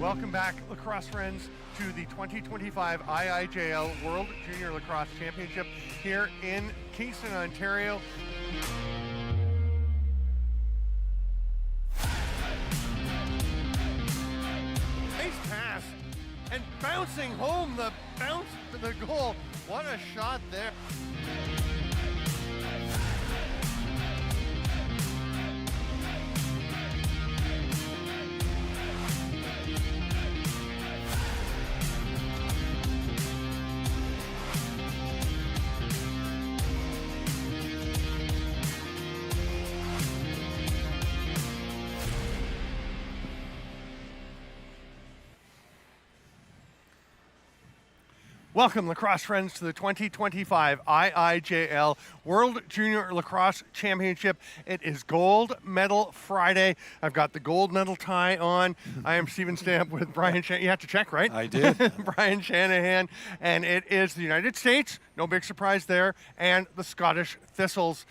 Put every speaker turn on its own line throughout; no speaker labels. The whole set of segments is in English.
Welcome back, lacrosse friends, to the 2025 IIJL World Junior Lacrosse Championship here in Kingston, Ontario. Nice pass, and bouncing home, the bounce for the goal. What a shot there. Welcome, lacrosse friends, to the 2025 IIJL World Junior Lacrosse Championship. It is Gold Medal Friday. I've got the gold medal tie on. I am Stephen Stamp with Brian Shanahan. You have to check, right?
I did.
Brian Shanahan. And it is the United States, no big surprise there, and the Scottish Thistles.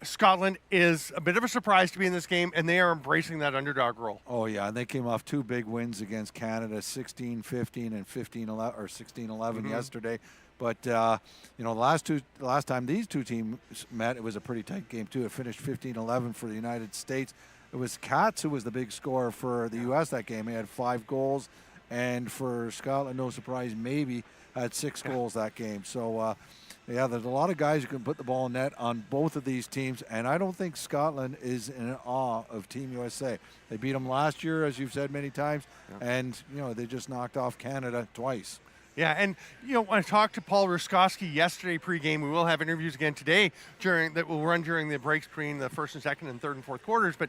Scotland is a bit of a surprise to be in this game, and they are embracing that underdog role.
Oh, yeah, and they came off two big wins against Canada, 16-15 and 15-11, or 16-11 yesterday. But you know, the last time these two teams met, it was a pretty tight game too. It finished 15-11 for the United States. It was Katz who was the big scorer for the U.S. that game. He had 5 goals, and for Scotland, no surprise, maybe had 6 goals that game. So yeah, there's a lot of guys who can put the ball in net on both of these teams, and I don't think Scotland is in awe of Team USA. They beat them last year, as you've said many times, and you know, they just knocked off Canada twice.
Yeah, and you know, when I talked to Paul Ruskowski yesterday pregame, we will have interviews again today that will run during the breaks between the first and second and third and fourth quarters. But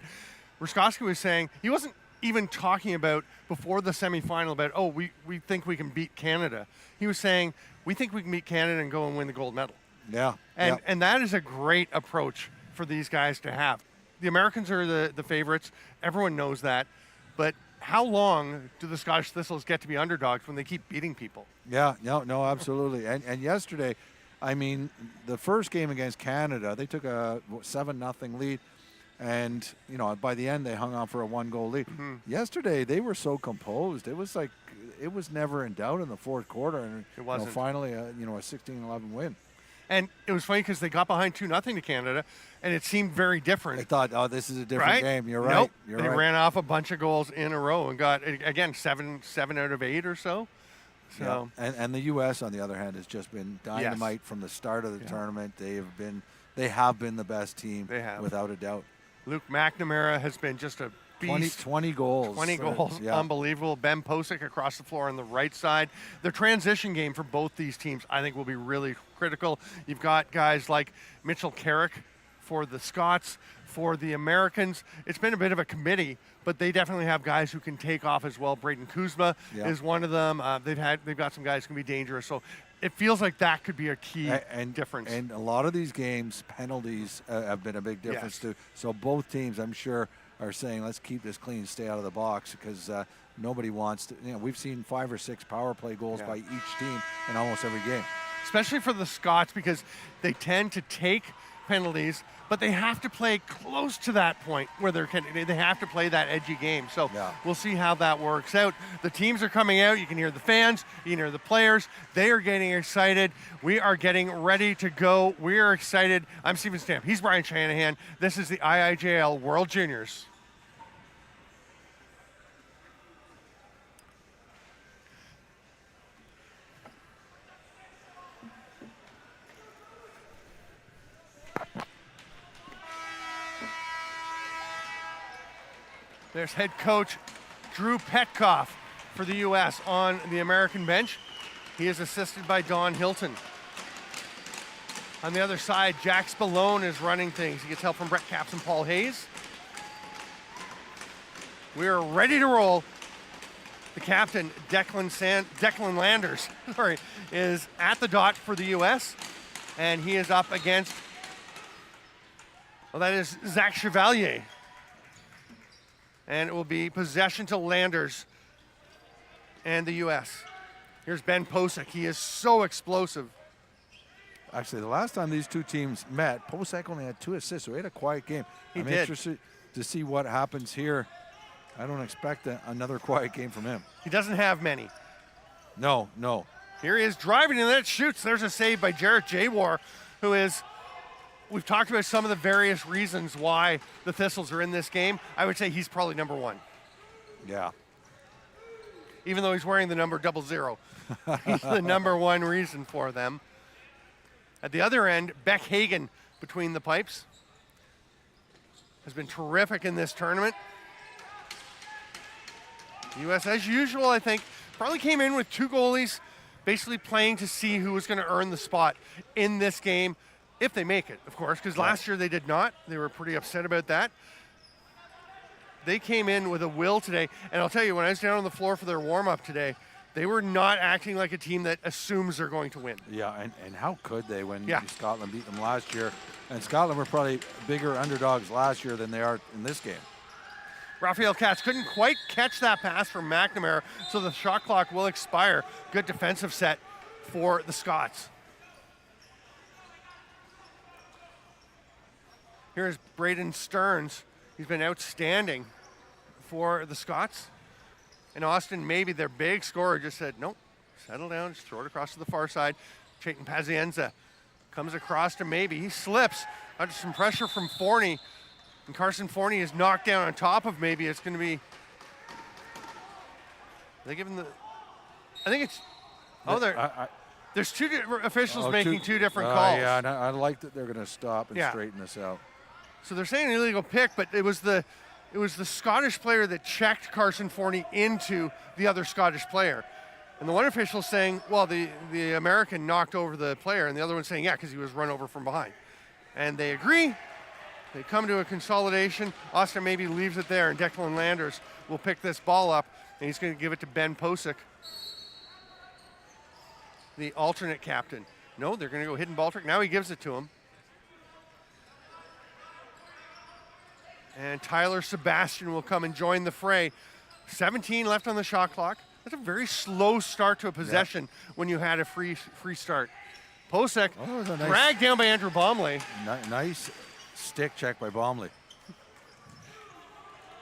Ruskowski was saying he wasn't even talking about before the semifinal about, oh, we think we can beat Canada. He was saying we think we can beat Canada and go and win the gold medal.
Yeah.
And that is a great approach for these guys to have. The Americans are the favorites. Everyone knows that. But how long do the Scottish Thistles get to be underdogs when they keep beating people?
Yeah, no, absolutely. And yesterday, I mean, the first game against Canada, they took a 7-0 lead. And, you know, by the end, they hung on for a 1-goal lead. Yesterday, they were so composed. It was like, it was never in doubt in the fourth quarter. And
it wasn't.
You know, finally, a 16-11 win.
And it was funny because they got behind 2-0 to Canada, and it seemed very different.
I thought, oh, this is a different game. You're right.
Nope.
You're
they
right.
ran off a bunch of goals in a row and got, again, 7 out of 8 or so. So.
Yeah. And the U.S., on the other hand, has just been dynamite from the start of the tournament. They have been the best team, without a doubt.
Luke McNamara has been just a beast.
20 goals.
20 goals. Yeah. Unbelievable. Ben Posick across the floor on the right side. The transition game for both these teams, I think, will be really critical. You've got guys like Mitchell Carrick for the Scots. For the Americans, it's been a bit of a committee, but they definitely have guys who can take off as well. Braden Koosma is one of them. They've got some guys who can be dangerous. So it feels like that could be a key difference.
And a lot of these games, penalties have been a big difference too. So both teams, I'm sure, are saying, let's keep this clean, stay out of the box, because nobody wants to. You know, we've seen 5 or 6 power play goals by each team in almost every game.
Especially for the Scots, because they tend to take penalties, but they have to play close to that point where they have to play that edgy game. So we'll see how that works out. The teams are coming out. You can hear the fans. You can hear the players. They are getting excited. We are getting ready to go. We are excited. I'm Stephen Stamp. He's Brian Shanahan. This is the IIJL World Juniors. There's head coach Drew Petkoff for the U.S. on the American bench. He is assisted by Don Hilton. On the other side, Jack Spallone is running things. He gets help from Brett Capps and Paul Hayes. We are ready to roll. The captain, Declan Landers, is at the dot for the U.S., and he is up against, that is Zach Chevalier. And it will be possession to Landers and the U.S. Here's Ben Posick. He is so explosive.
Actually, the last time these two teams met, Posick only had 2 assists, so he had a quiet game. I'm interested to see what happens here I don't expect another quiet game from him.
He doesn't have many.
No.
Here he is driving, and then it shoots. There's a save by Jarrett Jawar, who is, we've talked about some of the various reasons why the Thistles are in this game. I would say he's probably number one.
Yeah.
Even though he's wearing the number 00. He's the number one reason for them. At the other end, Beck Hagen between the pipes has been terrific in this tournament. U.S., as usual, I think, probably came in with 2 goalies, basically playing to see who was going to earn the spot in this game, if they make it, of course, because last year they did not. They were pretty upset about that. They came in with a will today, and I'll tell you, when I was down on the floor for their warm-up today, they were not acting like a team that assumes they're going to win.
Yeah, and how could they when
Yeah.
Scotland beat them last year? And Scotland were probably bigger underdogs last year than they are in this game.
Raphael Katz couldn't quite catch that pass from McNamara, so the shot clock will expire. Good defensive set for the Scots. Here's Braden Stearns. He's been outstanding for the Scots. And Austin, maybe their big scorer, just said, nope, settle down, just throw it across to the far side. Chayton Pazienza comes across to maybe. He slips under some pressure from Forney. And Carson Forney is knocked down on top of maybe. It's going to be, are they giving the, I think it's, oh, there's two officials making two different calls.
Yeah, and I like that they're going to stop and straighten this out.
So they're saying an illegal pick, but it was the Scottish player that checked Carson Forney into the other Scottish player. And the one official saying, well, the American knocked over the player, and the other one saying, yeah, because he was run over from behind. And they agree. They come to a consolidation. Austin maybe leaves it there, and Declan Landers will pick this ball up, and he's going to give it to Ben Posick, the alternate captain. No, they're going to go hidden ball trick. Now he gives it to him. And Tyler Sebastian will come and join the fray. 17 left on the shot clock. That's a very slow start to a possession when you had a free start. Posick dragged down by Andrew Bomley.
Nice stick check by Bomley.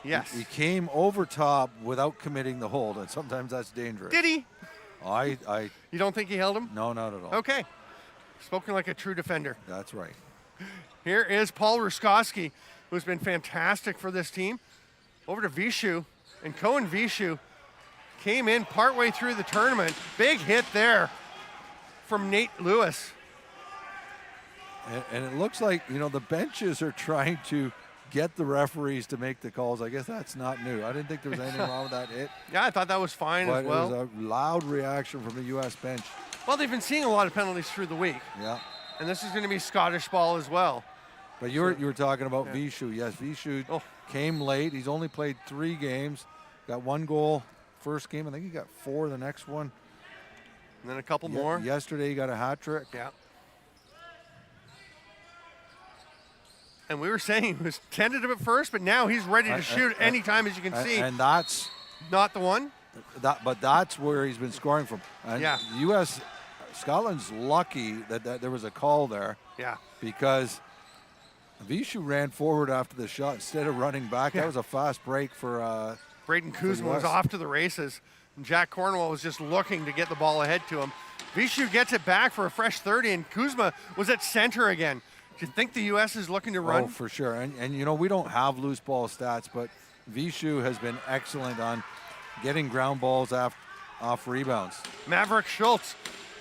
Yes.
He came over top without committing the hold, and sometimes that's dangerous.
Did he?
You
don't think he held him?
No, not at all.
Okay. Spoken like a true defender.
That's right.
Here is Paul Ruskowski, who's been fantastic for this team. Over to Vishu, and Cohen Vishu came in partway through the tournament. Big hit there from Nate Lewis.
And it looks like, the benches are trying to get the referees to make the calls. I guess that's not new. I didn't think there was anything wrong with that hit.
Yeah, I thought that was fine as well.
It was a loud reaction from the U.S. bench.
Well, they've been seeing a lot of penalties through the week.
Yeah.
And this is going to be Scottish ball as well.
But you were talking about Vishu. Yes, Vishu came late. He's only played 3 games. Got 1 goal first game. I think he got 4 the next one.
And then a couple more.
Yesterday he got a hat trick.
Yeah. And we were saying he was tentative at first, but now he's ready to shoot anytime, as you can see.
And that's
not the one.
But that's where he's been scoring from. And Scotland's lucky that there was a call there.
Yeah.
Because Vishu ran forward after the shot instead of running back. That was a fast break for
Braden Koosma was off to the races. And Jack Cornwall was just looking to get the ball ahead to him. Vishu gets it back for a fresh 30, and Koosma was at center again. Do you think the U.S. is looking to run?
Oh, for sure. And we don't have loose ball stats, but Vishu has been excellent on getting ground balls off rebounds.
Maverick Schultz,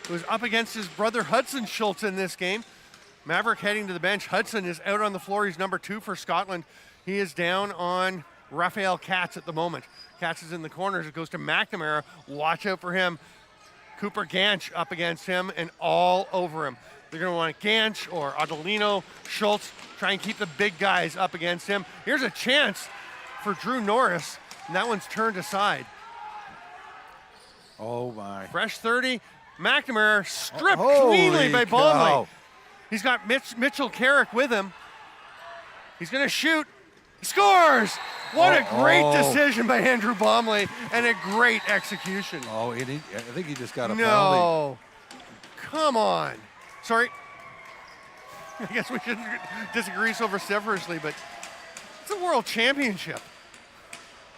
who is up against his brother Hudson Schultz in this game. Maverick heading to the bench. Hudson is out on the floor. He's number 2 for Scotland. He is down on Raphael Katz at the moment. Katz is in the corners. It goes to McNamara. Watch out for him. Cooper Ganch up against him and all over him. They're going to want Ganch or Adelino, Schultz, try and keep the big guys up against him. Here's a chance for Drew Norris, and that one's turned aside.
Oh, my.
Fresh 30. McNamara stripped cleanly by Bomley. He's got Mitchell Carrick with him. He's going to shoot. He scores! What a great decision by Andrew Bomley and a great execution.
Oh, I think he just got a penalty.
No. Come on. Sorry. I guess we shouldn't disagree so vociferously, but it's a world championship.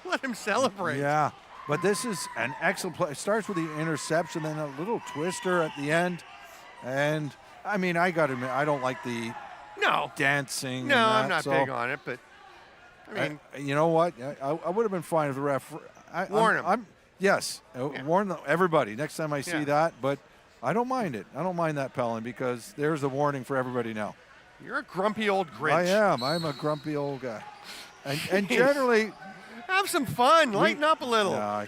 Let him celebrate.
Yeah, but this is an excellent play. It starts with the interception, then a little twister at the end. And, I mean, I got to admit, I don't like the dancing.
No, I'm not big on it, but, I mean.
You know what? I would have been fine if the ref.
Warn him.
Yes, warn everybody next time I see that, but I don't mind it. I don't mind that, Pellin, because there's a warning for everybody now.
You're a grumpy old Grinch.
I am. I'm a grumpy old guy. And generally.
Have some fun. Lighten up a little.
No,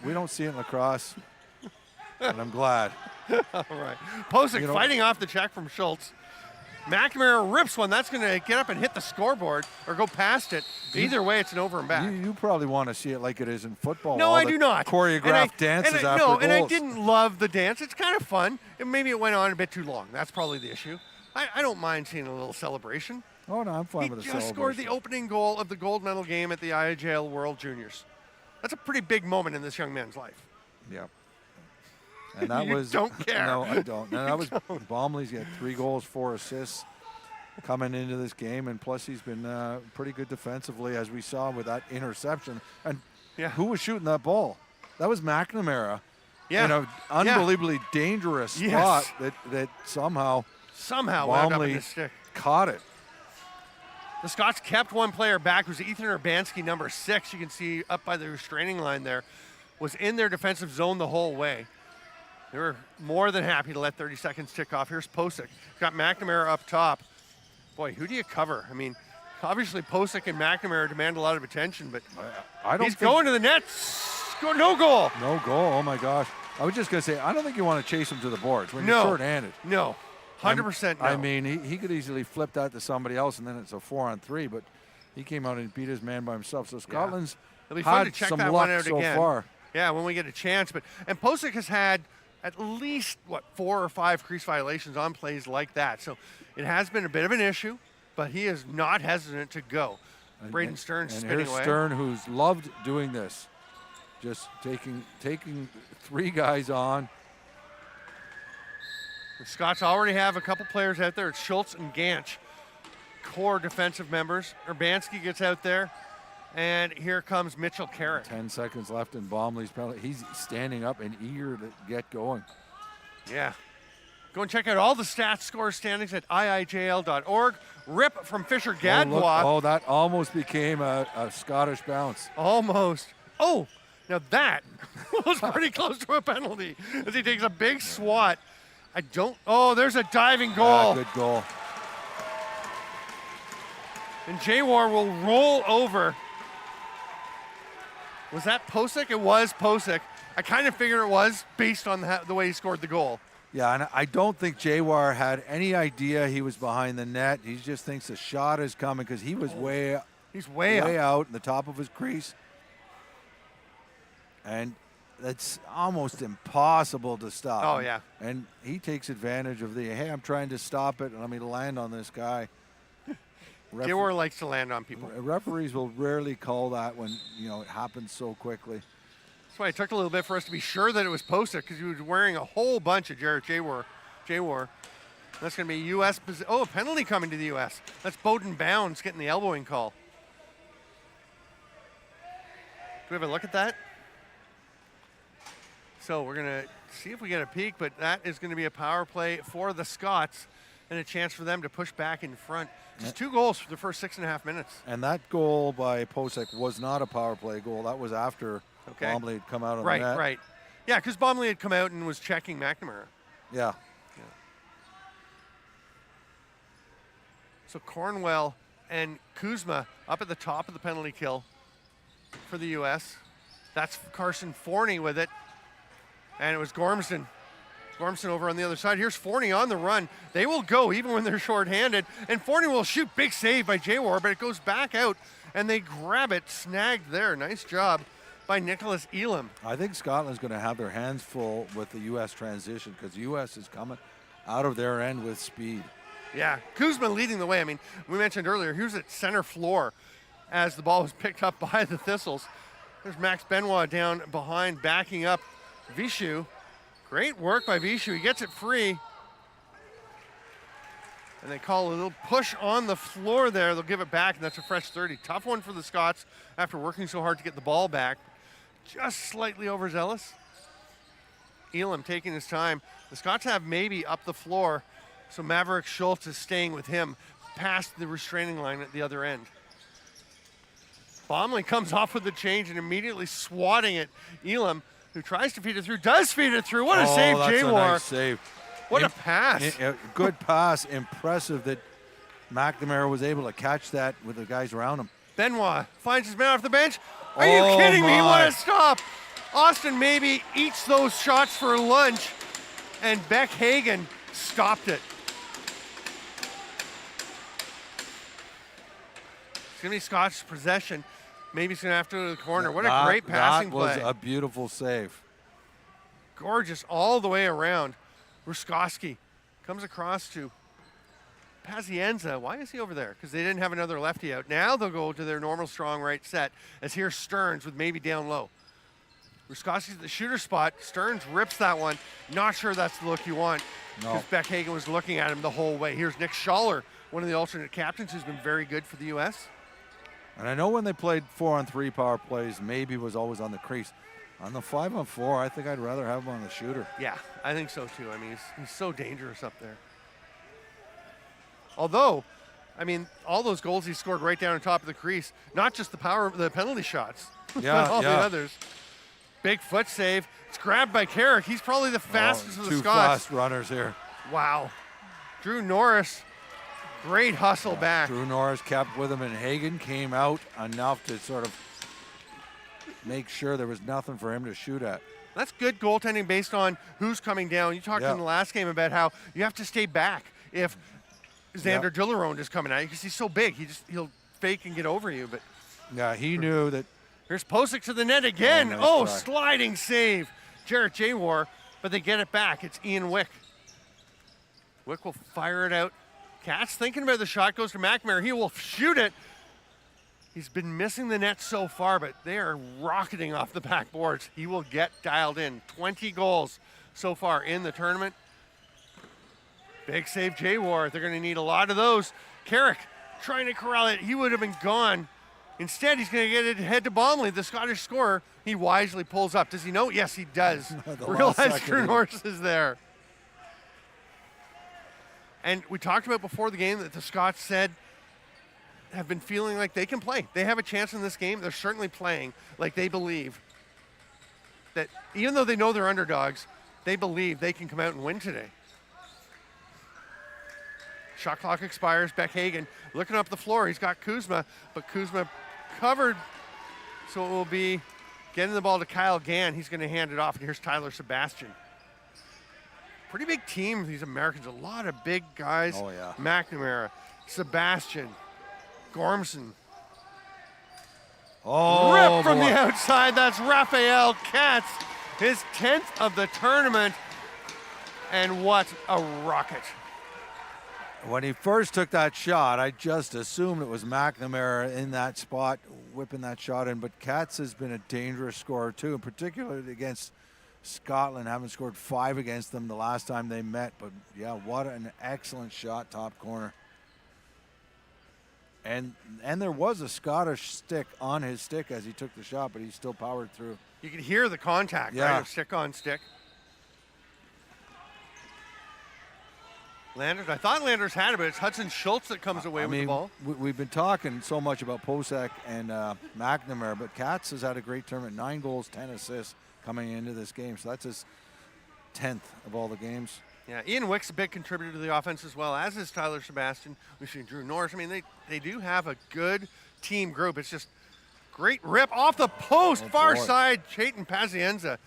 we don't see it in lacrosse, and I'm glad.
All right. Posick fighting off the check from Schultz. McNamara rips one. That's going to get up and hit the scoreboard or go past it. Either way, it's an over and back.
You probably want to see it like it is in football.
No, I do not.
Choreographed dances after goals.
And I didn't love the dance. It's kind of fun. And maybe it went on a bit too long. That's probably the issue. I don't mind seeing a little celebration.
Oh, no, I'm fine with the celebration.
He just scored the opening goal of the gold medal game at the IIJL World Juniors. That's a pretty big moment in this young man's life.
Yeah. And that
you don't care.
No, I don't. And that was Bomley's got 3 goals, 4 assists coming into this game, and plus he's been pretty good defensively, as we saw with that interception. And who was shooting that ball? That was McNamara. Yeah. In an unbelievably dangerous spot that somehow
wound up in the stick.
Caught it.
The Scots kept one player back. It was Ethan Urbanski, number 6. You can see up by the restraining line there. Was in their defensive zone the whole way. They were more than happy to let 30 seconds tick off. Here's Posick. Got McNamara up top. Boy, who do you cover? I mean, obviously Posick and McNamara demand a lot of attention, but he's going to the net. No goal.
No goal. Oh, my gosh. I was just going to say, I don't think you want to chase him to the boards when you're short-handed.
No. 100% no.
I mean, he could easily flip that to somebody else, and then it's a 4-on-3, but he came out and beat his man by himself. So Scotland's had some luck so far.
Yeah, when we get a chance. And Posick has had at least, 4 or 5 crease violations on plays like that. So it has been a bit of an issue, but he is not hesitant to go. Braden Stern spinning away.
Stern, who's loved doing this, just taking 3 guys on.
The Scots already have a couple players out there. It's Schultz and Ganch, core defensive members. Urbanski gets out there, and here comes Mitchell Carrick.
10 seconds left in Bomley's penalty. He's standing up and eager to get going.
Yeah. Go and check out all the stats, score standings at IIJL.org. Rip from Fisher Gadbois.
Oh, that almost became a Scottish bounce.
Almost. Oh, now that was pretty close to a penalty as he takes a big swat. There's a diving goal.
Good goal.
And Jaywar will roll over. Was that Posick? It was Posick. I kind of figured it was based on the way he scored the goal.
Yeah, and I don't think Jaywar had any idea he was behind the net. He just thinks the shot is coming because he was way out in the top of his crease. And it's almost impossible to stop.
Oh, yeah.
And he takes advantage of hey, I'm trying to stop it, and let me land on this guy.
Jaywar likes to land on people.
Referees will rarely call that when, it happens so quickly.
That's why it took a little bit for us to be sure that it was Posick, because he was wearing a whole bunch of Jaywar. That's going to be U.S. a penalty coming to the U.S. That's Bowden Bounds getting the elbowing call. Do we have a look at that? So we're going to see if we get a peek, but that is going to be a power play for the Scots and a chance for them to push back in front. Just 2 goals for the first 6.5 minutes.
And that goal by Posick was not a power play goal. That was after Bomley had come out on the net.
Right. Yeah, because Bomley had come out and was checking McNamara.
Yeah.
So Cornwell and Koosma up at the top of the penalty kill for the U.S. That's Carson Forney with it. And it was Gormston. Gormston over on the other side. Here's Forney on the run. They will go even when they're shorthanded. And Forney will shoot. Big save by Jaywar, but it goes back out. And they grab it. Snagged there. Nice job by Nicholas Elam.
I think Scotland's going to have their hands full with the U.S. transition because the U.S. is coming out of their end with speed.
Yeah. Koosma leading the way. I mean, we mentioned earlier, he was at center floor as the ball was picked up by the Thistles. There's Max Benoit down behind, backing up Vishu. Great work by Vishu. He gets it free. And they call a little push on the floor there. They'll give it back, and that's a fresh 30. Tough one for the Scots after working so hard to get the ball back. Just slightly overzealous. Elam taking his time. The Scots have maybe up the floor, so Maverick Schultz is staying with him past the restraining line at the other end. Bomley comes off with the change and immediately swatting it. Elam, who tries to feed it through, does feed it through. What a save,
that's
Jay
a
War.
nice save.
What a pass.
Good pass. Impressive that McNamara was able to catch that with the guys around him.
Benoit finds his man off the bench. Are you kidding me? What a stop. Austin maybe eats those shots for lunch, and Beck Hagan stopped it. It's going to be Scott's possession. Maybe he's going to have to go to the corner. What a great passing play.
That was a beautiful save.
Gorgeous all the way around. Ruskowski comes across to Pazienza. Why is he over there? Because they didn't have another lefty out. Now they'll go to their normal strong right set, as here's Stearns with maybe down low. Ruskowski's at the shooter spot. Stearns rips that one. Not sure that's the look you want, because Beck Hagan was looking at him the whole way. Here's Nick Schaller, one of the alternate captains who's been very good for the U.S.
And I know when they played 4-on-3 power plays, maybe was always on the crease. On the 5-on-4, I think I'd rather have him on the shooter.
Yeah, I think so too. I mean, he's so dangerous up there. Although, I mean, all those goals he scored right down on top of the crease, not just the penalty shots, but all the others. Big foot save. It's grabbed by Carrick. He's probably the fastest of the Scots.
Two fast runners here.
Wow. Drew Norris, great hustle back.
Drew Norris kept with him, and Hagan came out enough to sort of make sure there was nothing for him to shoot at.
That's good goaltending based on who's coming down. You talked in the last game about how you have to stay back if Xander Dillerone is coming at you, because he's so big. He'll fake and get over you. But
yeah, he knew that.
Here's Posick to the net again.
Nice try.
Sliding save. Jarrett Jawar, but they get it back. It's Ian Wick. Wick will fire it out. Katz thinking about the shot, goes to McNamara. He will shoot it. He's been missing the net so far, but they are rocketing off the backboards. He will get dialed in. 20 goals so far in the tournament. Big save, Jawar. They're going to need a lot of those. Carrick trying to corral it. He would have been gone. Instead, he's going to get it head to Bomley, the Scottish scorer. He wisely pulls up. Does he know? Yes, he does. Realize Drew Norris is there. And we talked about before the game that the Scots said have been feeling like they can play. They have a chance in this game. They're certainly playing like they believe that even though they know they're underdogs, they believe they can come out and win today. Shot clock expires. Beck Hagan looking up the floor. He's got Koosma, but Koosma covered, so it will be getting the ball to Kyle Gann. He's going to hand it off, and here's Tyler Sebastian. Pretty big team, these Americans. A lot of big guys.
Oh, yeah.
McNamara, Sebastian, Gormson.
Oh,
Rip from the outside. That's Raphael Katz, his 10th of the tournament. And what a rocket.
When he first took that shot, I just assumed it was McNamara in that spot, whipping that shot in. But Katz has been a dangerous scorer, too, and particularly against Scotland, having scored 5 against them the last time they met. But, yeah, what an excellent shot, top corner. And there was a Scottish stick on his stick as he took the shot, but he still powered through.
You can hear the contact, right, of stick on stick. Landers, I thought Landers had it, but it's Hudson Schultz that comes away with the ball.
We've been talking so much about Posick and McNamara, but Katz has had a great tournament. 9 goals, 10 assists coming into this game. So that's his 10th of all the games.
Yeah, Ian Wick's a big contributor to the offense as well, as is Tyler Sebastian. We've seen Drew Norris. I mean, they do have a good team group. It's just great rip off the post, far side, Chayton Pazienza.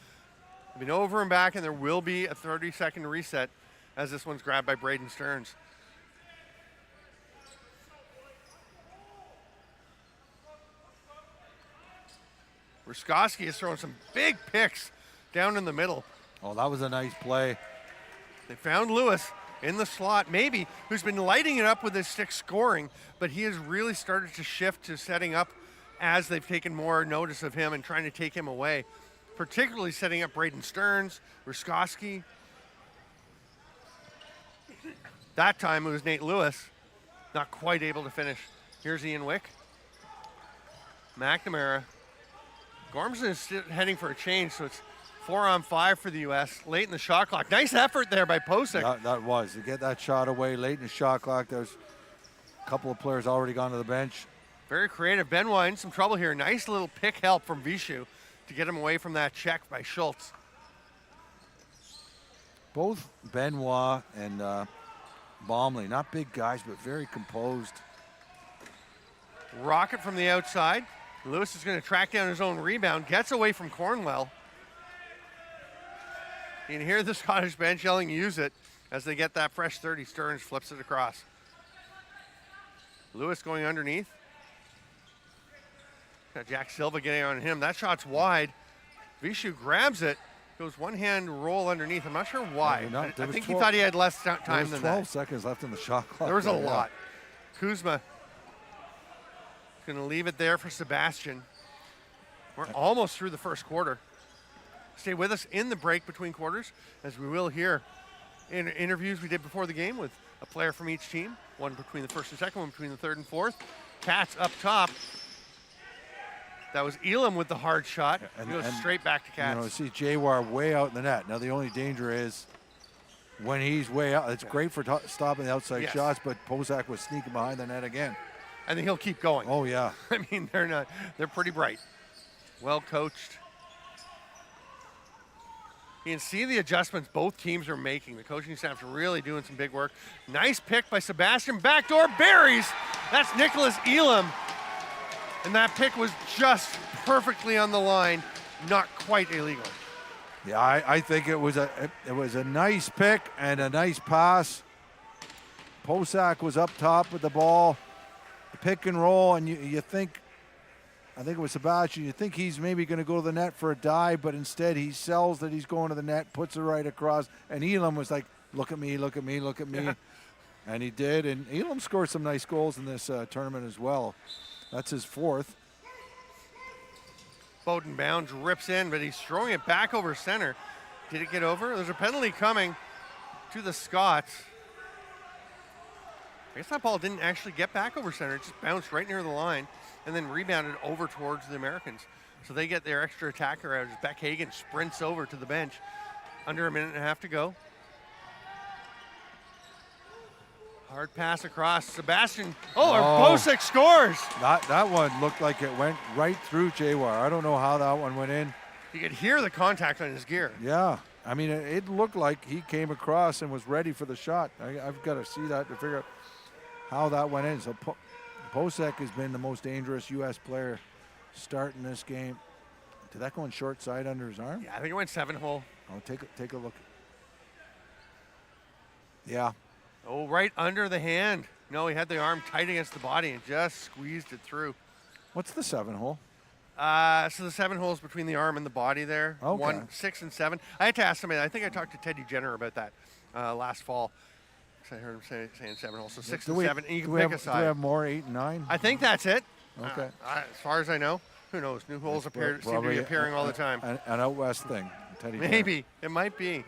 Been over and back, and there will be a 30-second reset as this one's grabbed by Braden Stearns. Ruskowski is throwing some big picks down in the middle.
Oh, that was a nice play.
They found Lewis in the slot, maybe, who's been lighting it up with his stick scoring, but he has really started to shift to setting up as they've taken more notice of him and trying to take him away, particularly setting up Braden Stearns, Ruskowski. That time it was Nate Lewis, not quite able to finish. Here's Ian Wick. McNamara. Gormson is heading for a change, so it's 4-on-5 for the U.S. late in the shot clock. Nice effort there by Posick.
That was. To get that shot away late in the shot clock, there's a couple of players already gone to the bench.
Very creative. Benoit in some trouble here. Nice little pick help from Vishu to get him away from that check by Schultz.
Both Benoit and Baumley, not big guys, but very composed.
Rocket from the outside. Lewis is going to track down his own rebound. Gets away from Cornwell. You can hear the Scottish bench yelling, use it, as they get that fresh 30. Stearns flips it across. Lewis going underneath. Got Jack Silva getting on him. That shot's wide. Vishu grabs it. Goes one-hand roll underneath. I'm not sure why. I think he thought he had less time than that.
12 seconds left in the shot clock.
There was a lot. Koosma going to leave it there for Sebastian. We're almost through the first quarter. Stay with us in the break between quarters, as we will hear in interviews we did before the game with a player from each team. One between the first and second, one between the third and fourth. Cats up top. That was Elam with the hard shot. He goes straight back to Cats.
You know, see Jawar way out in the net. Now the only danger is when he's way out. It's great for stopping the outside shots, but Pozak was sneaking behind the net again.
I think he'll keep going.
Oh yeah.
I mean, they're pretty bright. Well coached. You can see the adjustments both teams are making. The coaching staff's really doing some big work. Nice pick by Sebastian. Backdoor buries. That's Nicholas Elam. And that pick was just perfectly on the line, not quite illegal.
Yeah, I think it was a nice pick and a nice pass. Posak was up top with the ball, the pick and roll, and you think, I think it was Sebastian, you think he's maybe going to go to the net for a dive, but instead he sells that he's going to the net, puts it right across, and Elam was like, look at me, look at me, look at me. Yeah. And he did, and Elam scored some nice goals in this tournament as well. That's his fourth.
Bowden Bounds rips in, but he's throwing it back over center. Did it get over? There's a penalty coming to the Scots. I guess that ball didn't actually get back over center. It just bounced right near the line and then rebounded over towards the Americans. So they get their extra attacker out as Beck Hagan sprints over to the bench. Under a minute and a half to go. Hard pass across. Sebastian. Bosick scores.
That one looked like it went right through Jawar. I don't know how that one went in.
You could hear the contact on his gear.
Yeah. I mean, it looked like he came across and was ready for the shot. I've got to see that to figure out how that went in. So Bosick has been the most dangerous U.S. player starting this game. Did that go in short side under his arm?
Yeah, I think it went 7-hole.
Oh, take a look. Yeah.
Oh, right under the hand. No, he had the arm tight against the body and just squeezed it through.
What's the 7-hole?
So the 7 holes between the arm and the body there.
Okay.
1, 6, and 7. I had to ask somebody. I think I talked to Teddy Jenner about that last fall. I heard him saying 7 holes. So 6 and 7. And you can pick a side.
Do we have more 8 and 9?
I think that's it.
Okay.
As far as I know. Who knows? New holes seem to be appearing all the time.
An out west thing. Teddy
Maybe. It might be.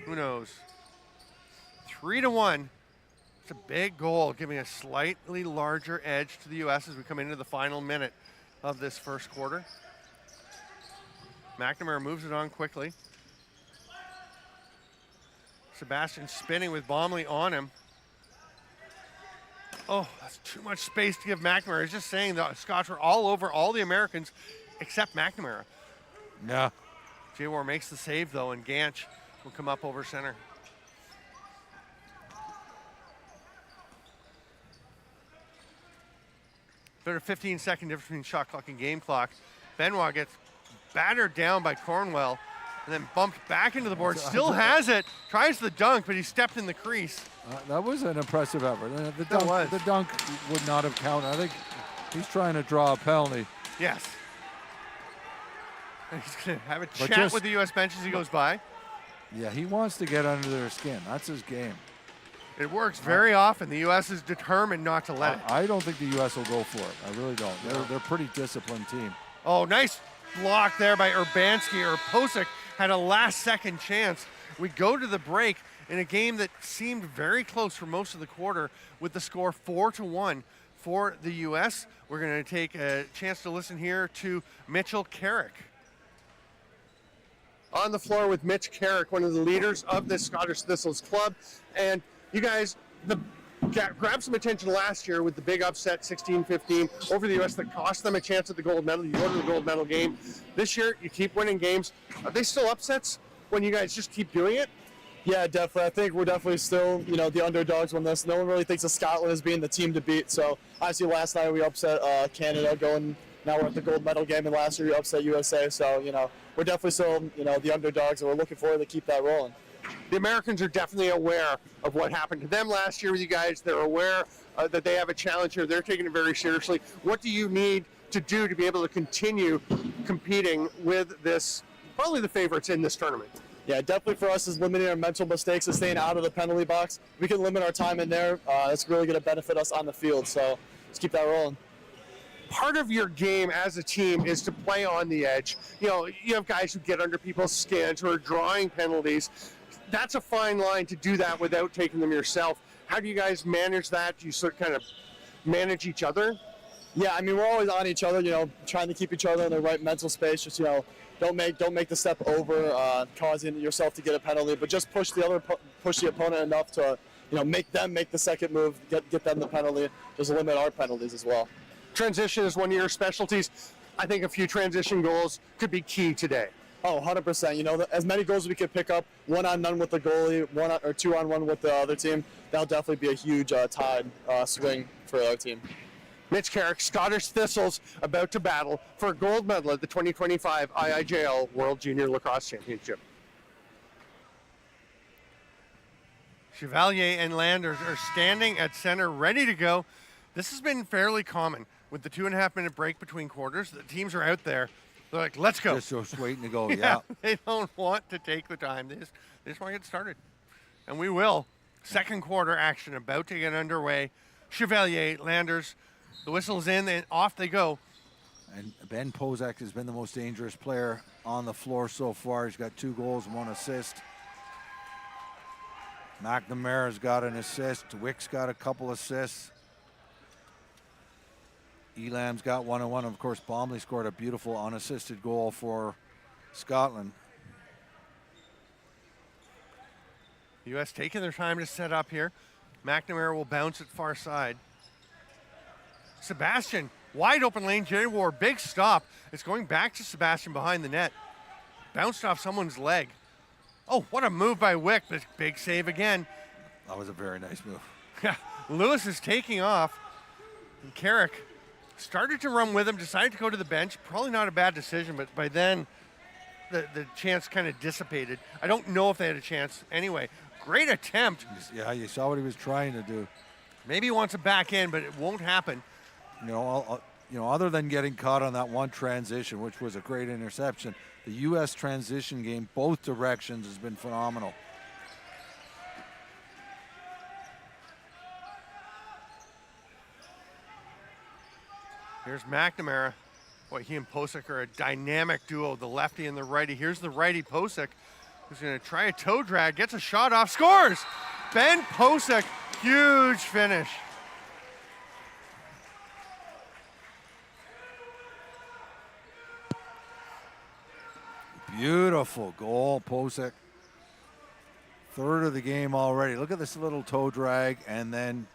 Who knows? 3-1. It's a big goal, giving a slightly larger edge to the U.S. as we come into the final minute of this first quarter. McNamara moves it on quickly. Sebastian spinning with Baumley on him. Oh, that's too much space to give McNamara. He's just saying the Scots were all over all the Americans except McNamara.
Yeah.
Jawar makes the save, though, and Ganch will come up over center. There's a 15-second difference between shot clock and game clock. Benoit gets battered down by Cornwell and then bumped back into the board. Still has it. Tries the dunk, but he stepped in the crease.
That was an impressive effort. The dunk would not have counted. I think he's trying to draw a penalty.
Yes. And he's going to have a chat with the U.S. bench as he goes by.
Yeah, he wants to get under their skin. That's his game.
It works very often. The U.S. is determined not to let it.
I don't think the U.S. will go for it. I really don't. They're a pretty disciplined team.
Oh, nice block there by Urbanski. Posick had a last-second chance We go to the break in a game that seemed very close for most of the quarter with the score 4-1 for the U.S. We're going to take a chance to listen here to Mitchell Carrick. On the floor with Mitch Carrick, one of the leaders of the Scottish Thistles club. And you guys grabbed some attention last year with the big upset 16-15 over the U.S. that cost them a chance at the gold medal. You go to the gold medal game. This year, you keep winning games. Are they still upsets when you guys just keep doing it?
Yeah, definitely. I think we're definitely still, the underdogs on this. No one really thinks of Scotland as being the team to beat. So obviously last night we upset Canada going. Now we're at the gold medal game, and last year we upset USA. So, we're definitely still, the underdogs, and we're looking forward to keep that rolling.
The Americans are definitely aware of what happened to them last year with you guys. They're aware that they have a challenge here. They're taking it very seriously. What do you need to do to be able to continue competing with this, probably the favorites in this tournament?
Yeah, definitely for us is limiting our mental mistakes and staying out of the penalty box. We can limit our time in there. It's really going to benefit us on the field. So let's keep that rolling.
Part of your game as a team is to play on the edge. You have guys who get under people's skins, who are drawing penalties. That's a fine line to do that without taking them yourself. How do you guys manage that? Do you sort of kind of manage each other?
Yeah, we're always on each other, trying to keep each other in the right mental space. Just, don't make the step over, causing yourself to get a penalty, but just push the opponent enough to, make them make the second move, get them the penalty, just limit our penalties as well.
Transition is one of your specialties. I think a few transition goals could be key today.
Oh, 100%. As many goals as we could pick up, 1-on-none with the goalie, or 2-on-1 with the other team, that'll definitely be a huge tide swing for our team.
Mitch Carrick, Scottish Thistles, about to battle for a gold medal at the 2025 IIJL World Junior Lacrosse Championship. Chevalier and Landers are standing at center, ready to go. This has been fairly common with the 2.5-minute break between quarters. The teams are out there. They're like, let's go.
Just waiting to go, yeah.
They don't want to take the time. They just want to get started. And we will. Second quarter action about to get underway. Chevalier, Landers, the whistle's in, and off they go.
And Ben Pozak has been the most dangerous player on the floor so far. He's got 2 goals and 1 assist. McNamara's got an assist. Wick's got a couple assists. Elam's got 1-1. Of course, Bomley scored a beautiful unassisted goal for Scotland.
The U.S. taking their time to set up here. McNamara will bounce it far side. Sebastian, wide open lane, Jerry War, big stop. It's going back to Sebastian behind the net. Bounced off someone's leg. Oh, what a move by Wick, but big save again.
That was a very nice move.
Yeah, Lewis is taking off. And Carrick started to run with him, decided to go to the bench. Probably not a bad decision, but by then the chance kind of dissipated. I don't know if they had a chance anyway. Great attempt.
Yeah, you saw what he was trying to do.
Maybe he wants it back in, but it won't happen.
Other than getting caught on that one transition, which was a great interception, the U.S. transition game, both directions, has been phenomenal.
Here's McNamara. Boy, he and Posick are a dynamic duo, the lefty and the righty. Here's the righty, Posick, who's going to try a toe drag, gets a shot off, scores! Ben Posick, huge finish.
Beautiful goal, Posick. Third of the game already. Look at this little toe drag, and then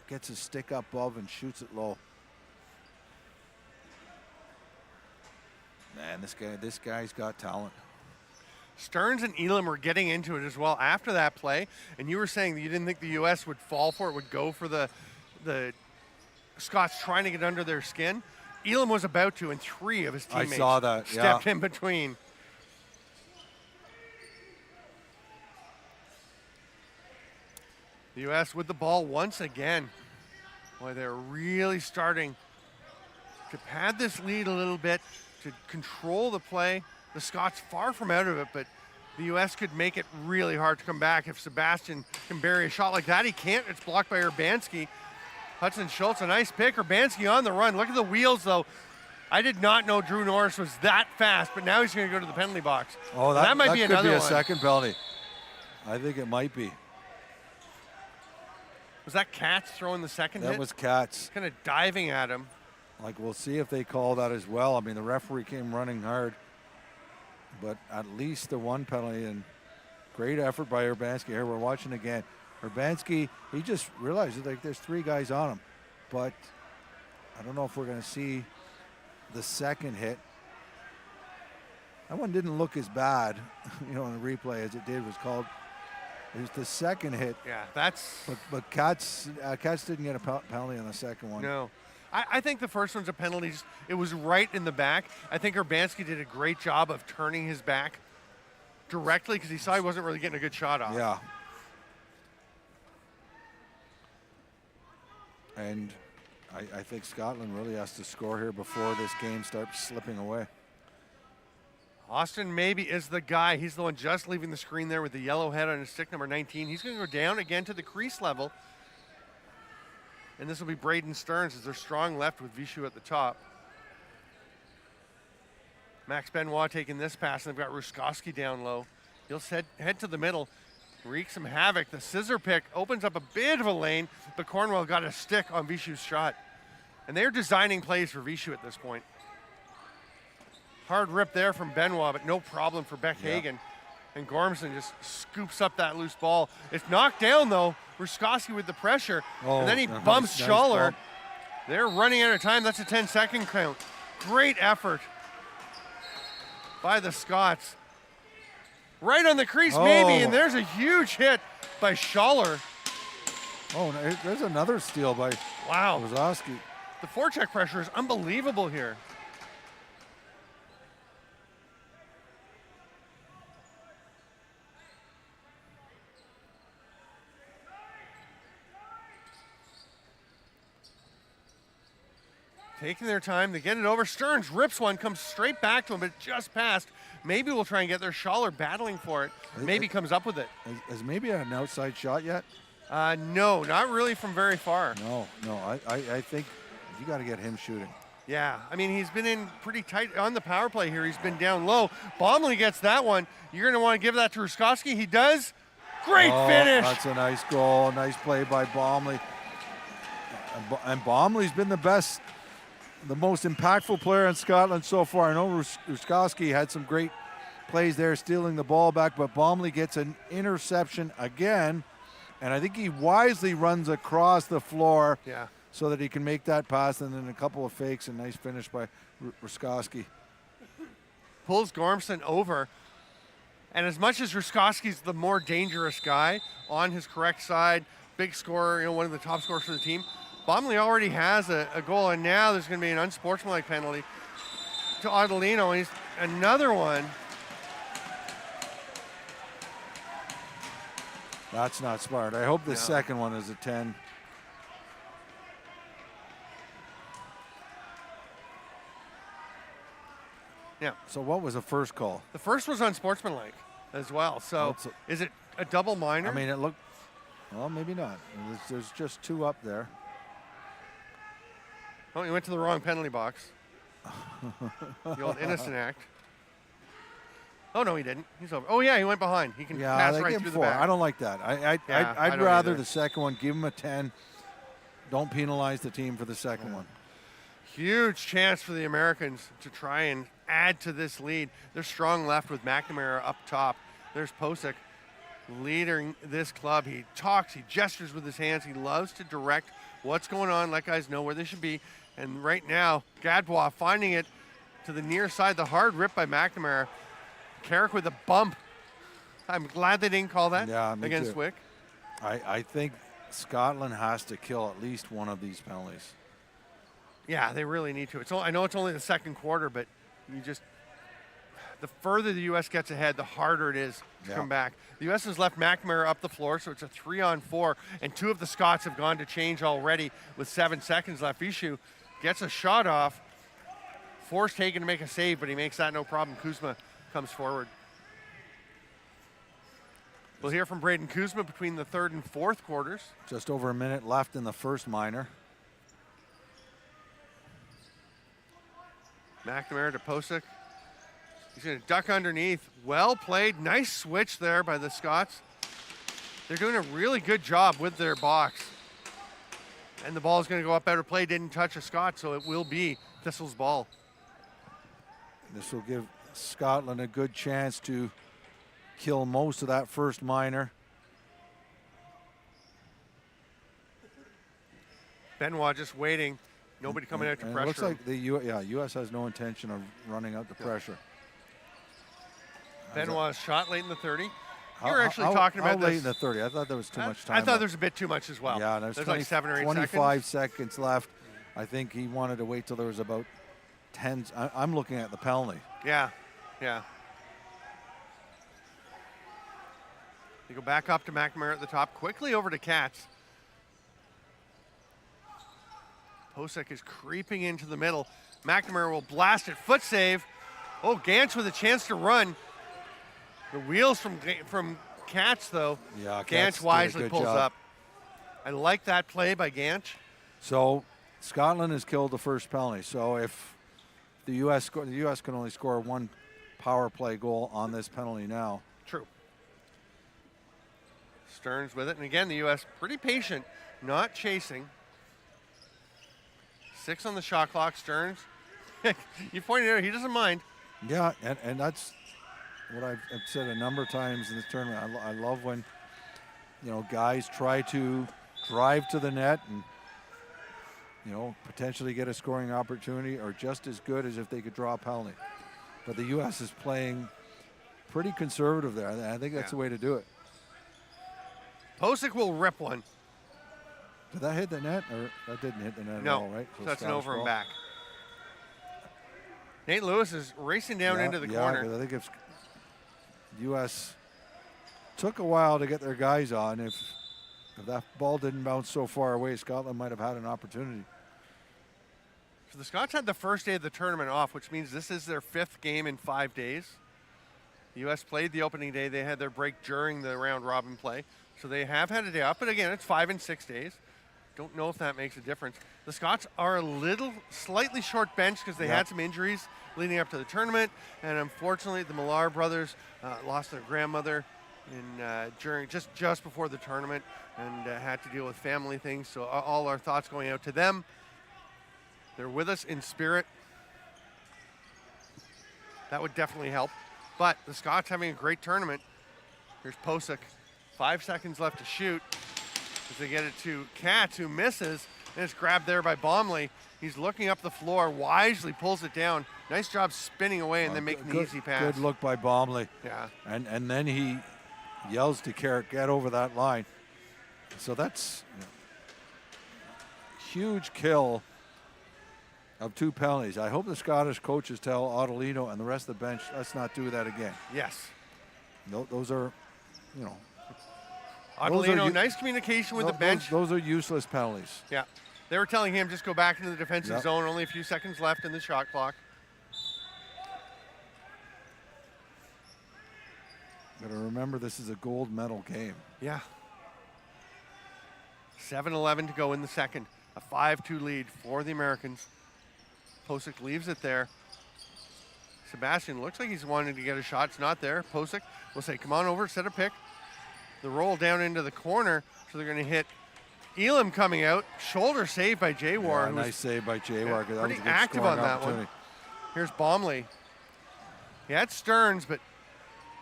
gets his stick up above and shoots it low. Man, this guy's got talent.
Stearns and Elam were getting into it as well after that play, and you were saying that you didn't think the U.S. would fall for it, would go for the Scots trying to get under their skin. Elam was about to, and 3 of his teammates stepped in between. The U.S. with the ball once again. Boy, they're really starting to pad this lead a little bit, to control the play. The Scots far from out of it, but the U.S. could make it really hard to come back if Sebastian can bury a shot like that. He can't. It's blocked by Urbanski. Hudson Schultz, a nice pick. Urbanski on the run. Look at the wheels, though. I did not know Drew Norris was that fast, but now he's going to go to the penalty box.
Oh,
that might be
could
another
be a
one.
second penalty. I think it might be.
Was that Katz throwing the second hit?
That was Katz.
Kind of diving at him.
Like, we'll see if they call that as well. I mean, the referee came running hard, but at least the one penalty, and great effort by Urbanski. Here we're watching again. Urbanski, he just realized like there's 3 guys on him, but I don't know if we're going to see the second hit. That one didn't look as bad, in the replay as it did was called. It was the second hit.
Yeah, that's.
But Katz didn't get a penalty on the second one.
No. I think the first one's a penalty. It was right in the back. I think Urbanski did a great job of turning his back directly because he saw he wasn't really getting a good shot off.
Yeah. And I think Scotland really has to score here before this game starts slipping away.
Austin maybe is the guy. He's the one just leaving the screen there with the yellow head on his stick, number 19. He's going to go down again to the crease level. And this will be Braden Stearns as they're strong left with Vishu at the top. Max Benoit taking this pass, and they've got Ruskowski down low. He'll head to the middle, wreak some havoc. The scissor pick opens up a bit of a lane, but Cornwell got a stick on Vishu's shot. And they're designing plays for Vishu at this point. Hard rip there from Benoit, but no problem for Beck Hagen. And Gormson just scoops up that loose ball. It's knocked down, though. Ruskowski with the pressure. And then he bumps Schaller.
Bump.
They're running out of time. That's a 10-second count. Great effort by the Scots. Right on the crease, maybe, and there's a huge hit by Schaller.
Oh, there's another steal by Ruskowski.
The forecheck pressure is unbelievable here. Taking their time to get it over. Stearns rips one, comes straight back to him, but just passed. Maybe we'll try and get their Schaller battling for it. Maybe comes up with it.
Has maybe an outside shot yet?
No, not really from very far.
No. I think you got to get him shooting.
Yeah, I mean, he's been in pretty tight on the power play here. He's been down low. Baumley gets that one. You're going to want to give that to Ruskowski. He does. Great finish.
That's a nice goal. Nice play by Baumley. And Baumley's been the most impactful player in Scotland so far. I know Ruskowski had some great plays there, stealing the ball back, but Baumley gets an interception again, and I think he wisely runs across the floor so that he can make that pass, and then a couple of fakes, and nice finish by Ruskowski.
Pulls Gormson over, and as much as Ruskowski's the more dangerous guy on his correct side, big scorer, one of the top scorers for the team, Baumley already has a goal, and now there's going to be an unsportsmanlike penalty to Adelino, and he's another one.
That's not smart. I hope the second one is a 10.
Yeah.
So what was the first call?
The first was unsportsmanlike as well. So is it a double minor?
I mean, it looked, well, maybe not. There's just 2 up there.
Oh, he went to the wrong penalty box. The old innocent act. Oh, no, he didn't. He's over. Oh, yeah, he went behind. He can pass right through the back.
I don't like that. I'd rather the second one, give him a 10. Don't penalize the team for the second one.
Huge chance for the Americans to try and add to this lead. They're strong left with McNamara up top. There's Posick leading this club. He talks, he gestures with his hands. He loves to direct what's going on, let guys know where they should be. And right now, Gadbois finding it to the near side. The hard rip by McNamara. Carrick with a bump. I'm glad they didn't call that against Wick.
I think Scotland has to kill at least one of these penalties.
Yeah, they really need to. I know it's only the second quarter, but the further the U.S. gets ahead, the harder it is to come back. The U.S. has left McNamara up the floor, so it's a 3-on-4, and 2 of the Scots have gone to change already with 7 seconds left. Vishu gets a shot off, forced Hagen to make a save, but he makes that no problem. Koosma comes forward. We'll hear from Braden Koosma between the third and fourth quarters.
Just over a minute left in the first minor.
McNamara to Posick. He's going to duck underneath. Well played. Nice switch there by the Scots. They're doing a really good job with their box. And the ball is going to go up out of play. Didn't touch a Scot, so it will be Thistle's ball.
This will give Scotland a good chance to kill most of that first minor.
Benoit just waiting. Nobody coming out to pressure.
It looks like the U.S. has no intention of running out the pressure.
Benoit's shot late in the 30. You were actually talking about
how late
this.
in the 30? I thought there was too much time.
I thought there was a bit too much as well.
Yeah, there's
like 7 or 8
25 seconds left. I think he wanted to wait till there was about 10. I'm looking at the penalty.
Yeah, yeah. They go back up to McNamara at the top, quickly over to Katz. Posick is creeping into the middle. McNamara will blast it, foot save. Oh, Gantz with a chance to run. The wheels from Katz, though.
Yeah,
Gantz wisely pulls up. I like that play by Gantz.
So Scotland has killed the first penalty. So if the U.S. can only score one power play goal on this penalty now.
True. Stearns with it, and again the U.S. pretty patient, not chasing. 6 on the shot clock. Stearns, you pointed out he doesn't mind.
Yeah, and that's what I've said a number of times in this tournament. I love when, guys try to drive to the net and, potentially get a scoring opportunity or just as good as if they could draw a penalty. But the U.S. is playing pretty conservative there. I think that's the way to do it.
Posick will rip one.
Did that hit the net, or that didn't hit the net
no,
at all, right?
So that's an over
ball.
and back. Nate Lewis is racing down into the corner.
I think if U.S. took a while to get their guys on, if that ball didn't bounce so far away, Scotland might have had an opportunity.
So the Scots had the first day of the tournament off, which means this is their 5th game in 5 days. The U.S. played the opening day. They had their break during the round-robin play. So they have had a day off, but again, it's 5 and 6 days. Don't know if that makes a difference. The Scots are a slightly short bench because they had some injuries leading up to the tournament, and unfortunately, the Millar brothers lost their grandmother during just before the tournament and had to deal with family things. So all our thoughts going out to them. They're with us in spirit. That would definitely help. But the Scots having a great tournament. Here's Posick. 5 seconds left to shoot as they get it to Katz, who misses, and it's grabbed there by Bomley. He's looking up the floor, wisely pulls it down. Nice job spinning away and then making the easy pass.
Good look by Bomley.
Yeah.
And then he yells to Carrick, get over that line. So that's huge kill of 2 penalties. I hope the Scottish coaches tell Adelino and the rest of the bench, let's not do that again.
Yes.
Those are,
Adelino, nice communication with the bench.
Those are useless penalties.
Yeah. They were telling him just go back into the defensive zone. Only a few seconds left in the shot clock.
Got to remember this is a gold medal game.
Yeah. 7:11 to go in the second. A 5-2 lead for the Americans. Posick leaves it there. Sebastian looks like he's wanting to get a shot. It's not there. Posick will say, come on over, set a pick. The roll down into the corner, so they're going to hit Elam coming out. Shoulder save by Jawar.
Yeah, nice save by Jawar.
Yeah, pretty active on that one. Here's Bomley. He had Stearns, but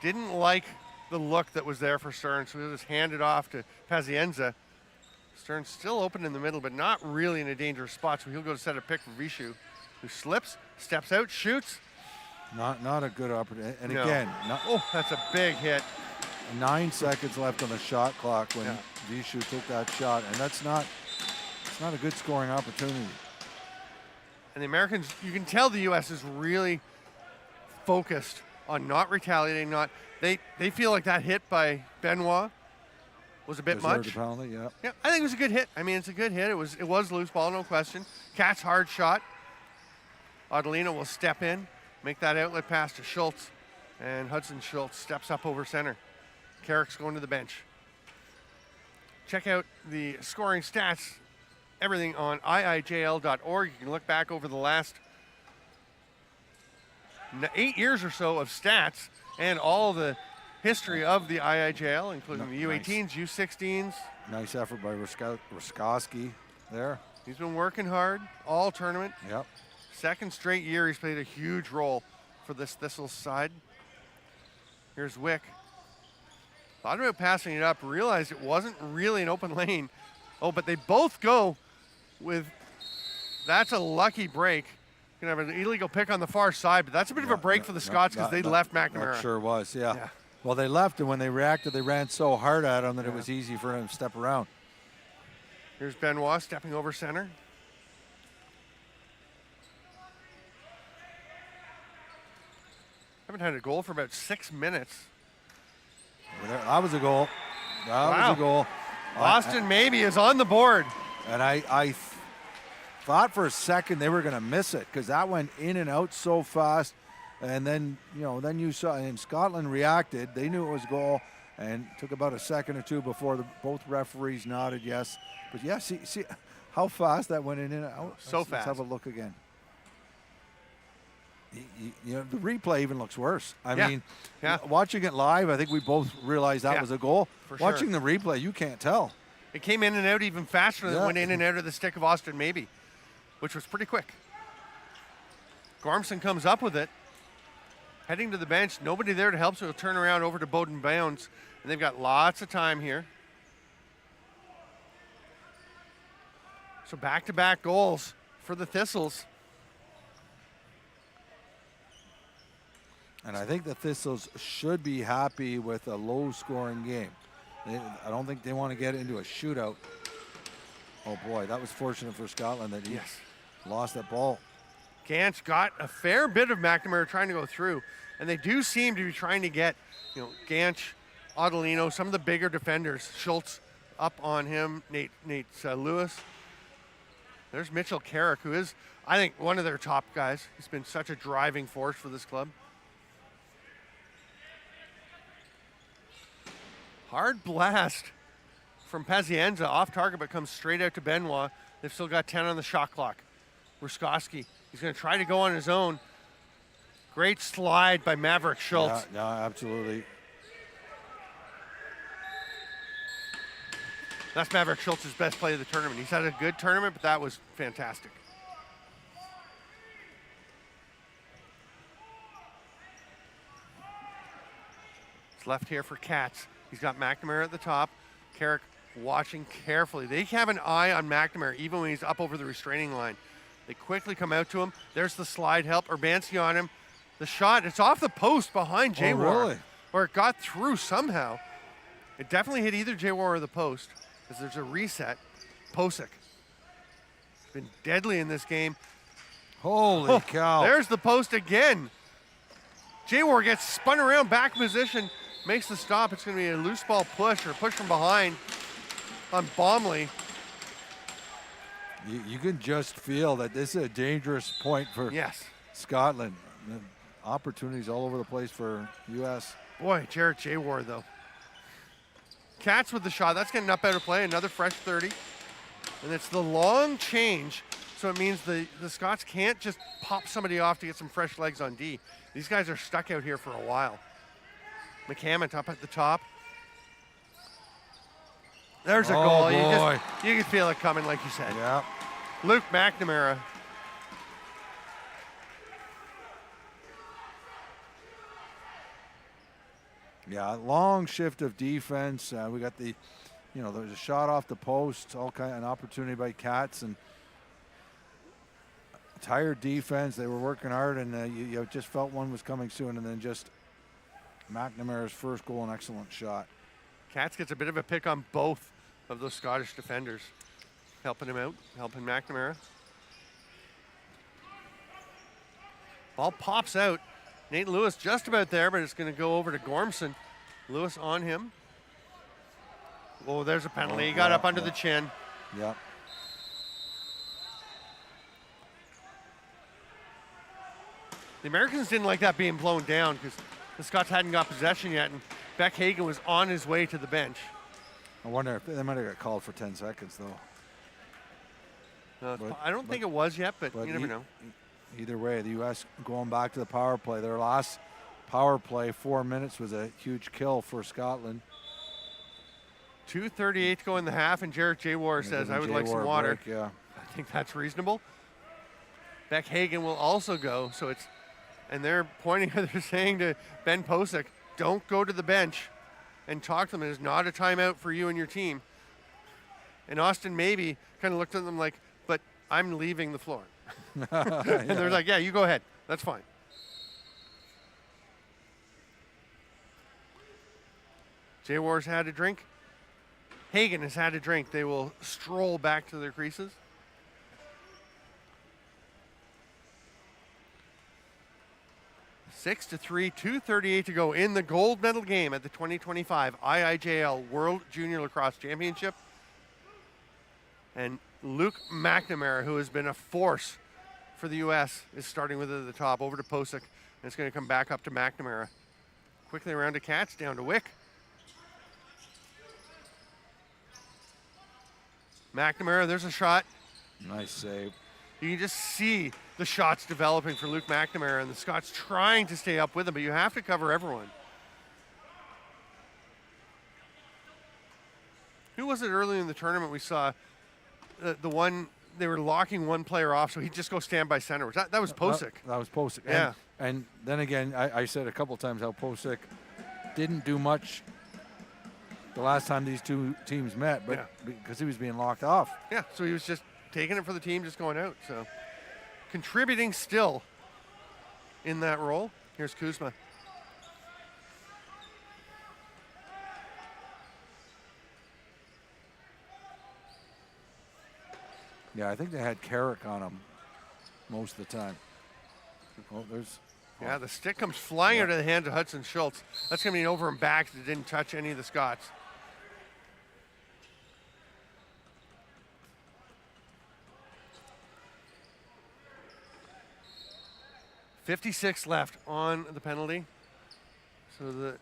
didn't like the look that was there for Stearns, so he'll just hand it off to Pazienza. Stearns still open in the middle, but not really in a dangerous spot, so he'll go to set a pick for Vishu, who slips, steps out, shoots.
Not a good opportunity. And
No.
again,
That's a big hit.
9 seconds left on the shot clock when Vishu took that shot, and it's not a good scoring opportunity.
And the Americans, you can tell the U.S. is really focused on not retaliating. They feel like that hit by Benoit was a bit
Deserved
much.
a penalty, yeah.
Yeah, I think it was a good hit. I mean, it's a good hit. It was loose ball, no question. Katz hard shot. Adelino will step in, make that outlet pass to Schultz, and Hudson Schultz steps up over center. Carrick's going to the bench. Check out the scoring stats, everything on IIJL.org. You can look back over the last 8 years or so of stats and all the history of the IIJL, including the U18s, U16s.
Nice effort by Ruskowski there.
He's been working hard all tournament.
Yep.
Second straight year he's played a huge role for this Thistles side. Here's Wick. Thought about passing it up, realized it wasn't really an open lane. Oh, but they both go with, that's a lucky break. Gonna have an illegal pick on the far side, but that's a bit of a break for the Scots because they left McNamara.
That sure was, yeah. Well, they left, and when they reacted, they ran so hard at him that it was easy for him to step around.
Here's Benoit stepping over center. Haven't had a goal for about 6 minutes.
That was a goal. That was a goal.
Austin maybe is on the board.
And I thought for a second they were going to miss it because that went in and out so fast. And then, then you saw, and Scotland reacted. They knew it was a goal, and took about a second or two before both referees nodded yes. But yeah, see how fast that went in and out.
So fast.
Let's have a look again. The replay even looks worse. I mean, watching it live, I think we both realized that was a goal. Watching the replay, you can't tell.
It came in and out even faster than it went in and out of the stick of Austin maybe, which was pretty quick. Gormson comes up with it. Heading to the bench, nobody there to help, so he'll turn around over to Bowden Bounds, and they've got lots of time here. So back-to-back goals for the Thistles.
And I think the Thistles should be happy with a low-scoring game. I don't think they want to get into a shootout. Oh, boy, that was fortunate for Scotland that he lost that ball.
Gantz got a fair bit of McNamara trying to go through, and they do seem to be trying to get, Gantz, Adelino, some of the bigger defenders. Schultz up on him, Nate Lewis. There's Mitchell Carrick, who is, I think, one of their top guys. He's been such a driving force for this club. Hard blast from Pazienza, off target, but comes straight out to Benoit. They've still got 10 on the shot clock. Ruskowski, he's going to try to go on his own. Great slide by Maverick Schultz.
Yeah, absolutely.
That's Maverick Schultz's best play of the tournament. He's had a good tournament, but that was fantastic. It's left here for Katz. He's got McNamara at the top. Carrick watching carefully. They have an eye on McNamara even when he's up over the restraining line. They quickly come out to him. There's the slide help. Urbanski on him. The shot, it's off the post behind J. War.
Oh, really?
Or it got through somehow. It definitely hit either J. War or the post, because there's a reset. Posick. He's been deadly in this game.
Holy cow.
There's the post again. J. War gets spun around back position, makes the stop. It's going to be a loose ball push or push from behind on Bomley.
You can just feel that this is a dangerous point for Scotland. Opportunities all over the place for U.S.
Boy, Jarrett J. War, though. Katz with the shot. That's getting up out of play. Another fresh 30. And it's the long change, so it means the Scots can't just pop somebody off to get some fresh legs on D. These guys are stuck out here for a while. McCammon up at the top. There's a goal.
Boy.
You can feel it coming, like you said.
Yeah.
Luke McNamara.
Yeah, long shift of defense. We got the, there's a shot off the post, all kind of an opportunity by Katz, and tired defense. They were working hard, and you just felt one was coming soon, and then just McNamara's first goal, an excellent shot.
Katz gets a bit of a pick on both of those Scottish defenders, helping him out, helping McNamara. Ball pops out. Nate Lewis just about there, but it's going to go over to Gormson. Lewis on him. Oh, there's a penalty. He got up under the chin.
Yeah.
The Americans didn't like that being blown down because the Scots hadn't got possession yet, and Beck Hagan was on his way to the bench.
I wonder if they might have got called for 10 seconds, though.
I don't think it was yet, but you never know.
Either way, the U.S. going back to the power play. Their last power play, 4 minutes, was a huge kill for Scotland.
2:38 to go in the half, and Jarrett Jaywar says, I would like some water.
Break, yeah.
I think that's reasonable. Beck Hagan will also go, so it's, and they're pointing, they're saying to Ben Posick, don't go to the bench and talk to them. It is not a timeout for you and your team. And Austin maybe kind of looked at them like, but I'm leaving the floor. And they're like, yeah, you go ahead. That's fine. Jaywar's had a drink. Hagan has had a drink. They will stroll back to their creases. Six to 3, 2:38 to go in the gold medal game at the 2025 IIJL World Junior Lacrosse Championship. And Luke McNamara, who has been a force for the U.S., is starting with it at the top. Over to Posick, and it's going to come back up to McNamara. Quickly around to Katz, down to Wick. McNamara, there's a shot.
Nice save.
You can just see the shots developing for Luke McNamara, and the Scots trying to stay up with him, but you have to cover everyone. Who was it early in the tournament we saw? The one, they were locking one player off, so he'd just go stand by center. That was Posick.
That was Posick.
Yeah.
And then again, I said a couple times how Posick didn't do much the last time these two teams met, but because he was being locked off.
Yeah, so he was just taking it for the team, just going out. So contributing still in that role. Here's Koosma.
Yeah, I think they had Carrick on him most of the time. Oh, there's.
Yeah, the stick comes flying out of the hands of Hudson Schultz. That's going to be an over and back that didn't touch any of the Scots. .56 left on the penalty. So the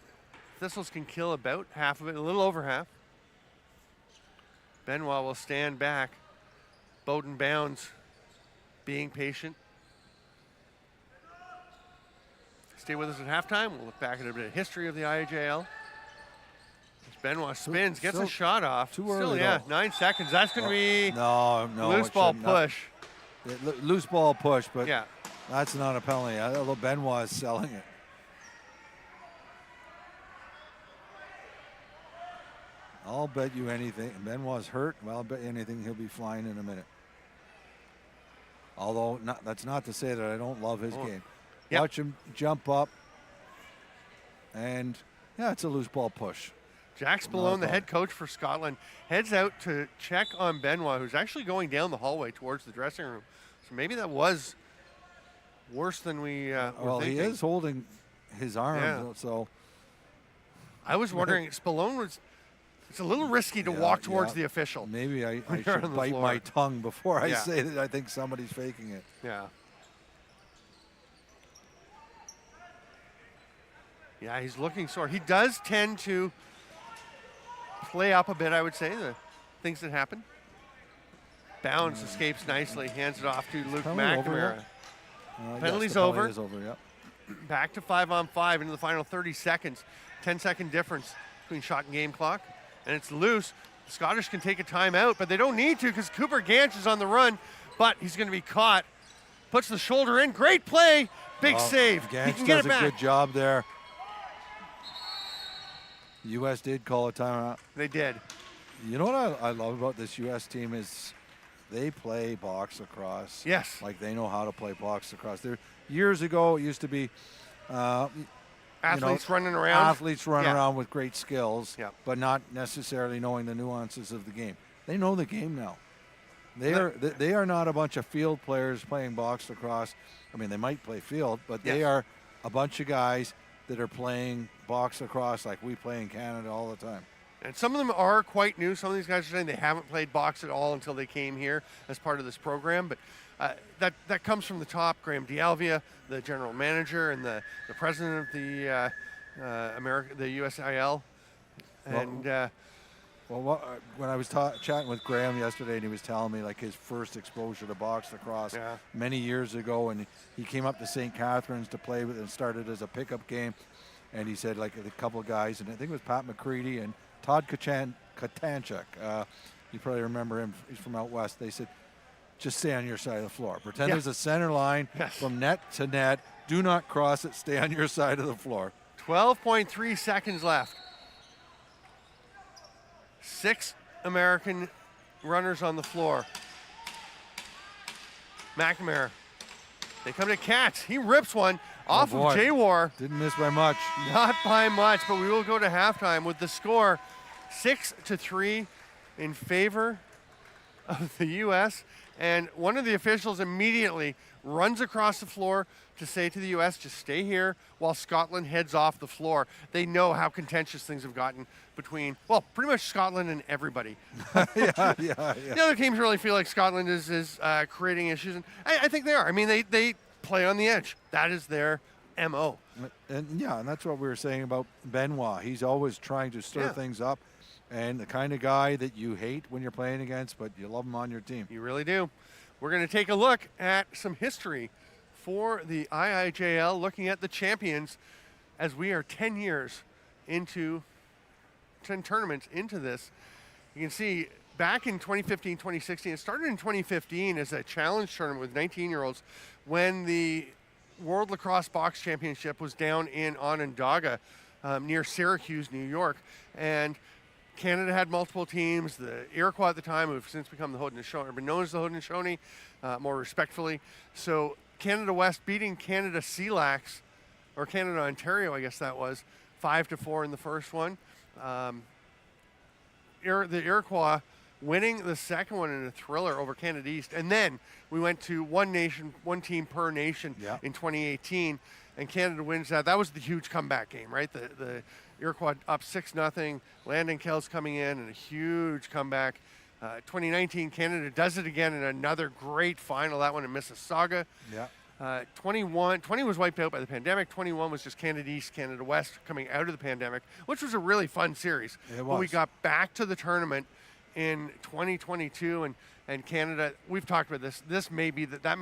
Thistles can kill about half of it, a little over half. Benoit will stand back. Bowden Bounds being patient. Stay with us at halftime. We'll look back at a bit of history of the IIJL. As Benoit spins, gets a shot off.
Too early,
yeah,
though.
9 seconds. That's going to be
no,
loose ball push.
Loose ball push, but
yeah,
that's not a penalty. Although Benoit is selling it. I'll bet you anything. Benoit's hurt. Well, I'll bet you anything he'll be flying in a minute. Although that's not to say that I don't love his game. Yep. Watch him jump up, and yeah, it's a loose ball push.
Jack Spallone, the head coach for Scotland, heads out to check on Benoit, who's actually going down the hallway towards the dressing room. So maybe that was worse than we were thinking.
He is holding his arm, so.
I was wondering, Spallone was. It's a little risky to walk towards the official.
Maybe I should bite my tongue before I say that I think somebody's faking it.
Yeah. Yeah, he's looking sore. He does tend to play up a bit, I would say, the things that happen. Bounds escapes nicely, hands it off to Luke McNamara. Penalty's over.
Is over, yep.
Back to 5-on-5 into the final 30 seconds. 10-second difference between shot and game clock. And it's loose. The Scottish can take a timeout, but they don't need to because Cooper Ganch is on the run, but he's going to be caught. Puts the shoulder in. Great play. Big save.
Ganch
he can get it back.
does a good job there. The U.S. did call a timeout.
They did.
You know what I love about this U.S. team is they play box lacrosse.
Yes.
Like they know how to play box lacrosse. Years ago, it used to be
athletes running around.
Athletes run around with great skills, but not necessarily knowing the nuances of the game. They know the game now. They are not a bunch of field players playing box lacrosse. I mean, they might play field, but they are a bunch of guys that are playing box lacrosse like we play in Canada all the time.
And some of them are quite new. Some of these guys are saying they haven't played box at all until they came here as part of this program. But that comes from the top. Graham D'Alvia, the general manager and the president of the the USIL. And
Well, when I was chatting with Graham yesterday, and he was telling me like his first exposure to box lacrosse many years ago, and he came up to St. Catharines to play with, and started as a pickup game, and he said like a couple of guys, and I think it was Pat McCready and Todd Katanchuk. You probably remember him. He's from out west. They said, just stay on your side of the floor. Pretend there's a center line from net to net. Do not cross it. Stay on your side of the floor.
12.3 seconds left. 6 American runners on the floor. McNamara. They come to Katz. He rips one off of J-War.
Didn't miss by much.
Not by much, but we will go to halftime with the score 6-3 in favor of the U.S. And one of the officials immediately runs across the floor to say to the U.S., just stay here while Scotland heads off the floor. They know how contentious things have gotten between, well, pretty much Scotland and everybody.
Yeah.
The other teams really feel like Scotland is creating issues. And I think they are. I mean, they play on the edge. That is their M.O.
And that's what we were saying about Benoit. He's always trying to stir things up, and the kind of guy that you hate when you're playing against, but you love him on your team.
You really do. We're going to take a look at some history for the IIJL, looking at the champions as we are 10 years into 10 tournaments into this. You can see back in 2015, 2016, it started in 2015 as a challenge tournament with 19-year-olds when the World Lacrosse Box Championship was down in Onondaga near Syracuse, New York. And Canada had multiple teams. The Iroquois at the time, who have since become the Haudenosaunee, or been known as the Haudenosaunee, more respectfully. So Canada West beating Canada Sea-Lax, or Canada Ontario, I guess that was, 5-4 in the first one. The Iroquois winning the second one in a thriller over Canada East. And then we went to one team per nation in 2018, and Canada wins that. That was the huge comeback game, right? The Iroquois up 6-0, Landon Kells coming in, and a huge comeback. 2019, Canada does it again in another great final, that one in Mississauga. 20 was wiped out by the pandemic. 21 was just Canada East, Canada West coming out of the pandemic, which was a really fun series.
It was.
But we got back to the tournament in 2022, and Canada, we've talked about this. That may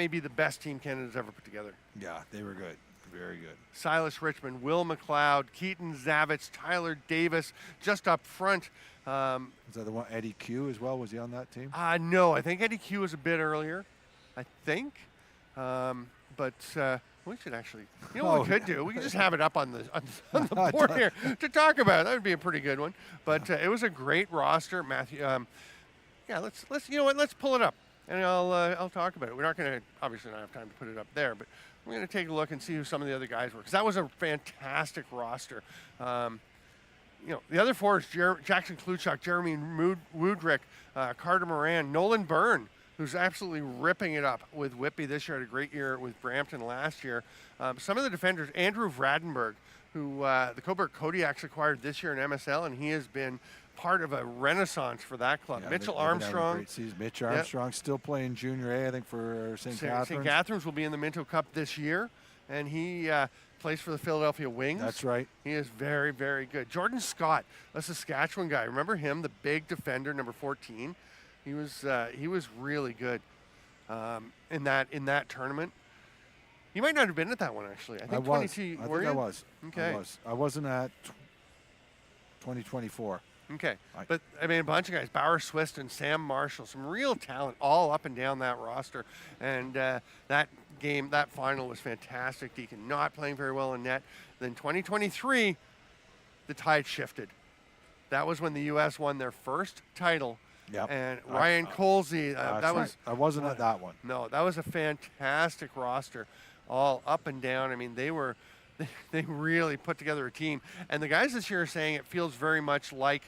be the best team Canada's ever put together.
Yeah, they were good. Very good.
Silas Richmond, Will McLeod, Keaton Zavitz, Tyler Davis, just up front.
Is that the one, Eddie Q as well? Was he on that team?
No, I think Eddie Q was a bit earlier. I think. But we should actually, what we could do? We could just have it up on the board here to talk about. That would be a pretty good one. But it was a great roster, Matthew. Let's let's pull it up, and I'll talk about it. We're not going to obviously not have time to put it up there, but we're going to take a look and see who some of the other guys were, because that was a fantastic roster. The other four is Jackson Kluchuk, Jeremy Woodrick, Carter Moran, Nolan Byrne, who's absolutely ripping it up with Whitby this year. Had a great year with Brampton last year. Some of the defenders, Andrew Vradenberg, who the Coburg Kodiaks acquired this year in MSL, and he has been part of a renaissance for that club. Mitchell Armstrong.
Great season. Mitch Armstrong still playing Junior A, I think, for St. Catharines.
St. Catharines will be in the Minto Cup this year, and he plays for the Philadelphia Wings.
That's right. He
is very, very good. Jordan Scott, a Saskatchewan guy. Remember him, the big defender, number 14? He was really good in that tournament. You might not have been at that one, actually. I think 22.
I think I was.
Okay.
I wasn't at 2024.
Okay. But I mean, a bunch of guys: Bauer Swiston, Sam Marshall, some real talent all up and down that roster. And that final was fantastic. Deacon not playing very well in net. Then 2023, the tide shifted. That was when the U.S. won their first title.
Yep.
And Ryan Colsey, that was.
I wasn't at that one.
No, that was a fantastic roster, all up and down. I mean, they really put together a team. And the guys this year are saying it feels very much like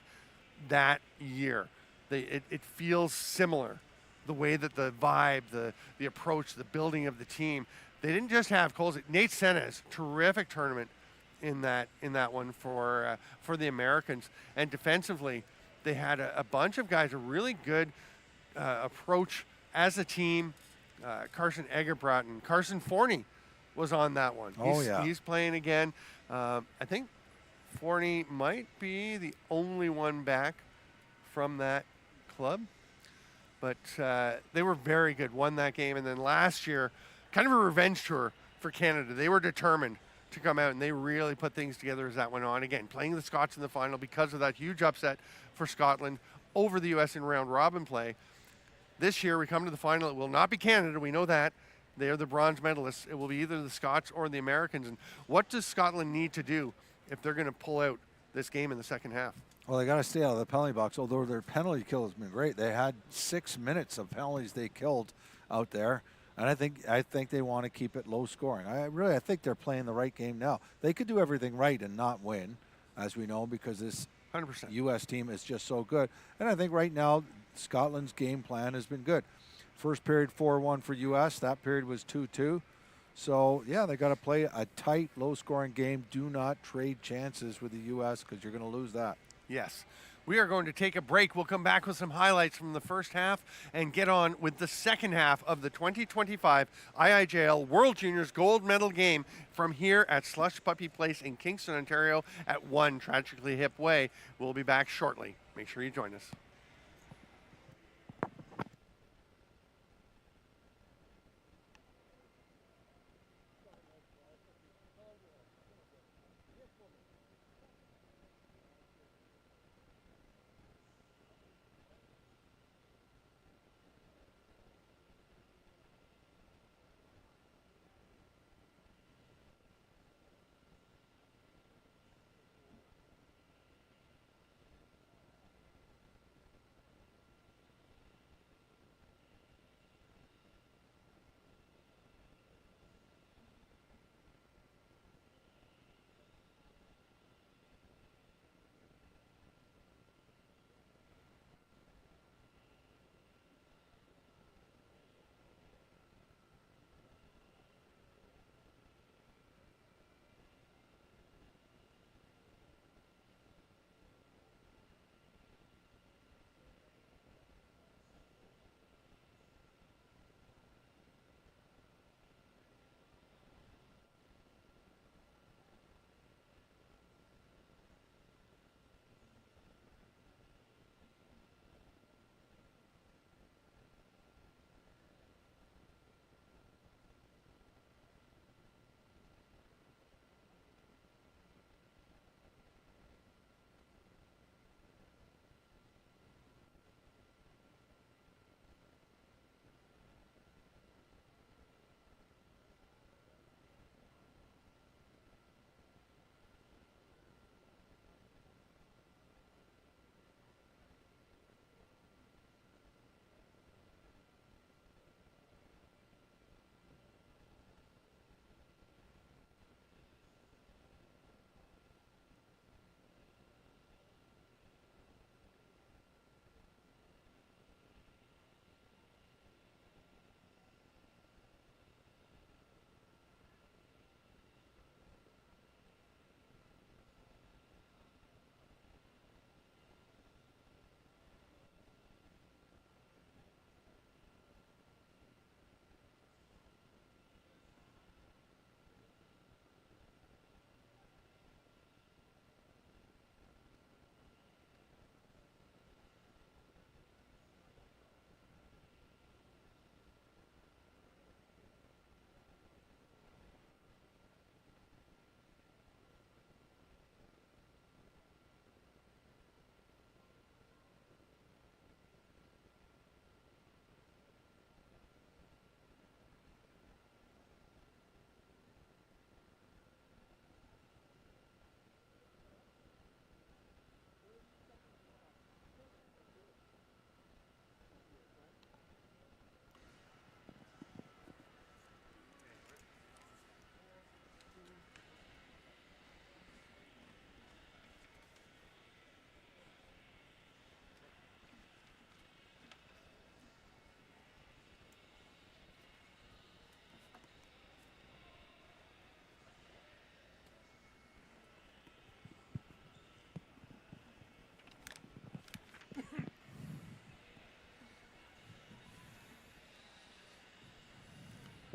that year. It feels similar, the way that the vibe, the approach, the building of the team. They didn't just have Colsey. Nate Senes, terrific tournament in that one for the Americans. And defensively, they had a bunch of guys, a really good approach as a team. Carson Egerbrotten, Carson Forney was on that one. He's playing again. I think Forney might be the only one back from that club. But they were very good, won that game. And then last year, kind of a revenge tour for Canada. They were determined to come out, and they really put things together as that went on. Again, playing the Scots in the final because of that huge upset for Scotland over the U.S. in round-robin play. This year, we come to the final. It will not be Canada. We know that. They are the bronze medalists. It will be either the Scots or the Americans. And what does Scotland need to do if they're going to pull out this game in the second half?
Well, they got to stay out of the penalty box, although their penalty kill has been great. They had 6 minutes of penalties they killed out there, and I think they want to keep it low scoring. I think they're playing the right game now. They could do everything right and not win, as we know, because this
100%.
U.S. team is just so good. And I think right now Scotland's game plan has been good. First period 4-1 for U.S. That period was 2-2. So, yeah, they got to play a tight, low-scoring game. Do not trade chances with the U.S. because you're going to lose that.
Yes. We are going to take a break. We'll come back with some highlights from the first half and get on with the second half of the 2025 IIJL World Juniors Gold Medal game from here at Slush Puppie Place in Kingston, Ontario at 1 Tragically Hip Way. We'll be back shortly. Make sure you join us.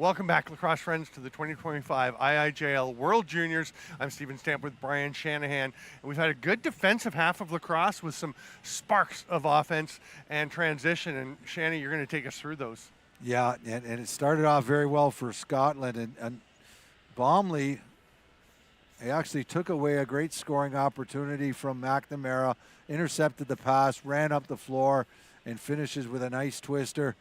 Welcome back, lacrosse friends, to the 2025 IIJL World Juniors. I'm Stephen Stamp with Brian Shanahan. And we've had a good defensive half of lacrosse with some sparks of offense and transition. And Shanny, you're going to take us through those.
Yeah, and it started off very well for Scotland. And Bomley, he actually took away a great scoring opportunity from McNamara, intercepted the pass, ran up the floor, and finishes with a nice twister.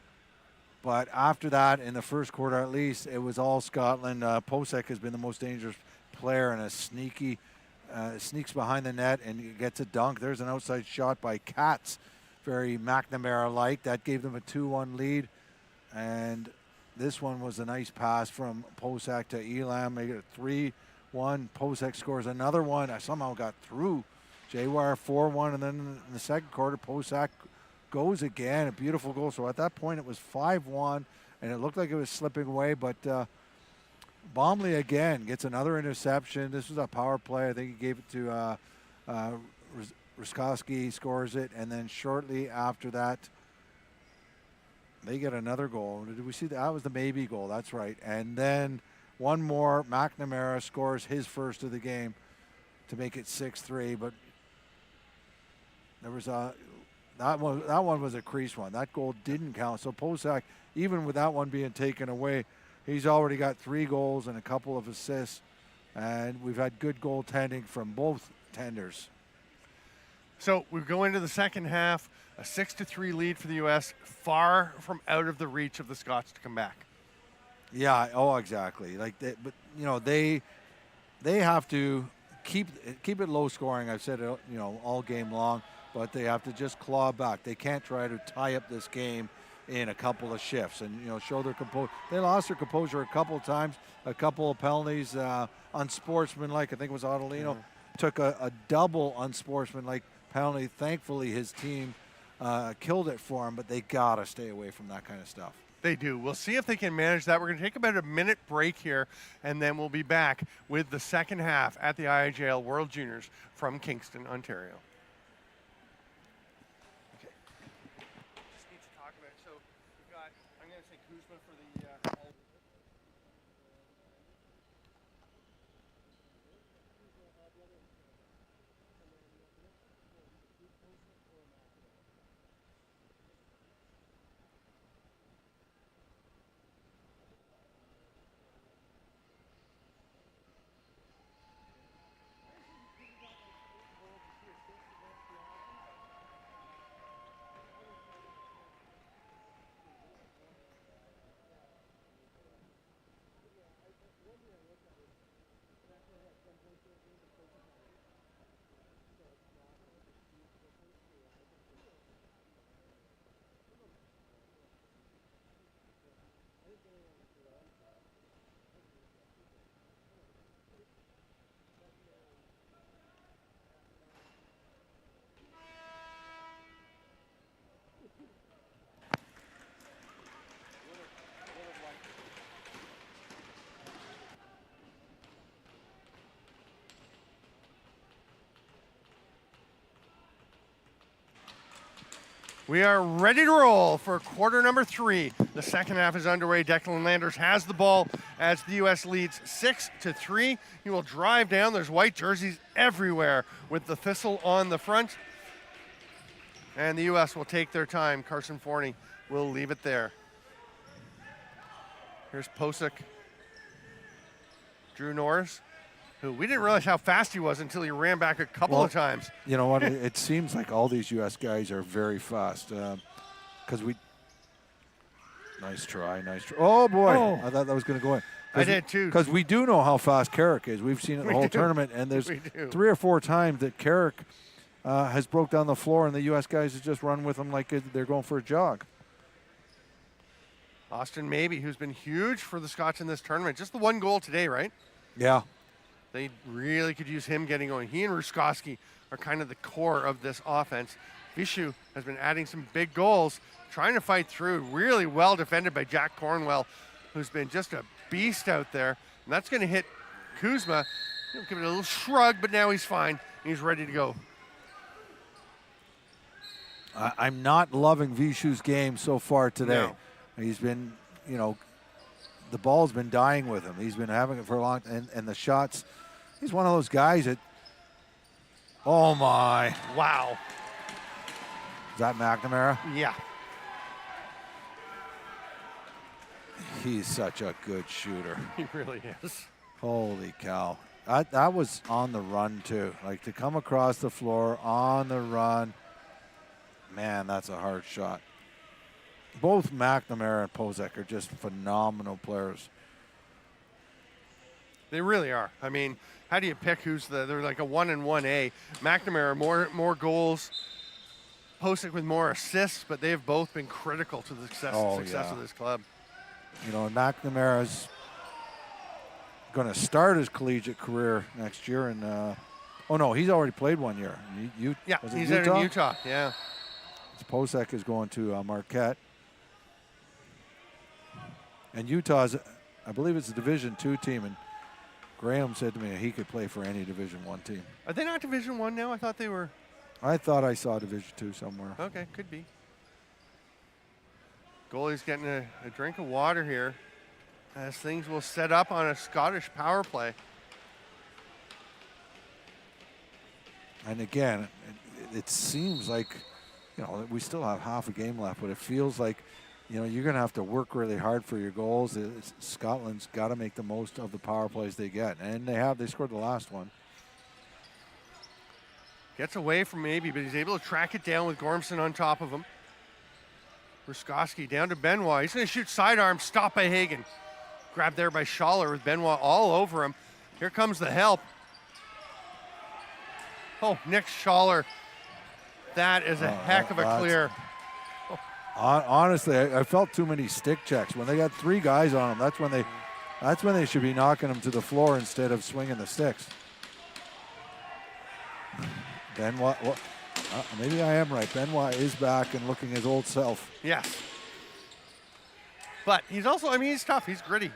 But after that, in the first quarter at least, it was all Scotland. Posek has been the most dangerous player and sneaks behind the net and gets a dunk. There's an outside shot by Katz, very McNamara-like. That gave them a 2-1 lead. And this one was a nice pass from Posek to Elam. They get a 3-1. Posek scores another one. I somehow got through. J-Wire 4-1. And then in the second quarter, Posek goes again, a beautiful goal. So at that point, it was 5-1, and it looked like it was slipping away. But Bomley again gets another interception. This was a power play. I think he gave it to Ruskowski, scores it, and then shortly after that, they get another goal. Did we see that? That was the maybe goal. That's right. And then one more. McNamara scores his first of the game to make it 6-3. But there was a that one was a crease one. That goal didn't count. So Posek, even with that one being taken away, he's already got 3 goals and a couple of assists. And we've had good goaltending from both tenders.
So we go into the second half, a 6-3 lead for the U.S., far from out of the reach of the Scots to come back.
Yeah, oh, exactly. But you know, they have to keep it low scoring. I've said it, you know, all game long, but they have to just claw back. They can't try to tie up this game in a couple of shifts and, you know, show their composure. They lost their composure a couple of times, a couple of penalties, unsportsmanlike. I think it was Adelino took a double unsportsmanlike penalty. Thankfully, his team killed it for him, but they gotta stay away from that kind of stuff.
They do. We'll see if they can manage that. We're going to take about a minute break here, and then we'll be back with the second half at the IIJL World Juniors from Kingston, Ontario. Okay. Just need to talk about it. So we've got, I'm going to say Koosma for the We are ready to roll for quarter number 3. The second half is underway. Declan Landers has the ball as the U.S. leads 6-3. He will drive down. There's white jerseys everywhere with the thistle on the front. And the U.S. will take their time. Carson Forney will leave it there. Here's Posek. Drew Norris, who we didn't realize how fast he was until he ran back a couple of times.
You know what? It seems like all these U.S. guys are very fast. Because nice try. Oh, boy. Oh. I thought that was going to go in.
I did, too.
Because we do know how fast Carrick is. We've seen it the whole tournament. And there's 3 or 4 times that Carrick has broke down the floor, and the U.S. guys have just run with him like they're going for a jog.
Austin Mabey, who's been huge for the Scots in this tournament. Just the 1 goal today, right?
Yeah.
They really could use him getting going. He and Ruskowski are kind of the core of this offense. Vishu has been adding some big goals, trying to fight through. Really well defended by Jack Cornwell, who's been just a beast out there. And that's going to hit Koosma. He'll give it a little shrug, but now he's fine. He's ready to go.
I'm not loving Vishu's game so far today.
No.
He's been, you know, the ball's been dying with him. He's been having it for a long time, and the shots, he's one of those guys that, oh my.
Wow.
Is that McNamara?
Yeah.
He's such a good shooter.
He really is.
Holy cow. That was on the run too. Like to come across the floor on the run, man, that's a hard shot. Both McNamara and Pozek are just phenomenal players.
They really are. I mean, how do you pick who's they're like a 1 and 1A. McNamara, more goals. Pozek with more assists, but they have both been critical to the success of this club.
You know, McNamara's going to start his collegiate career next year. And oh no, he's already played 1 year.
He's in Utah. Yeah.
Pozek is going to Marquette. And Utah's, I believe it's a Division II team, and Graham said to me he could play for any Division I team.
Are they not Division I now? I thought they were.
I thought I saw Division II somewhere.
Okay, could be. Goalie's getting a drink of water here as things will set up on a Scottish power play.
And again, it seems like, you know, we still have half a game left, but it feels like, you know, you're going to have to work really hard for your goals. Scotland's got to make the most of the power plays they get, and they have. They scored the last one.
Gets away from maybe, but he's able to track it down with Gormson on top of him. Ruskowski down to Benoit. He's going to shoot sidearm, stop by Hagen. Grabbed there by Schaller with Benoit all over him. Here comes the help. Oh, Nick Schaller. That is a heck of a clear.
Honestly, I felt too many stick checks. When they got 3 guys on them, that's when they should be knocking them to the floor instead of swinging the sticks. Benoit, maybe I am right. Benoit is back and looking his old self.
Yes. But he's also, I mean, he's tough. He's gritty.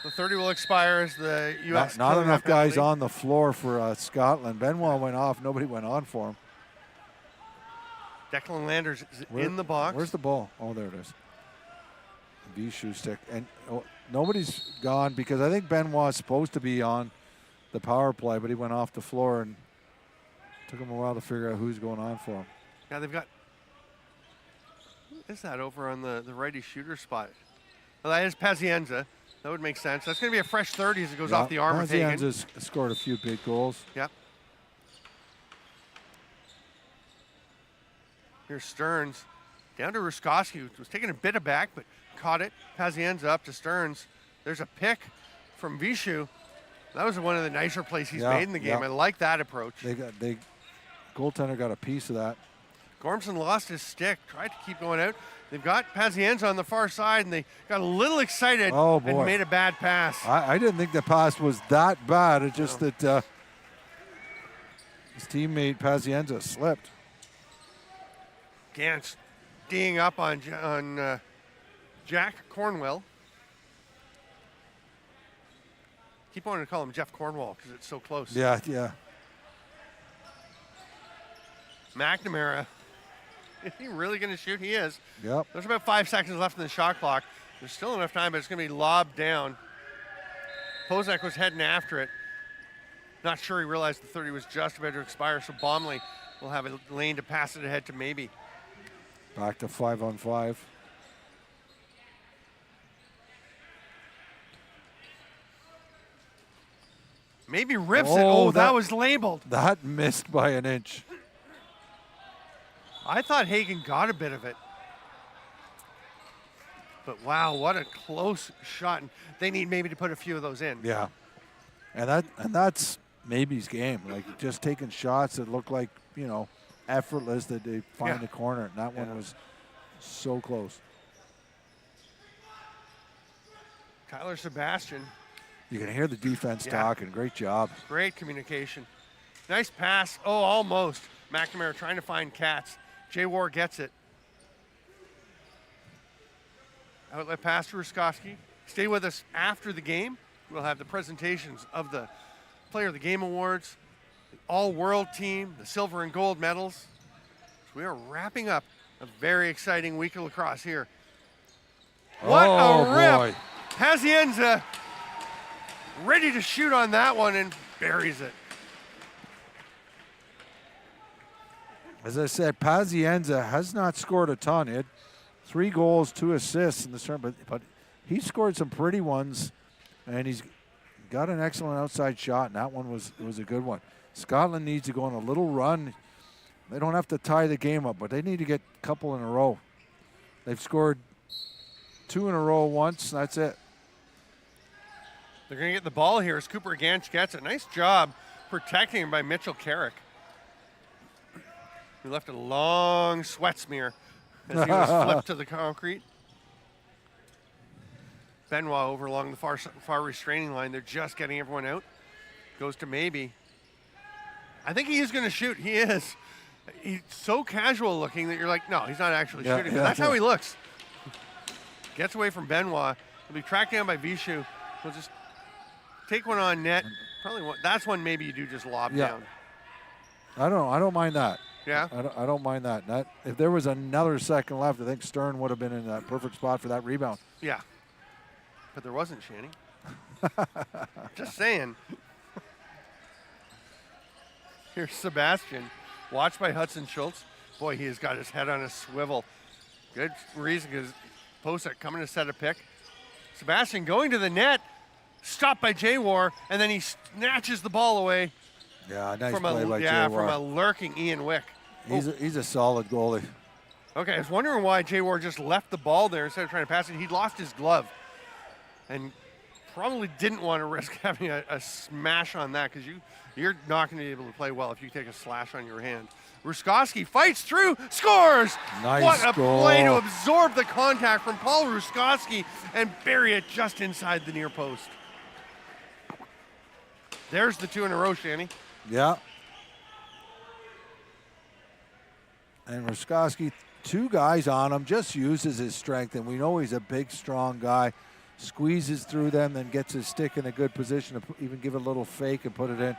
The 30 will expire as the U.S.
Not enough guys on the floor for Scotland. Benoit went off. Nobody went on for him.
Declan Landers is in the box.
Where's the ball? Oh, there it is. V-shoe stick. And nobody's gone because I think Benoit's supposed to be on the power play, but he went off the floor and took him a while to figure out who's going on for him.
Yeah, they've got, who is that over on the righty shooter spot? Well, that is Pazienza. That would make sense. That's going to be a fresh 30 as it goes off the arm of Hagen.
Pazienza's scored a few big goals.
Yep. Here's Stearns. Down to Ruskowski, who was taking a bit aback, but caught it. Pazienza up to Stearns. There's a pick from Vishu. That was one of the nicer plays he's made in the game. I like that approach.
Goaltender got a piece of that.
Gormson lost his stick, tried to keep going out. They've got Pazienza on the far side, and they got a little excited and made a bad pass.
I didn't think the pass was that bad. It's just that his teammate Pazienza slipped.
Gantz D'ing up on Jack Cornwell. Keep wanting to call him Jeff Cornwall because it's so close.
Yeah.
McNamara. Is he really going to shoot? He is.
Yep.
There's about 5 seconds left in the shot clock. There's still enough time, but it's going to be lobbed down. Pozek was heading after it. Not sure he realized the 30 was just about to expire, so Bomley will have a lane to pass it ahead to maybe.
Back to 5-on-5.
Maybe rips it. Oh, that was labeled.
That missed by an inch.
I thought Hagen got a bit of it. But wow, what a close shot. And they need maybe to put a few of those in.
Yeah. And that's maybe's game. Like just taking shots that look like, you know, effortless, that they find the corner. And that one was so close.
Tyler Sebastian.
You can hear the defense talking. Great job.
Great communication. Nice pass. Oh, almost. McNamara trying to find Katz. Jay War gets it. Outlet pass to Ruskowski. Stay with us after the game. We'll have the presentations of the Player of the Game Awards, the All-World team, the silver and gold medals. So we are wrapping up a very exciting week of lacrosse here. What a rip!
Boy.
Pazienza ready to shoot on that one and buries it.
As I said, Pazienza has not scored a ton. He had 3 goals, 2 assists in this term, but he scored some pretty ones, and he's got an excellent outside shot, and that one was a good one. Scotland needs to go on a little run. They don't have to tie the game up, but they need to get a couple in a row. They've scored 2 in a row once, and that's it.
They're going to get the ball here as Cooper Ganch gets it. Nice job protecting him by Mitchell Carrick. He left a long sweat smear as he was flipped to the concrete. Benoit over along the far restraining line. They're just getting everyone out. Goes to maybe. I think he is going to shoot. He is. He's so casual looking that you're like, no, he's not actually shooting. That's how he looks. Gets away from Benoit. He'll be tracked down by Vishu. He'll just take one on net. Probably one, that's one maybe you do just lob down.
I don't mind that.
Yeah?
I don't mind that. If there was another second left, I think Stern would have been in that perfect spot for that rebound.
Yeah. But there wasn't, Shanny. Just saying. Here's Sebastian. Watched by Hudson Schultz. Boy, he has got his head on a swivel. Good reason, because Posek coming to set a pick. Sebastian going to the net. Stopped by J-War, and then he snatches the ball away.
Yeah, nice
from
play by J-War.
from a lurking Ian Wick.
He's a solid goalie.
Okay, I was wondering why J-War just left the ball there instead of trying to pass it. He lost his glove and probably didn't want to risk having a smash on that, because you're not going to be able to play well if you take a slash on your hand. Ruskowski fights through, scores!
Nice
What a
goal.
play to absorb the contact from Paul Ruskowski and bury it just inside the near post. There's the 2 in a row, Shanny.
Yeah. And Ruskowski, 2 guys on him, just uses his strength, and we know he's a big, strong guy. Squeezes through them, then gets his stick in a good position to even give it a little fake and put it in.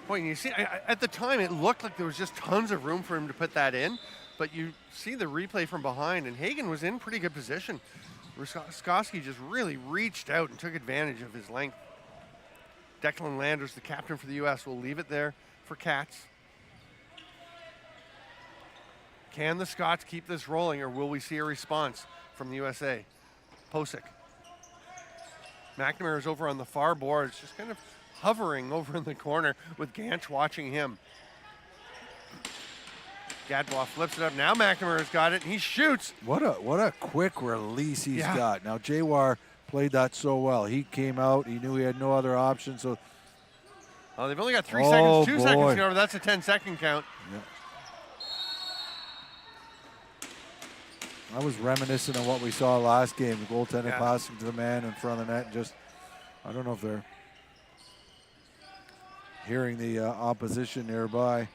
Boy, you see, at the time, it looked like there was just tons of room for him to put that in, but you see the replay from behind, and Hagen was in pretty good position. Ruskowski just really reached out and took advantage of his length. Declan Landers, the captain for the U.S., will leave it there for Cats. Can the Scots keep this rolling, or will we see a response from the USA? Posick. McNamara is over on the far boards, just kind of hovering over in the corner with Ganch watching him. Gadbois flips it up. Now McNamara's got it, and he shoots.
What a quick release he's got. Now, J-War played that so well. He came out. He knew he had no other option. So,
they've only got 3 seconds, 2
boy.
seconds to go. That's a 10-second count.
Yeah. I was reminiscent of what we saw last game. The goaltender passing to the man in front of the net. And just, I don't know if they're hearing the opposition nearby.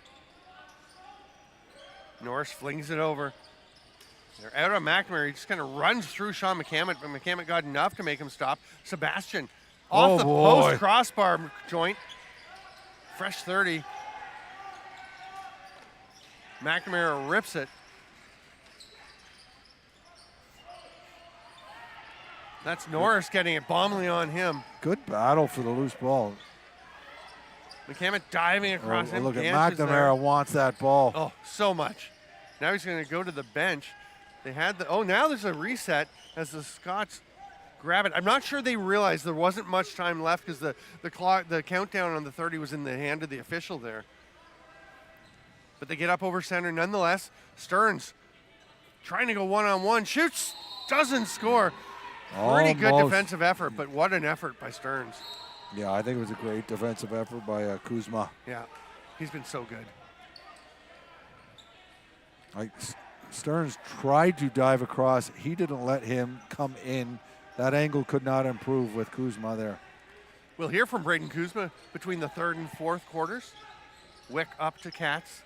Norris flings it over. They're out on McNamara. He just kind of runs through Sean McCammett, but McCammett got enough to make him stop. Sebastian off the post crossbar joint. Fresh 30. McNamara rips it. That's Norris getting it. Bomley on him.
Good battle for the loose ball.
McCammett diving across him.
Look at
Ganch
McNamara wants that ball.
Oh, so much. Now he's going to go to the bench. They had now there's a reset as the Scots grab it. I'm not sure they realized there wasn't much time left, because the countdown on the 30 was in the hand of the official there. But they get up over center nonetheless. Stearns trying to go one-on-one. Shoots. Doesn't score. Pretty good defensive effort, but what an effort by Stearns.
Yeah, I think it was a great defensive effort by Koosma.
Yeah, he's been so good.
Stearns tried to dive across. He didn't let him come in. That angle could not improve with Koosma there.
We'll hear from Braden Koosma between the 3rd and 4th quarters. Wick up to Cats.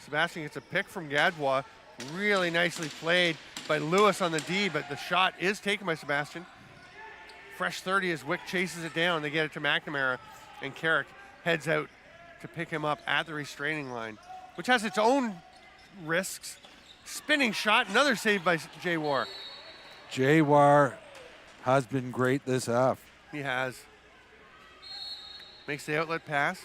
Sebastian gets a pick from Gadbois. Really nicely played by Lewis on the D, but the shot is taken by Sebastian. Fresh 30 as Wick chases it down. They get it to McNamara, and Carrick heads out to pick him up at the restraining line, which has its own risks. Spinning shot, another save by Jay War.
Jay War has been great this half.
He has. Makes the outlet pass.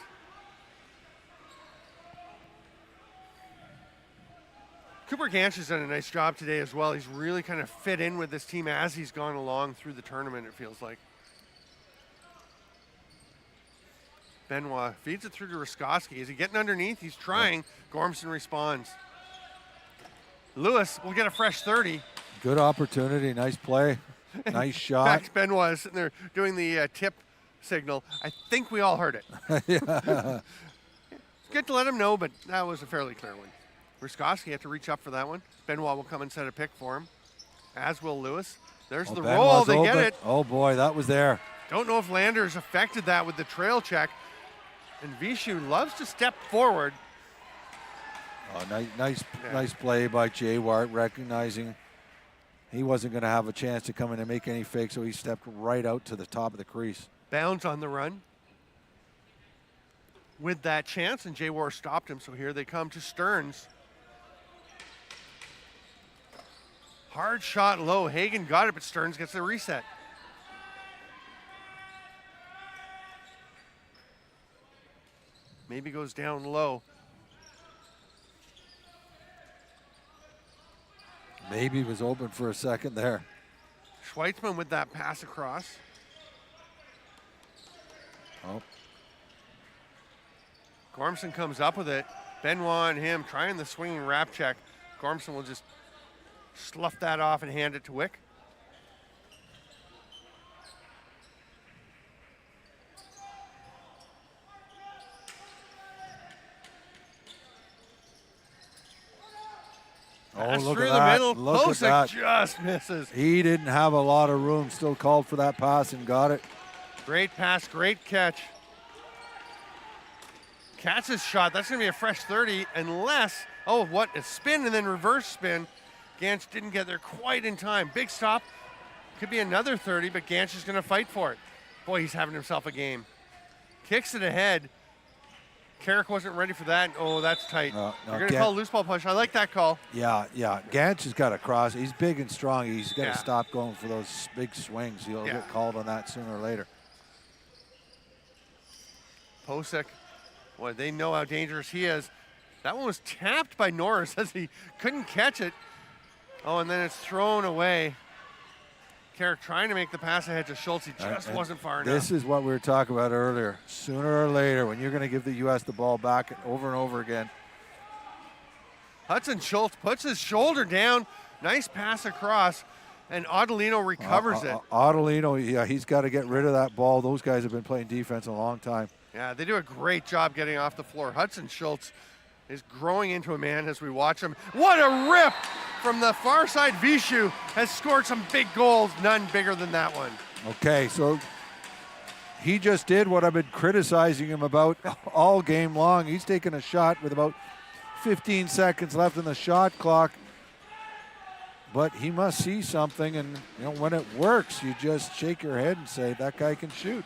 Cooper Ganch has done a nice job today as well. He's really kind of fit in with this team as he's gone along through the tournament, it feels like. Benoit feeds it through to Ruskowski. Is he getting underneath? He's trying. Gormson responds. Lewis will get a fresh 30.
Good opportunity, nice play, nice shot.
Max Benoit is sitting there doing the tip signal. I think we all heard it.
Yeah.
It's good to let him know, but that was a fairly clear one. Ruskowski had to reach up for that one. Benoit will come and set a pick for him, as will Lewis. There's the roll. They get it.
Oh, boy, that was there.
Don't know if Landers affected that with the trail check. And Vishu loves to step forward.
Oh, nice play by Jay Wart, recognizing he wasn't going to have a chance to come in and make any fakes, so he stepped right out to the top of the crease.
Bounds on the run with that chance, and Jay War stopped him, so here they come to Stearns. Hard shot low. Hagen got it, but Stearns gets the reset. Maybe goes down low.
Maybe was open for a second there.
Schweitzman with that pass across.
Oh.
Gormson comes up with it. Benoit and him trying the swinging wrap check. Gormson will just slough that off and hand it to Wick.
Oh, look
through
at
the
that.
middle.
Look at
Posick
that.
just misses.
He didn't have a lot of room. Still called for that pass and got it.
Great pass, great catch. Katz's shot, that's going to be a fresh 30 unless, oh, what, a spin and then reverse spin. Ganch didn't get there quite in time. Big stop, could be another 30, but Ganch is going to fight for it. Boy, he's having himself a game. Kicks it ahead. Carrick wasn't ready for that. Oh, that's tight.
No,
You're going to call loose ball punch. I like that call.
Yeah. Ganch has got to cross. He's big and strong. He's got to
Yeah.
stop going for those big swings. He'll get called on that sooner or later.
Posick, boy, they know how dangerous he is. That one was tapped by Norris as he couldn't catch it. Oh, and then it's thrown away. Carrick trying to make the pass ahead to Schultz. He just wasn't far enough.
This is what we were talking about earlier. Sooner or later, when you're going to give the U.S. the ball back over and over again.
Hudson Schultz puts his shoulder down. Nice pass across, and Adelino recovers it.
Adelino, yeah, he's got to get rid of that ball. Those guys have been playing defense a long time.
Yeah, they do a great job getting off the floor. Hudson Schultz is growing into a man as we watch him. What a rip from the far side. Vishu has scored some big goals, none bigger than that one.
Okay, so he just did what I've been criticizing him about all game long. He's taken a shot with about 15 seconds left in the shot clock. But he must see something, and when it works, you just shake your head and say, that guy can shoot.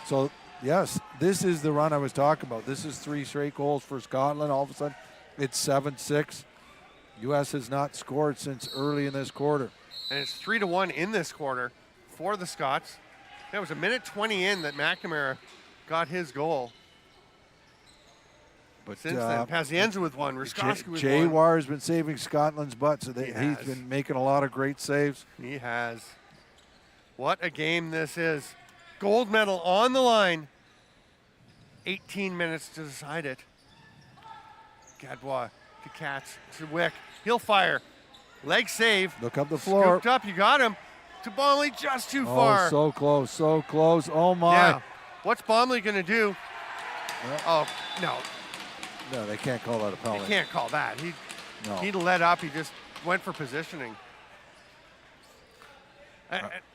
So, yes, this is the run I was talking about. This is 3 straight goals for Scotland. All of a sudden, it's 7-6. U.S. has not scored since early in this quarter.
And it's 3-1 in this quarter for the Scots. It was a minute 20 in that McNamara got his goal.
But
since then, Pazienza with one, Ruskowski with
Jay
one.
War has been saving Scotland's butt, so he's been making a lot of great saves.
He has. What a game this is. Gold medal on the line. 18 minutes to decide it. Gadbois to Katz to Wick. He'll fire. Leg save.
Look up the floor.
Scooped up, you got him. To Bomley, just too far.
Oh, so close, so close. Oh, my.
Yeah. What's Bomley going to do? Oh, no.
No, they can't call that a penalty.
They can't call that.
No.
He let up. He just went for positioning.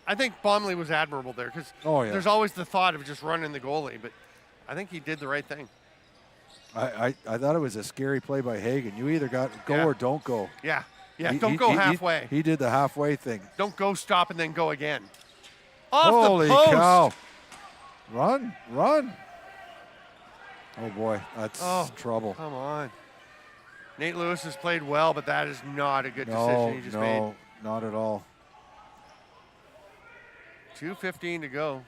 I think Bomley was admirable there because there's always the thought of just running the goalie, but I think he did the right thing.
I thought it was a scary play by Hagen. You either got to go or don't go.
Yeah, don't go halfway.
He did the halfway thing.
Don't go, stop, and then go again. Off
Holy
the post.
cow. Run. Oh, boy, that's trouble.
Come on. Nate Lewis has played well, but that is not a good decision he just made.
No, not at all.
2:15 to go.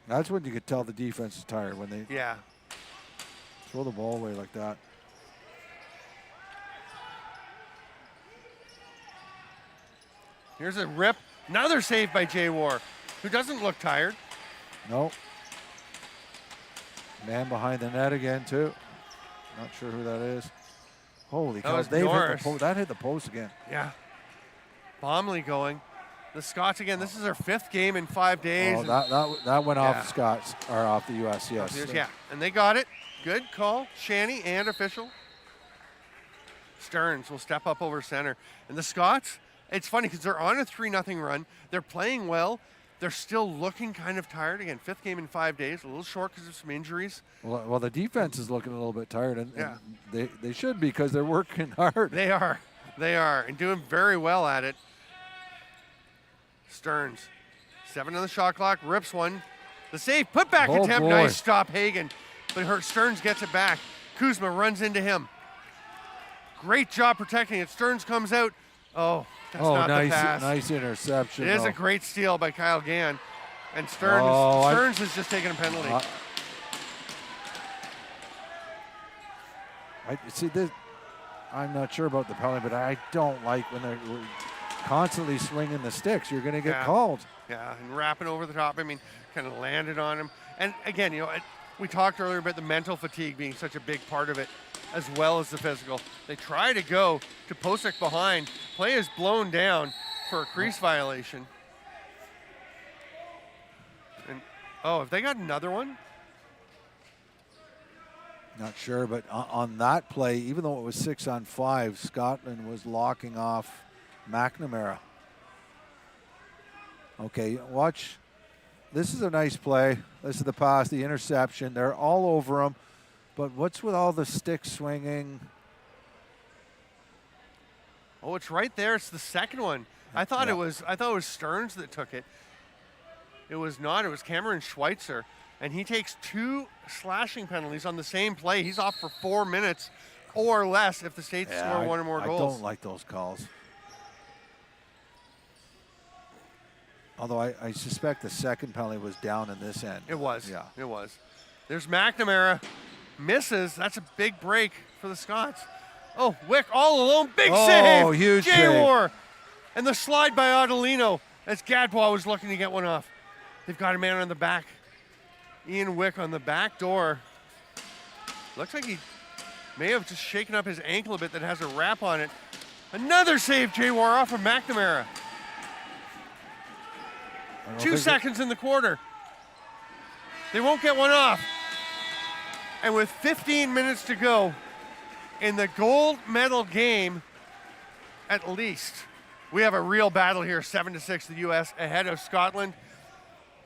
That's when you could tell the defense is tired, when they throw the ball away like that.
Here's a rip. Another save by Jay War, who doesn't look tired.
No. Man behind the net again, too. Not sure who that is. Holy cow. That hit the post again.
Yeah. Bomley going. The Scots again. This is their 5th game in 5 days.
Oh, that went off the Scots, or off the U.S., yes.
Yeah, and they got it. Good call. Shanny and official. Stearns will step up over center. And the Scots, it's funny because they're on a 3-0 run. They're playing well. They're still looking kind of tired. Again, 5th game in 5 days. A little short because of some injuries.
Well, the defense is looking a little bit tired, and they should be because they're working hard.
They are. They are, and doing very well at it. Stearns, 7 on the shot clock, rips one. The save, put back attempt,
boy.
Nice stop, Hagen. But Stearns gets it back. Koosma runs into him. Great job protecting it. Stearns comes out. Oh, that's not the pass.
Nice interception.
It is a great steal by Kyle Gann. And Stearns has just taken a penalty.
I'm not sure about the penalty, but I don't like when they're constantly swinging the sticks. You're going to get called.
Yeah, and wrapping over the top. I mean, kind of landed on him. And again, we talked earlier about the mental fatigue being such a big part of it, as well as the physical. They try to go to Posick behind. Play is blown down for a crease violation. And have they got another one?
Not sure, but on that play, even though it was 6-on-5, Scotland was locking off McNamara. Okay, watch. This is a nice play. This is the pass, the interception. They're all over him. But what's with all the sticks swinging?
Oh, it's right there. It's the second one. I thought it was Stearns that took it. It was not. It was Cameron Schweitzer. And he takes 2 slashing penalties on the same play. He's off for 4 minutes or less if the States score one or more goals.
I don't like those calls. Although I suspect the second penalty was down in this end.
It was.
Yeah.
It was. There's McNamara. Misses. That's a big break for the Scots. Oh, Wick all alone. Big save.
Oh, huge
Jay
save.
War. And the slide by Adelino as Gadbois was looking to get one off. They've got a man on the back. Ian Wick on the back door. Looks like he may have just shaken up his ankle a bit that has a wrap on it. Another save, Jay War off of McNamara. 2 seconds in the quarter. They won't get one off. And with 15 minutes to go in the gold medal game, at least, we have a real battle here. 7-6, the U.S. ahead of Scotland.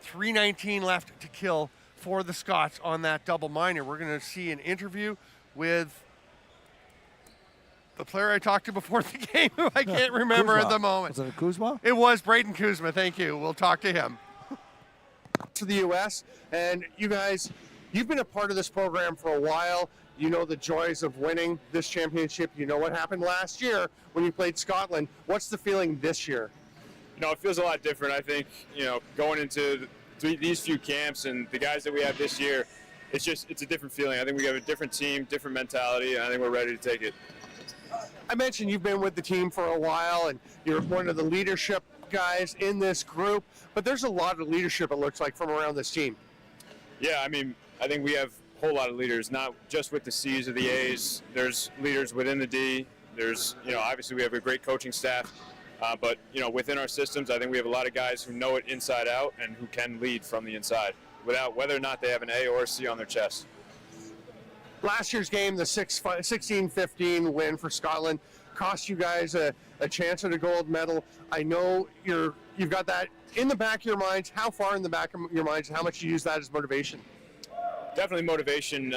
3:19 left to kill for the Scots on that double minor. We're going to see an interview with the player I talked to before the game, who I can't remember at the moment.
Was it Koosma?
It was Braden Koosma. Thank you. We'll talk to him. To the U.S. and you guys, you've been a part of this program for a while. You know the joys of winning this championship. You know what happened last year when you played Scotland. What's the feeling this year?
It feels a lot different. I think, going into these few camps and the guys that we have this year, it's a different feeling. I think we have a different team, different mentality, and I think we're ready to take it.
I mentioned you've been with the team for a while, and you're one of the leadership guys in this group, but there's a lot of leadership, it looks like, from around this team.
Yeah, I think we have a whole lot of leaders, not just with the C's or the A's. There's leaders within the D. There's, obviously we have a great coaching staff. But within our systems, I think we have a lot of guys who know it inside out and who can lead from the inside, whether or not they have an A or a C on their chest.
Last year's game, the 16-15 win for Scotland, cost you guys a chance at a gold medal. I know you've got that in the back of your minds. How far in the back of your minds, and how much you use that as motivation?
Definitely motivation,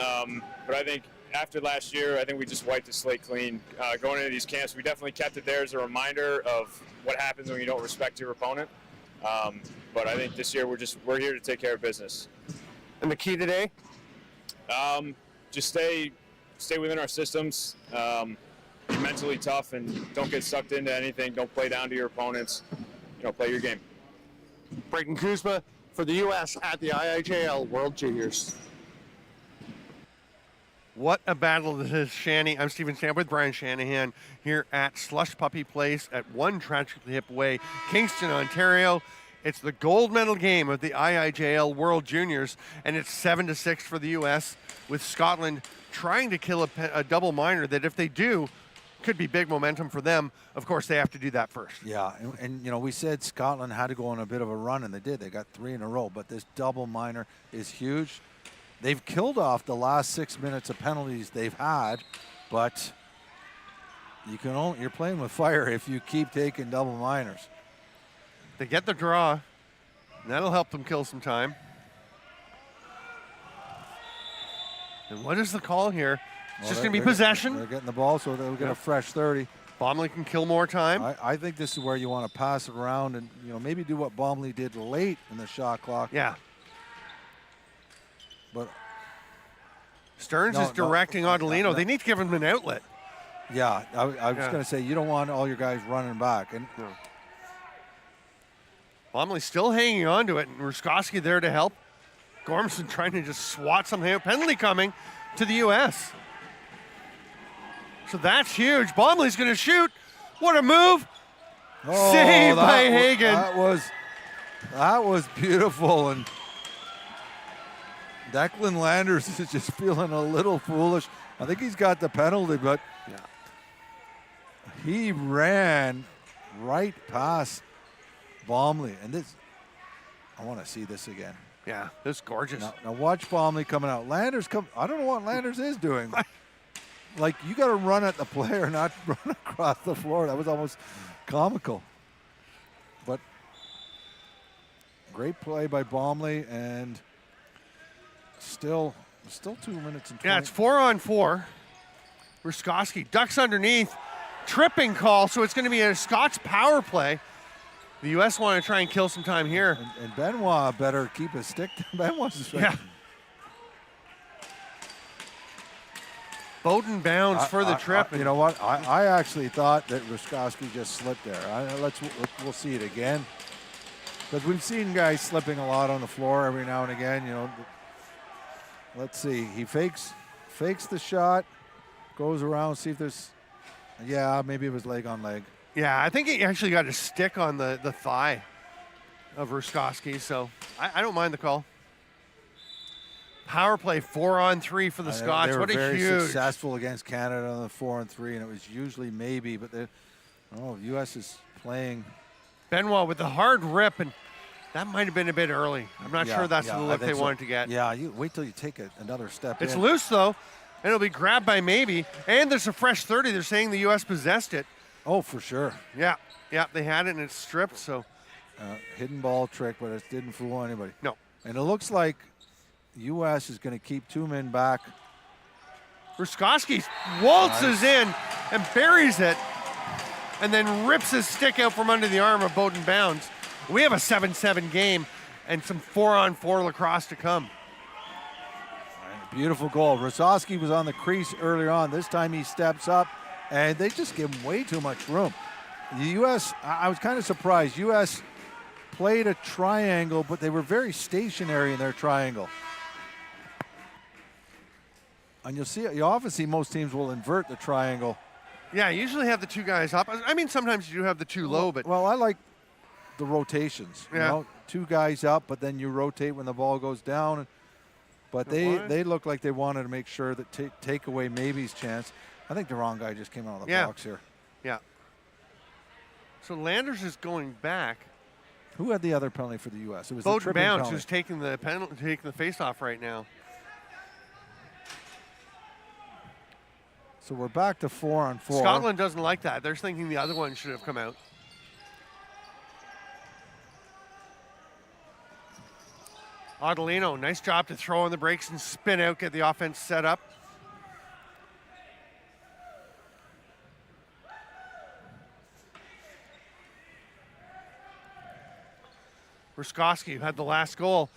but I think after last year, I think we just wiped the slate clean. Going into these camps, we definitely kept it there as a reminder of what happens when you don't respect your opponent. But I think this year we're here to take care of business.
And the key today?
Just stay stay within our systems, be mentally tough, and don't get sucked into anything. Don't play down to your opponents. Play your game.
Braden Koosma for the U.S. at the IIJL World Juniors. What a battle this is, Shanny. I'm Stephen Stamp with Brian Shanahan here at Slush Puppie Place at One Tragically Hip Way, Kingston, Ontario. It's the gold medal game of the IIJL World Juniors, and it's 7-6 for the U.S., with Scotland trying to kill a double minor that, if they do, could be big momentum for them. Of course, they have to do that first.
Yeah, and we said Scotland had to go on a bit of a run, and they did. They got 3 in a row, but this double minor is huge. They've killed off the last 6 minutes of penalties they've had, but you're playing with fire if you keep taking double minors.
They get the draw, and that'll help them kill some time. And what is the call here? It's just going to be possession.
They're getting the ball, so they'll get a fresh 30.
Bomley can kill more time.
I think this is where you want to pass it around and maybe do what Bomley did late in the shot clock.
Yeah.
But
Stearns is directing Adelino. They need to give him an outlet.
Yeah, I was going to say, you don't want all your guys running back. And
Bomley still hanging on to it, and Ruskowski there to help. Gormson trying to just swat something out. Penalty coming to the U.S. So that's huge. Bomley's going to shoot. What a move. Saved by Hagen.
That was beautiful. And Declan Landers is just feeling a little foolish. I think he's got the penalty, but he ran right past Bomley. And I want to see this again.
Yeah, this is gorgeous.
Now watch Bomley coming out. I don't know what Landers is doing. Like, you got to run at the player, not run across the floor. That was almost comical. But great play by Bomley, and still 2 minutes and 20.
Yeah, it's 4-on-4. Ruskowski ducks underneath. Tripping call, so it's going to be a Scots power play. The U.S. want to try and kill some time here.
And Benoit better keep his stick. Benoit's
yeah. Bowden bounds for the trip.
You know what? I actually thought that Ruskowski just slipped there. We'll see it again, because we've seen guys slipping a lot on the floor every now and again. Let's see. He fakes the shot, goes around, see if there's. Yeah, maybe it was leg on leg.
Yeah, I think he actually got a stick on the thigh of Ruskowski, so I don't mind the call. Power play 4-on-3 for the Scots.
They were
what a
very
huge
successful against Canada on the 4-on-3, and it was usually maybe, but the U.S. is playing.
Benoit with the hard rip, and that might have been a bit early. I'm not sure that's the look they wanted to get.
Yeah, you wait till you take another step.
It's loose though, and it'll be grabbed by maybe, and there's a fresh 30. They're saying the U.S. possessed it.
Oh, for sure.
Yeah, they had it and it's stripped. So
hidden ball trick, but it didn't fool anybody.
No.
And it looks like U.S. is going to keep 2 men back.
Ruskowski waltzes in and buries it, and then rips his stick out from under the arm of Bowden Bounds. We have a 7-7 game and some 4-on-4 lacrosse to come.
Beautiful goal. Ruskowski was on the crease earlier on. This time he steps up, and they just give him way too much room. The U.S., I was kind of surprised. U.S. played a triangle, but they were very stationary in their triangle. And you often see most teams will invert the triangle.
Yeah, you usually have the 2 guys up. I mean, sometimes you do have the 2 low, but.
Well, I like the rotations.
Yeah.
2 guys up, but then you rotate when the ball goes down. But they look like they wanted to make sure that take away Maybe's chance. I think the wrong guy just came out of the box here.
Yeah. So Landers is going back.
Who had the other penalty for the U.S.? It was
Bowden Bounds,
penalty.
who's taking the face-off right now.
So we're back to 4-on-4.
Scotland doesn't like that. They're thinking the other one should have come out. Adelino, nice job to throw on the brakes and spin out, get the offense set up. Ruskowski, who had the last goal,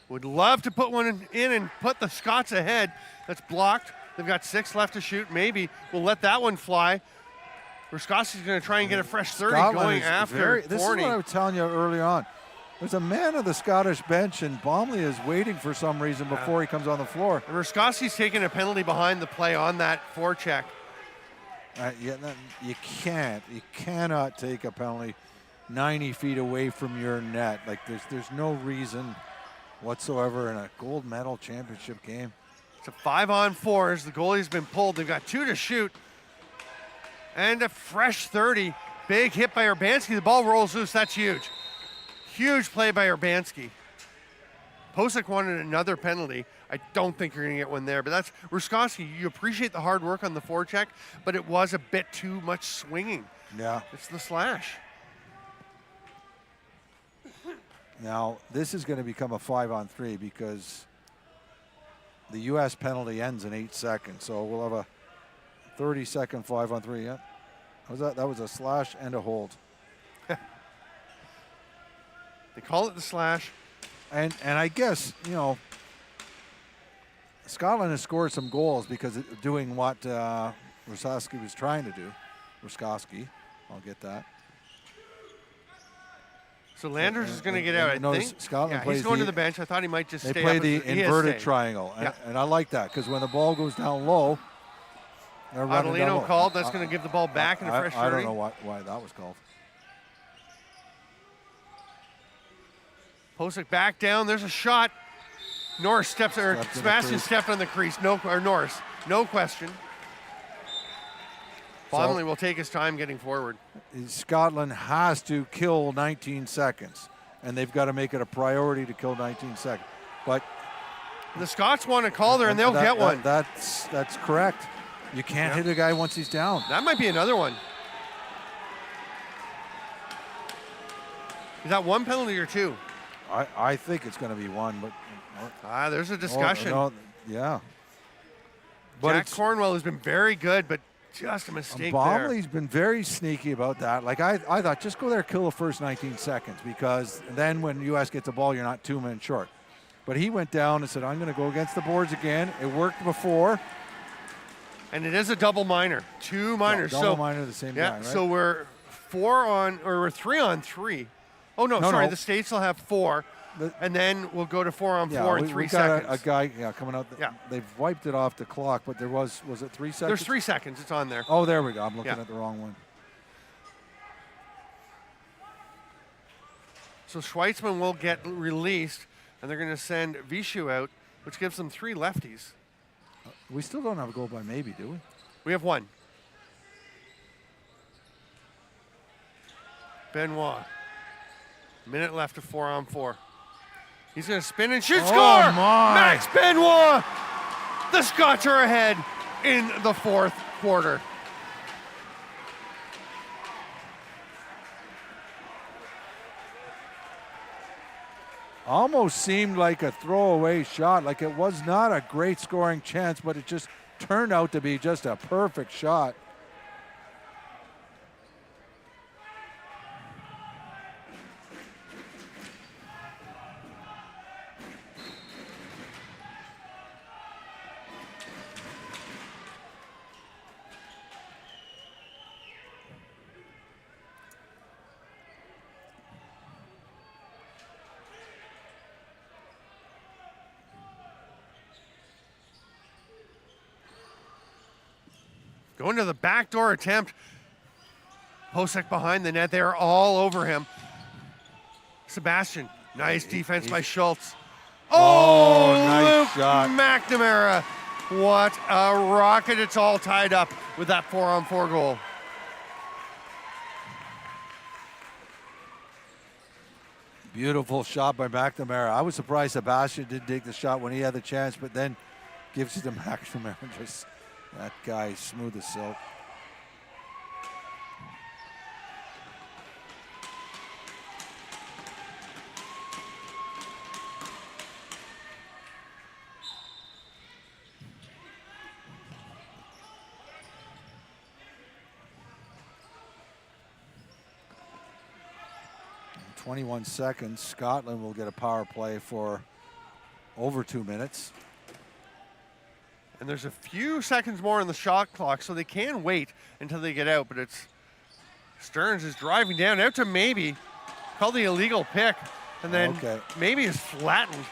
would love to put one in and put the Scots ahead. That's blocked. They've got 6 left to shoot. Maybe we'll let that one fly. Ruskowski's going to try and get a fresh 30 going after
This is
Forney.
what I was telling you early on. There's a man on the Scottish bench, and Bomley is waiting for some reason before he comes on the floor.
And Ruskowski's taking a penalty behind the play on that forecheck.
You cannot take a penalty 90 feet away from your net. Like there's no reason whatsoever in a gold medal championship game.
It's a 5-on-4 as the goalie's been pulled. They've got 2 to shoot. And a fresh 30. Big hit by Urbanski. The ball rolls loose. That's huge. Huge play by Urbanski. Posick wanted another penalty. I don't think you're going to get one there, but that's Ruskowski. You appreciate the hard work on the forecheck, but it was a bit too much swinging.
Yeah.
It's the slash.
Now, this is going to become a 5-on-3 because the U.S. penalty ends in 8 seconds. So we'll have a 30-second 5-on-3. Yeah. That was a slash and a hold.
They call it the slash.
And I guess, Scotland has scored some goals because of doing what Ruskowski was trying to do. Ruskowski, I'll get that.
So Landers is going to get out, I think.
Scotland plays
he's going to the bench. I thought he might just stay.
They play
up
the inverted triangle, and I like that because when the ball goes down low, they're running down low.
called. That's going to give the ball back in a fresh 30.
I don't know why that was called.
Posick back down. There's a shot. Sebastian stepped on the crease. Norris. No question. Bomley will take his time getting forward.
Scotland has to kill 19 seconds, and they've got to make it a priority to kill 19 seconds. But
the Scots want to call there, and they'll get one.
That's correct. You can't hit a guy once he's down.
That might be another one. Is that one penalty or 2?
I think it's going to be 1, but
there's a discussion.
Yeah. But
Jack Cornwell has been very good, but just a mistake there.
Bomley's been very sneaky about that. Like I thought, just go there, kill the first 19 seconds, because then when U.S. gets the ball, you're not 2 minutes short. But he went down and said, I'm going to go against the boards again. It worked before.
And it is a double minor, 2 minors.
Double minor, the same guy, right?
So we're 3-on-3. Oh, no, sorry. The States will have 4, and then we'll go to 4-on-4 in 3 seconds.
Got a guy coming out. They've wiped it off the clock, but there was it 3 seconds?
There's 3 seconds. It's on there.
Oh, there we go. I'm looking at the wrong one.
So Schweitzman will get released, and they're going to send Vishu out, which gives them 3 lefties.
We still don't have a goal by maybe, do we?
We have 1. Benoit. Minute left of 4-on-4. He's going to spin and shoot. Score!
My.
Max Benoit! The Scots are ahead in the 4th quarter.
Almost seemed like a throwaway shot. Like it was not a great scoring chance, but it just turned out to be just a perfect shot.
Going to the backdoor attempt. Posick behind the net. They're all over him. Sebastian, nice defense by Schultz.
Oh, nice
Luke
shot.
McNamara. What a rocket. It's all tied up with that 4-on-4 goal.
Beautiful shot by McNamara. I was surprised Sebastian didn't take the shot when he had the chance, but then gives it to McNamara. Just that guy, smooth as silk. In 21 seconds, Scotland will get a power play for over 2 minutes.
And there's a few seconds more on the shot clock, so they can wait until they get out. But it's Stearns is driving down out to maybe. Called the illegal pick. And then maybe is flattened.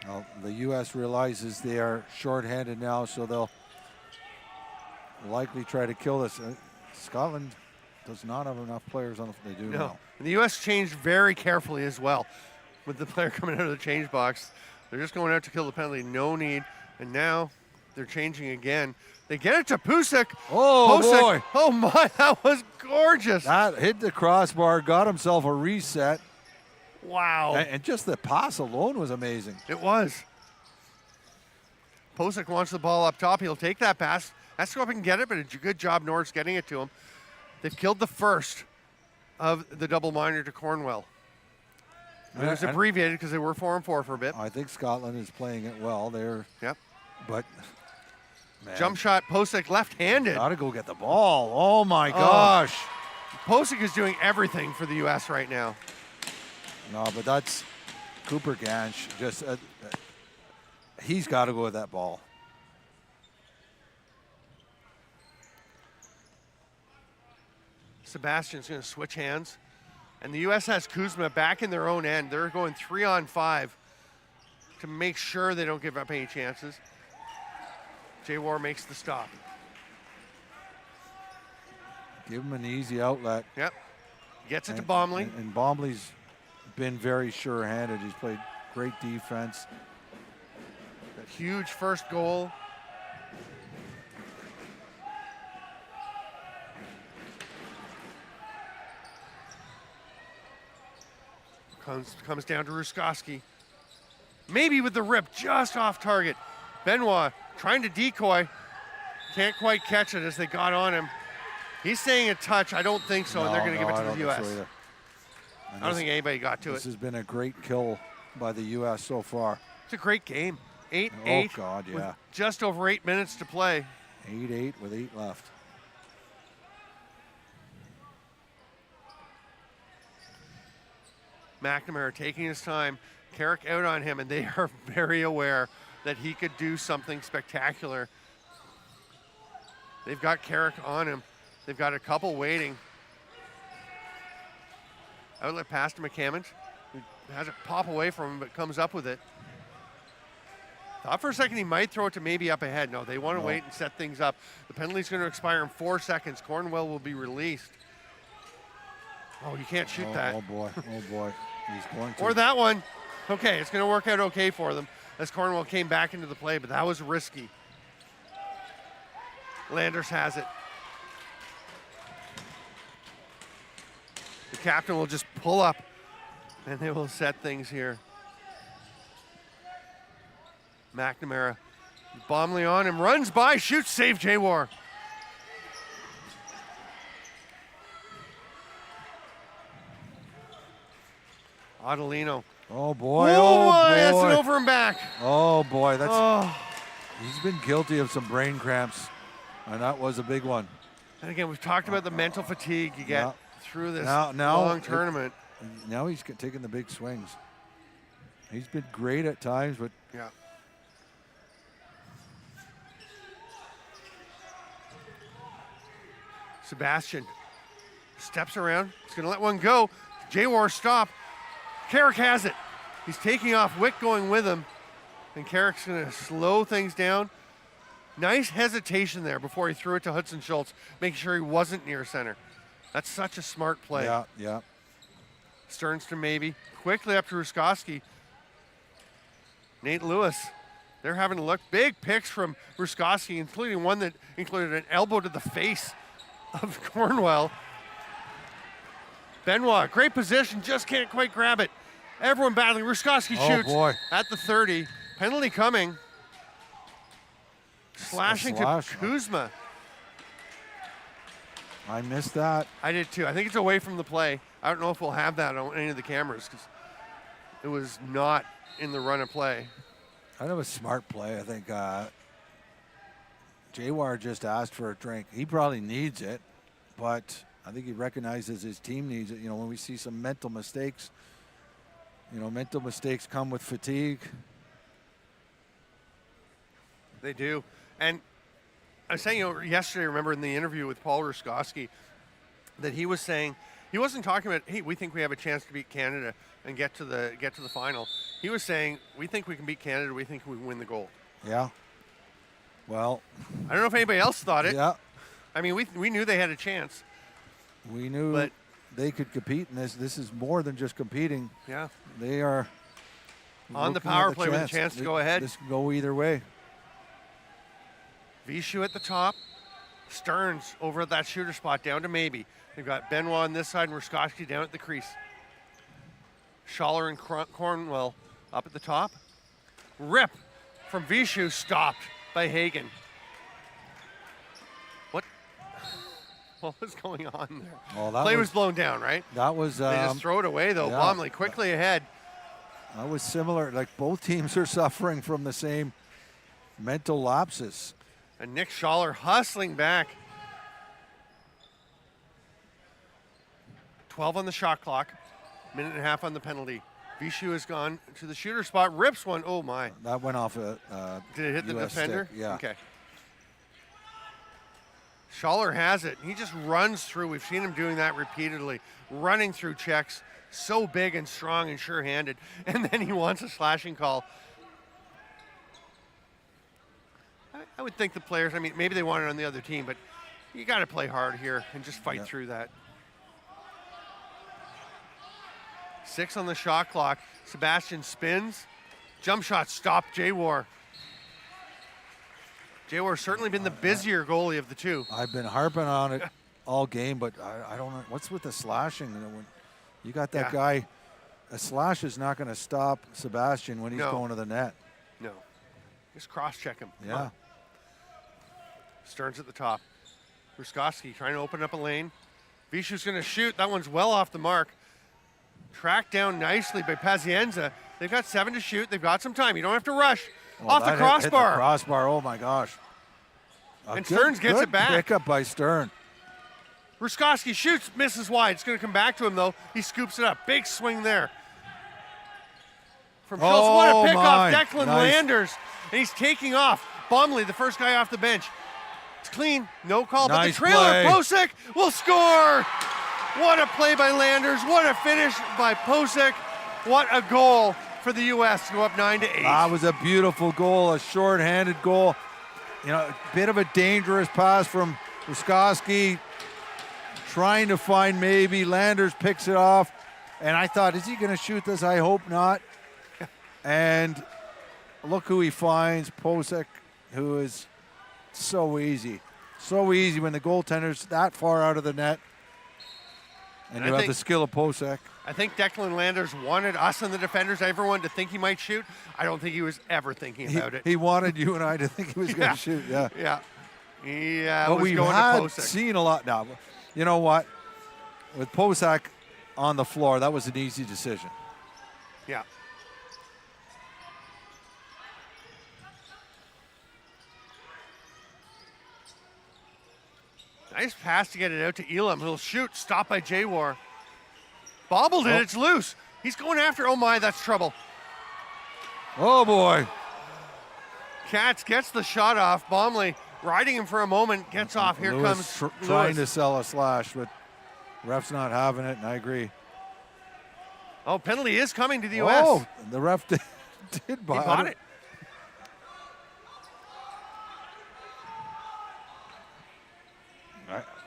Well, the U.S. realizes they are shorthanded now, so they'll likely try to kill this. Scotland does not have enough players on the. They do now.
And the U.S. changed very carefully as well. With the player coming out of the change box, they're just going out to kill the penalty. No need. And now they're changing again. They get it to Pusick.
Oh,
Pusick.
boy.
Oh, my. That was gorgeous.
That hit the crossbar, got himself a reset.
Wow.
And just the pass alone was amazing.
It was. Pusick wants the ball up top. He'll take that pass. Has to go up and get it, but a good job Norris getting it to him. They've killed the first of the double minor to Cornwell. It was abbreviated because they were 4-4 for a bit.
I think Scotland is playing it well. But man,
jump shot, Pusick left-handed.
Got to go get the ball. Oh my gosh.
Pusick is doing everything for the U.S. right now.
No, but that's Cooper Ganch. Just he's got to go with that ball.
Sebastian's going to switch hands. And the U.S. has Koosma back in their own end. They're going 3-on-5 to make sure they don't give up any chances. J-War makes the stop.
Give him an easy outlet.
Yep. Gets it to Bomley.
And Bomley's been very sure-handed. He's played great defense.
That huge first goal. Comes down to Ruskowski. Maybe with the rip just off target. Benoit trying to decoy. Can't quite catch it as they got on him. He's saying a touch. I don't think so, and they're going to give it to the U.S.
So
I don't think anybody got to it.
This has been a great kill by the U.S. so far.
It's a great game. 8-8.
Oh, God, yeah.
With just over 8 minutes to play.
8-8 with 8 left.
McNamara taking his time. Carrick out on him, and they are very aware that he could do something spectacular. They've got Carrick on him. They've got a couple waiting. Outlet pass to McCammond. He has it pop away from him, but comes up with it. Thought for a second he might throw it to maybe up ahead. No, they want to wait and set things up. The penalty's going to expire in 4 seconds. Cornwell will be released. Oh, you can't shoot that.
Oh, boy. Oh, boy. He's going to.
Or that one. Okay, it's going to work out okay for them as Cornwell came back into the play, but that was risky. Landers has it. The captain will just pull up, and they will set things here. McNamara. Bomley on him, runs by, shoots, save J-War. Adelino.
Oh, boy.
Oh,
boy.
That's an over and back.
Oh, boy. He's been guilty of some brain cramps, and that was a big one.
And again, we've talked about the mental fatigue you get through this long tournament.
Now he's taking the big swings. He's been great at times, but
yeah. Sebastian steps around. He's going to let one go. J-War stop. Carrick has it. He's taking off. Wick going with him. And Carrick's going to slow things down. Nice hesitation there before he threw it to Hudson Schultz, making sure he wasn't near center. That's such a smart play.
Yeah.
Stearns to maybe. Quickly up to Ruskowski. Nate Lewis. They're having a look. Big picks from Ruskowski, including one that included an elbow to the face of Cornwell. Benoit, great position, just can't quite grab it. Everyone battling. Ruskowski shoots at the 30. Penalty coming. Slashing to Koosma.
I missed that.
I did too. I think it's away from the play. I don't know if we'll have that on any of the cameras because it was not in the run of play.
I know it was a smart play. I think J-War just asked for a drink. He probably needs it, but I think he recognizes his team needs it. You know, when we see some mental mistakes, you know, mental mistakes come with fatigue.
They do. And I was saying, you know, yesterday, remember in the interview with Paul Ruskowski, that he was saying, he wasn't talking about, hey, we think we have a chance to beat Canada and get to the final. He was saying, we think we can beat Canada, we think we can win the gold.
Yeah. Well,
I don't know if anybody else thought it.
yeah.
I mean, we knew they had a chance.
We knew
But-
they could compete in this. This is more than just competing.
Yeah.
They are
On the
looking
power
at
play with a chance to go ahead.
This can go either way.
Vishu at the top. Stearns over at that shooter spot down to maybe. They've got Benoit on this side and Ruskowski down at the crease. Schaller and Cornwell up at the top. Rip from Vishu, stopped by Hagen. What was going on there?
Well, that
Play was blown down, right?
That was
They just throw it away, though.
yeah.
Bomley quickly ahead.
that was similar. Like both teams are suffering from the same mental lapses.
And Nick Schaller hustling back. 12 on the shot clock. Minute and a half on the penalty. Vishu has gone to the shooter spot. Rips one. Oh, my.
That went off a
Did it hit the
US
defender?
stick, yeah.
Okay. Schaller has it. He just runs through. We've seen him doing that repeatedly. Running through checks. So big and strong and sure-handed. And then he wants a slashing call. I would think the players, I mean, maybe they want it on the other team, but you got to play hard here and just fight through that. 6 on the shot clock. Sebastian spins. Jump shot stopped. J-War. J-War's certainly been the busier goalie of the two.
I've been harping on it all game, but I don't know. What's with the slashing? You know, when you got that guy, a slash is not going to stop Sebastian when he's going to the net.
No. Just cross-check him.
Yeah.
Huh. Stearns at the top. Ruskowski trying to open up a lane. Vishu's going to shoot. That one's well off the mark. Tracked down nicely by Pazienza. They've got 7 to shoot. They've got some time. You don't have to rush.
Well,
off the
that
crossbar.
Hit the crossbar. Oh, my gosh.
And Stearns gets it back.
Pick up by Stern.
Ruskowski shoots, misses wide. It's going to come back to him, though. He scoops it up. Big swing there. From Schultz. What a pickoff. Declan Landers. And he's taking off. Bomley, the first guy off the bench. It's clean. No call. But the trailer, Posick, will score. What a play by Landers. What a finish by Posick. What a goal for the U.S. to go up 9-8.
That was a beautiful goal, a short-handed goal. You know, a bit of a dangerous pass from Ruskowski, trying to find maybe. Landers picks it off. And I thought, is he going to shoot this? I hope not. And look who he finds, Posick, who is so easy. So easy when the goaltender's that far out of the net. And you have the skill of Posick.
I think Declan Landers wanted us and the defenders, everyone, to think he might shoot. I don't think he was ever thinking about it.
He wanted you and I to think he was going to shoot, yeah.
Yeah.
But
we've
seen a lot now. You know what? With Posick on the floor, that was an easy decision.
Yeah. Nice pass to get it out to Elam. He'll shoot. Stopped by J-War. Bobbled it. It's loose. He's going after. Oh, my. That's trouble.
Oh, boy.
Katz gets the shot off. Bomley riding him for a moment. Gets off. Here
Lewis
comes
trying to sell a slash, but ref's not having it, and I agree.
Oh, penalty is coming to the U.S.
Oh, the ref did buy it.
He bought it.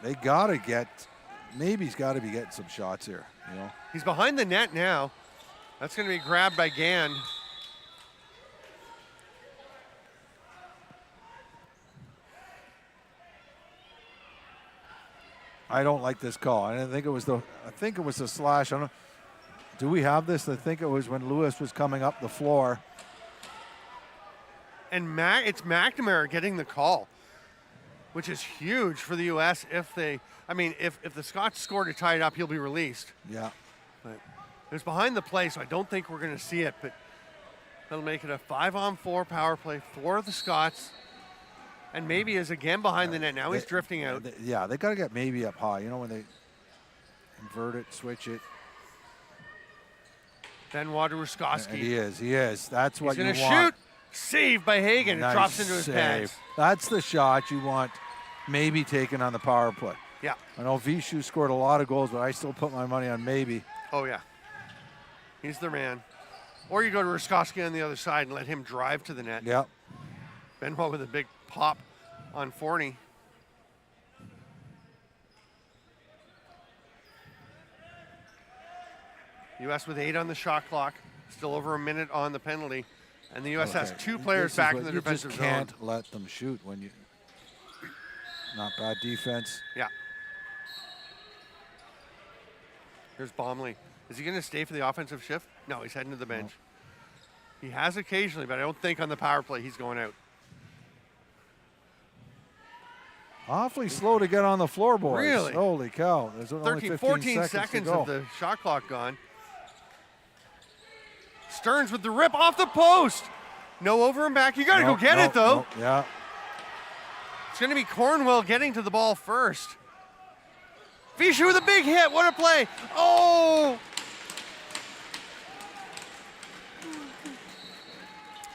They got to get, maybe he's got to be getting some shots here, you know.
He's behind the net now. That's going to be grabbed by Gann.
I don't like this call. I think it was the slash. I don't. Do we have this? I think it was when Lewis was coming up the floor.
And it's McNamara getting the call, which is huge for the U.S. If the Scots score to tie it up, he'll be released.
Yeah.
But it was behind the play, so I don't think we're going to see it. But that'll make it a 5-on-4 power play for the Scots. And maybe is again behind the net. Now he's drifting out.
They got to get maybe up high. You know, when Invert it, switch it.
Benoit to
And
Ruskowski.
he is. That's what
He's
you
going to
want.
shoot. Saved by Hagen.
Nice
It drops into his
save.
pads.
That's the shot you want maybe taken on the power play.
Yeah.
I know Vishu scored a lot of goals, but I still put my money on maybe.
Oh, yeah. He's the man. Or you go to Ruskowski on the other side and let him drive to the net.
Yep.
Benoit with a big pop on Forney. U.S. with 8 on the shot clock. Still over a minute on the penalty. And the U.S. has 2 players back in the defensive zone.
You just can't let them shoot when you... Not bad defense.
Yeah. Here's Bomley. Is he going to stay for the offensive shift? No, he's heading to the bench. No. He has occasionally, but I don't think on the power play he's going out.
Awfully slow to get on the floor, boys.
Really?
Holy cow. There's only
14
seconds
seconds
to go.
of the shot clock gone. Stearns with the rip off the post. No over and back. You got to go get it, though.
Yeah.
It's going to be Cornwell getting to the ball first. Vishu with a big hit. What a play. Oh!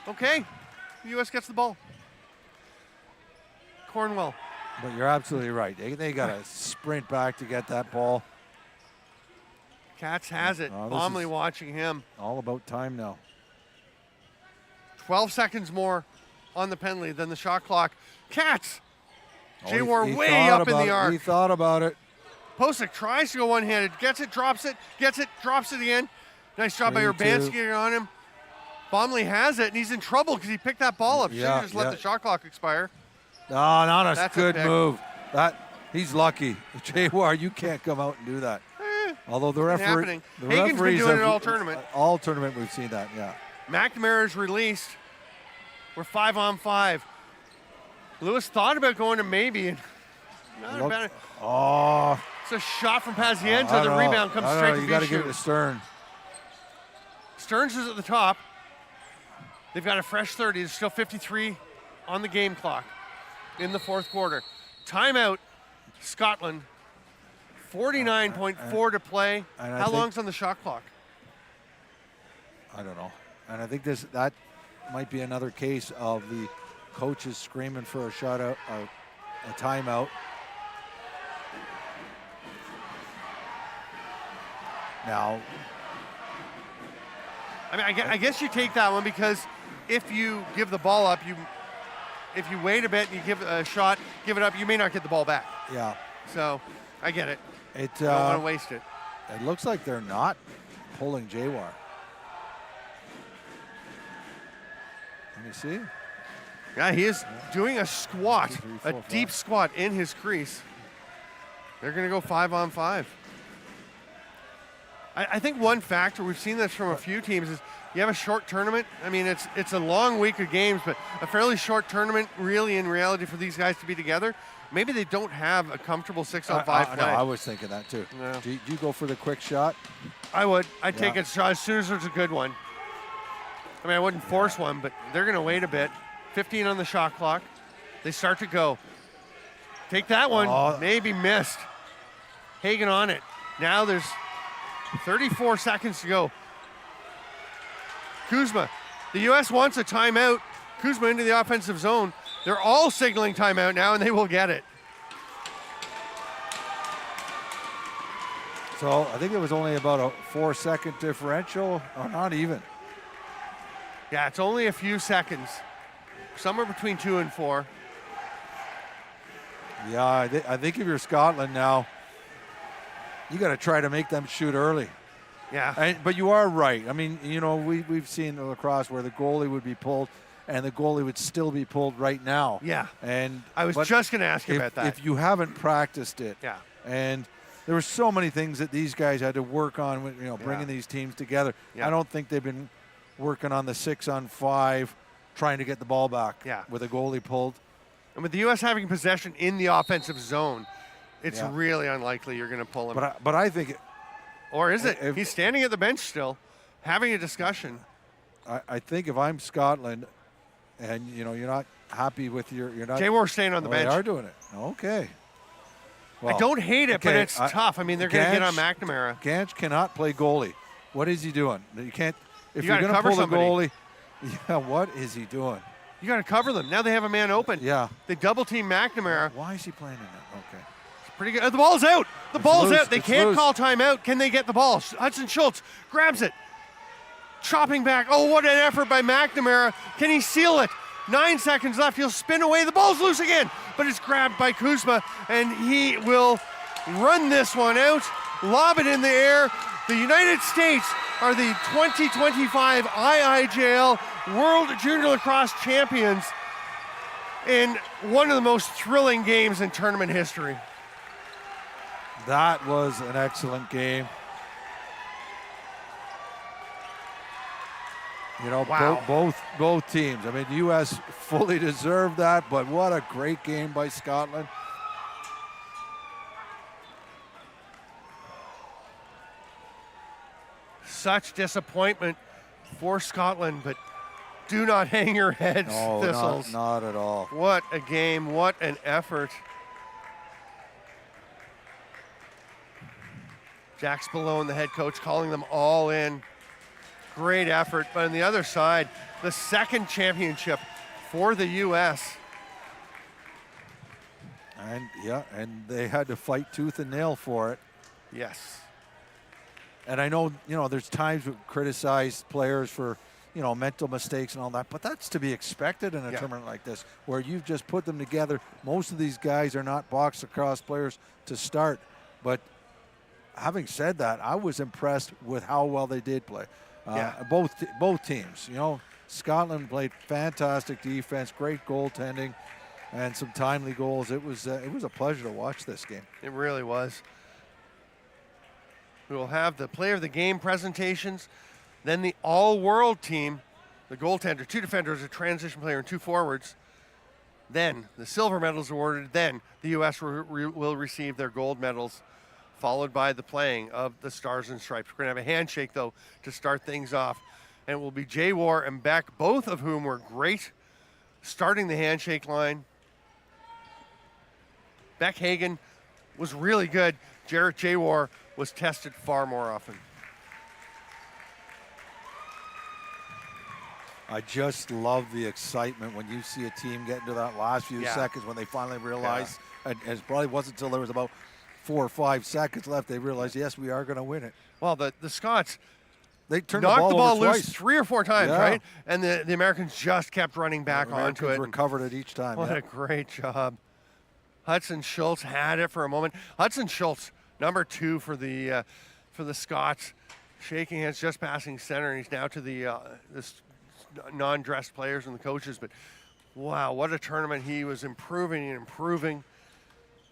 Okay. The U.S. gets the ball. Cornwell.
But you're absolutely right. They got to sprint back to get that ball.
Katz has it.
Oh,
Bomley watching him.
All about time now.
12 seconds more on the penalty than the shot clock. Katz.
He
J-War way
thought
up in
about
the
it.
arc.
He thought about it.
Posick tries to go one-handed. Gets it, drops it, gets it, drops it again. Nice job by
3-2.
Urbanski getting on him. Bomley has it, and he's in trouble because he picked that ball up. Should have just let the shot clock expire.
No, not a
That's
good
a pick.
move. He's lucky. J-War, you can't come out and do that. Although the
It's
referee,
happening.
the
Hagen's been
referees
doing
have,
it all tournament.
All tournament, we've seen that. Yeah.
McNamara is released. We're 5-on-5. Lewis thought about going to maybe. And not bad.
Oh.
It's a shot from Pazienza. The rebound comes straight to
You got to give it
Vishu.
to Stern.
Stearns is at the top. They've got a fresh 30. There's still 53 on the game clock in the fourth quarter. Timeout, Scotland. 49.4 to play. How long's on the shot clock?
I don't know. And I think that might be another case of the coaches screaming for a shutout, a timeout. Now,
I mean, I guess you take that one because if you give the ball up, if you wait a bit and you give a shot, give it up, you may not get the ball back.
yeah,
So I get it.
it
Don't want to waste it.
it looks like they're not pulling J-War. Let me see.
Yeah, he is doing a squat,
2, 3, 4,
a deep squat in his crease. They're going to go 5-on-5. I think one factor, we've seen this from a few teams, is you have a short tournament. I mean, it's a long week of games, but a fairly short tournament, really, in reality, for these guys to be together. Maybe they don't have a comfortable 6-on-5 play.
No, I was thinking that too.
No.
Do you go for the quick shot?
I would. I'd take
Yeah.
a shot as soon as there's a good one. I mean, I wouldn't force one, but they're going to wait a bit. 15 on the shot clock. They start to go. Take that one.
Oh.
Maybe missed. Hagen on it. Now there's 34 seconds to go. Koosma. The U.S. wants a timeout. Koosma into the offensive zone. They're all signaling timeout now, and they will get it.
So I think it was only about a 4-second differential, or not even.
Yeah, it's only a few seconds. Somewhere between 2 and 4.
Yeah, I think if you're Scotland now, you got to try to make them shoot early.
Yeah.
But you are right. I mean, you know, we've seen the lacrosse where the goalie would be pulled, and the goalie would still be pulled right now.
Yeah.
And
I was just going to ask you about that.
If you haven't practiced it,
Yeah.
and there were so many things that these guys had to work on, with, bringing these teams together.
Yeah.
I don't think they've been working on the 6-on-5, trying to get the ball back.
Yeah.
With a goalie pulled.
And with the U.S. having possession in the offensive zone, it's
Yeah.
really unlikely you're going to pull him.
But I think
or is it?
if-
He's standing at the bench still, having a discussion.
I think if I'm Scotland, and you're not happy with you're not.
J-War staying on the
They
bench.
are doing it. Okay.
I don't hate it, but
okay,
it's tough. I mean, they're going to get on McNamara.
Ganch cannot play goalie. What is he doing? You can't. If
You
you're
gotta
going to
cover
pull the
somebody.
goalie, yeah, what is he doing?
You got to cover them. Now they have a man open.
Yeah.
They double team McNamara.
Why is he playing in that? Okay.
Pretty good. The ball's out. The ball's
loose.
out. They
It's
can't
loose.
call timeout. Can they get the ball? Hudson Schultz grabs it. Chopping back. Oh, what an effort by McNamara. Can he seal it? 9 seconds left. He'll spin away. The ball's loose again, but it's grabbed by Koosma, and he will run this one out, lob it in the air. The United States are the 2025 IIJL World Junior Lacrosse Champions in one of the most thrilling games in tournament history.
That was an excellent game. You know,
Wow.
both teams. I mean, the U.S. fully deserved that, but what a great game by Scotland.
Such disappointment for Scotland, but do not hang your heads,
No,
Thistles.
not at all.
What a game, what an effort. Jack Spallone, the head coach, calling them all in. Great effort. But on the other side, the second championship for the U.S.
And they had to fight tooth and nail for it.
Yes.
And I know, there's times we criticize players for, mental mistakes and all that, but that's to be expected in a tournament like this, where you've just put them together. Most of these guys are not box lacrosse players to start, but having said that, I was impressed with how well they did play. Both teams. Scotland played fantastic defense, great goaltending, and some timely goals. It was a pleasure to watch this game.
It really was. We will have the player of the game presentations, then the all-world team, the goaltender, 2 defenders, a transition player, and 2 forwards. Then the silver medals awarded. Then the U.S. will receive their gold medals, followed by the playing of the Stars and Stripes. We're going to have a handshake, though, to start things off. And it will be Jay War and Beck, both of whom were great, starting the handshake line. Beck Hagen was really good. Jarrett Jay War was tested far more often.
I just love the excitement when you see a team get into that last few seconds when they finally realize, and it probably wasn't until there was about 4 or 5 seconds left, they realized, yes, we are going to win it.
Well, the Scots,
they turned
knocked
the ball
loose
twice.
3 or 4 times, right? And the Americans just kept running back onto it.
Recovered it each time.
What a great job. Hudson Schultz had it for a moment. Hudson Schultz, number 2 for the Scots, shaking hands, just passing center, and he's now to the non-dressed players and the coaches. But wow, what a tournament. He was improving and improving.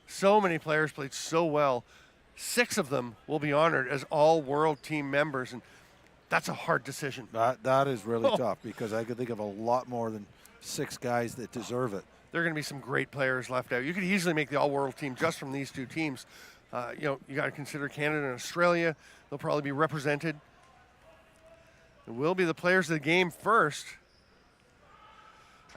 So many players played so well. 6 of them will be honored as all-world team members, and that's a hard decision.
That is really tough, because I could think of a lot more than 6 guys that deserve it.
There are going to be some great players left out. You could easily make the all-world team just from these 2 teams. You got to consider Canada and Australia. They'll probably be represented. It will be the players of the game first.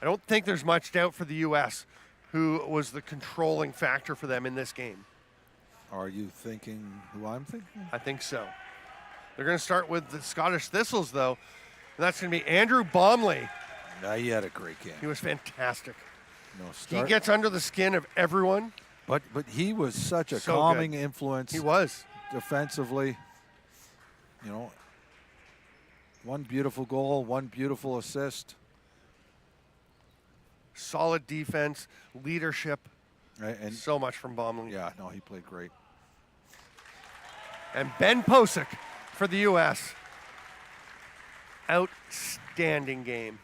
I don't think there's much doubt for the U.S., who was the controlling factor for them in this game.
Are you thinking who I'm thinking?
I think so. They're going to start with the Scottish Thistles, though. And that's going to be Andrew Bomley.
Yeah, he had a great game.
He was fantastic.
He
He gets under the skin of everyone.
But he was such a
So
calming
good.
influence.
He was.
Defensively. One beautiful goal, one beautiful assist.
Solid defense, leadership,
And
so much from Bomley.
yeah, no, he played great.
And Ben Posick for the U.S. Outstanding game.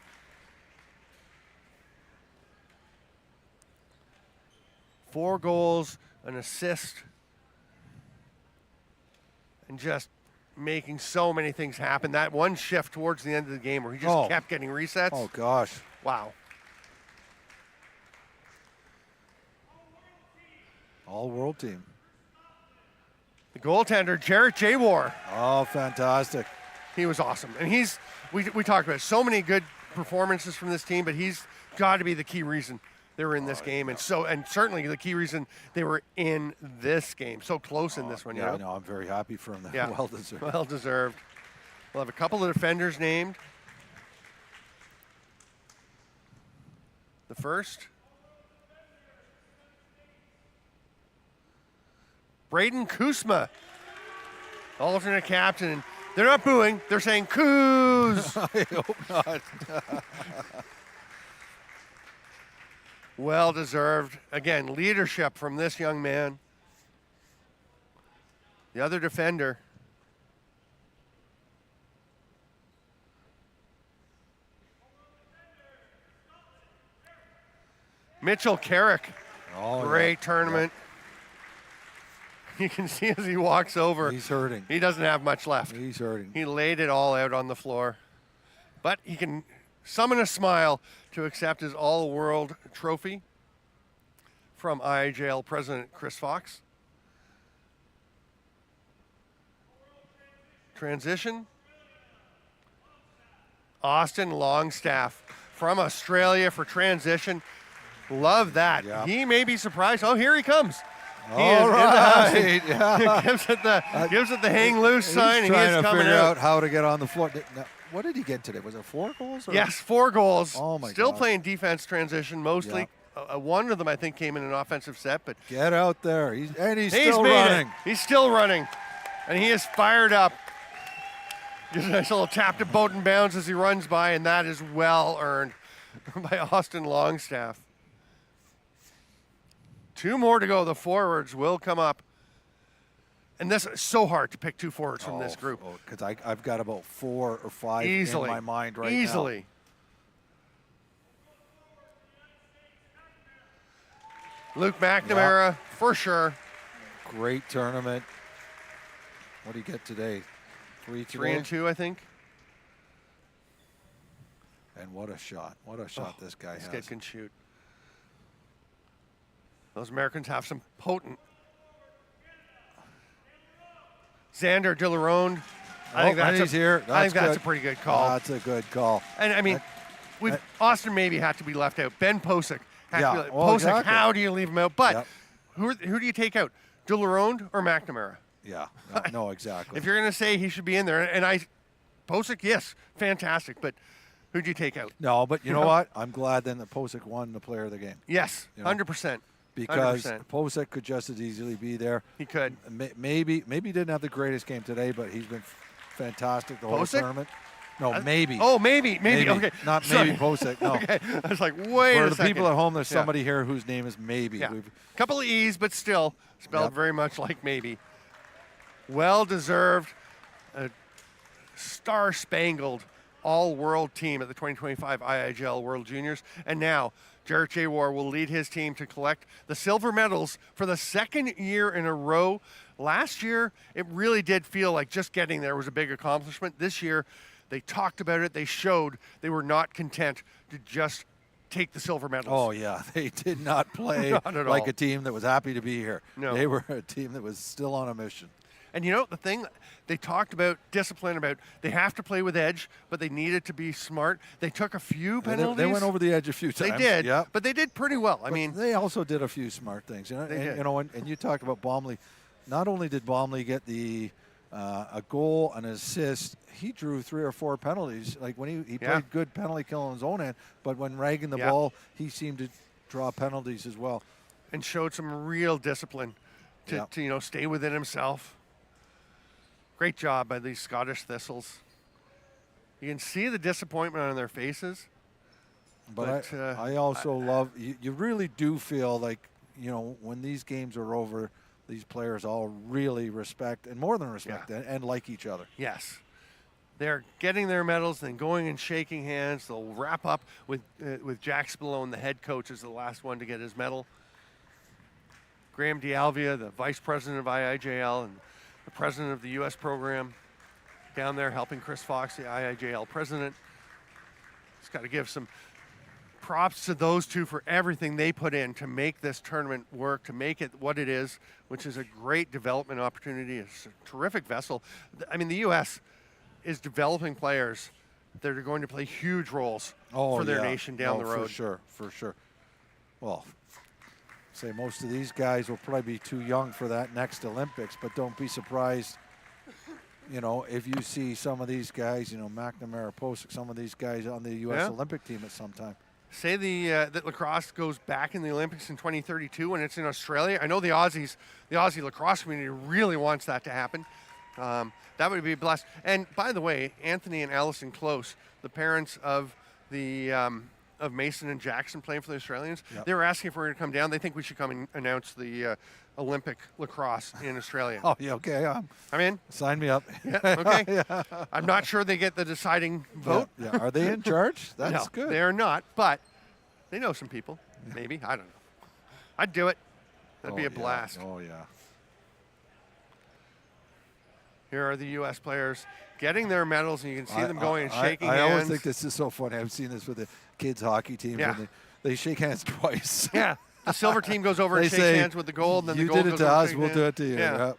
Four goals, an assist, and just making so many things happen. That one shift towards the end of the game where he just kept getting resets.
Oh, gosh.
Wow.
All-world team.
The goaltender, Jarrett Jay War.
Oh, fantastic.
He was awesome. And we talked about so many good performances from this team, but he's got to be the key reason they were in this game, and certainly the key reason they were in this game, so close in this one.
Yeah, no, I'm very happy for them.
Yeah,
Well deserved.
Well deserved. We'll have a couple of defenders named. The first, Braden Koosma, alternate captain. And they're not booing; they're saying "Coos."
I hope not.
Well deserved. Again, leadership from this young man. The other defender, Mitchell Carrick.
Oh,
Great tournament. You can see as he walks over.
He's hurting.
He doesn't have much left.
He's hurting.
He laid it all out on the floor. But he can summon a smile to accept his all-world trophy from IIJL President Chris Fox. Transition. Austin Longstaff from Australia for transition. Love that.
Yeah.
He may be surprised. Oh, here he comes. He
All
is
right.
in the house.
Yeah.
gives it the hang loose sign,
He's
and he
trying
is
to
coming
figure
out.
out how to get on the floor. Now, what did he get today? Was it 4 goals? Or?
Yes, 4 goals.
Oh, my
Still
God.
playing defense transition mostly. One of them, I think, came in an offensive set, but
Get out there. He's
he's
still
made
running.
it. He's still running, and he is fired up. Just a nice little tap to boat and bounds as he runs by, and that is well earned by Austin Longstaff. 2 more to go. The forwards will come up. And this is so hard to pick 2 forwards from this group.
Because I've got about 4 or 5
Easily.
in my mind right now.
Easily. Luke McNamara, for sure.
Great tournament. What do you get today? 3
3 and 2, I think.
And what a shot. What a shot this guy
This
has.
kid can shoot. Those Americans have some potent. Xander Dillerone. I think that's
he's here.
I think that's
good.
a pretty good call.
That's a good call.
And I mean, Austin maybe had to be left out. Ben Posick had
Yeah,
to be left.
well,
Posick,
exactly.
how do you leave him out? But
Yep.
who do you take out? Dillerone or McNamara?
Yeah. No, exactly.
If you're going to say he should be in there, and Posick, yes, fantastic, but who do you take out?
No, but you know what? I'm glad then that Posick won the player of the game.
Yes,
You know,
100%.
Because
100%.
Posick could just as easily be there.
He could.
Maybe he didn't have the greatest game today, but he's been fantastic the whole
Posick?
tournament. No, maybe.
Oh, maybe. Okay.
Not
Sorry.
maybe Posick. No.
Okay. I was like, wait
For
a
the
second.
people at home, there's
Yeah.
somebody here whose name is maybe.
Yeah. Couple of E's, but still spelled
Yep.
very much like maybe. Well-deserved, star-spangled all-world team at the 2025 IIJL World Juniors. And now, Jarrett J. War will lead his team to collect the silver medals for the 2nd year in a row. Last year, it really did feel like just getting there was a big accomplishment. This year, they talked about it. They showed they were not content to just take the silver medals.
Oh, yeah. They did not play
Not at
like
all.
a team that was happy to be here.
No.
They were a team that was still on a mission.
And you know, the thing, they talked about discipline, about they have to play with edge, but they needed to be smart. They took a few penalties.
They went over the edge a few times.
They did,
Yeah.
but they did pretty well. I
But
mean,
they also did a few smart things. You know,
They did.
and, you know, and you talked about Baumley. Not only did Baumley get the a goal, an assist, he drew 3 or 4 penalties. Like when he
Yeah.
played good penalty kill on his own end, but when ragging the
Yeah.
ball, he seemed to draw penalties as well.
and showed some real discipline to,
Yeah.
to you know, stay within himself. Great job by these Scottish Thistles. You can see the disappointment on their faces.
But,
But,
I also love, you really do feel like, you know, when these games are over, these players all really respect, and more than respect,
Yeah.
and like each other.
Yes. They're getting their medals, then going and shaking hands. They'll wrap up with Jack Spallone, the head coach, is the last one to get his medal. Graham D'Alvia, the vice president of IIJL and the president of the U.S. program, down there helping Chris Fox, the IIJL president. Just got to give some props to those two for everything they put in to make this tournament work, to make it what it is, which is a great development opportunity. It's a terrific vessel. I mean, the U.S. is developing players that are going to play huge roles for their
yeah.
nation down
No,
the road.
For sure, for sure. well, say most of these guys will probably be too young for that next Olympics, but don't be surprised, you know, if you see some of these guys, you know, McNamara, Posick, some of these guys on the U.S. Olympic team at some time.
Say that lacrosse goes back in the Olympics in 2032 when it's in Australia. I know the Aussie lacrosse community really wants that to happen. That would be blessed. And by the way, Anthony and Allison Close, the parents of the of Mason and Jackson playing for the Australians, they were asking if we were going to come down. They think we should come and announce the Olympic lacrosse in Australia.
Oh, yeah, okay.
I'm in.
Sign me up.
Yeah, okay. I'm not sure they get the deciding vote.
Yeah. Are they in charge? That's
No,
good.
they are not, but they know some people. Maybe. I don't know. I'd do it. That'd be a blast.
Oh, yeah.
Here are the U.S. players getting their medals, and you can see them going and shaking hands.
I always think this is so funny. I've seen this with the kids' hockey teams.
Yeah.
When they shake hands twice.
Yeah. The silver team goes over and
They
shakes
say,
hands with the gold, and then the
you
gold
did it
goes
to
over and
us,
shakes
we'll
hands.
do it to you.
Yeah.
Yeah.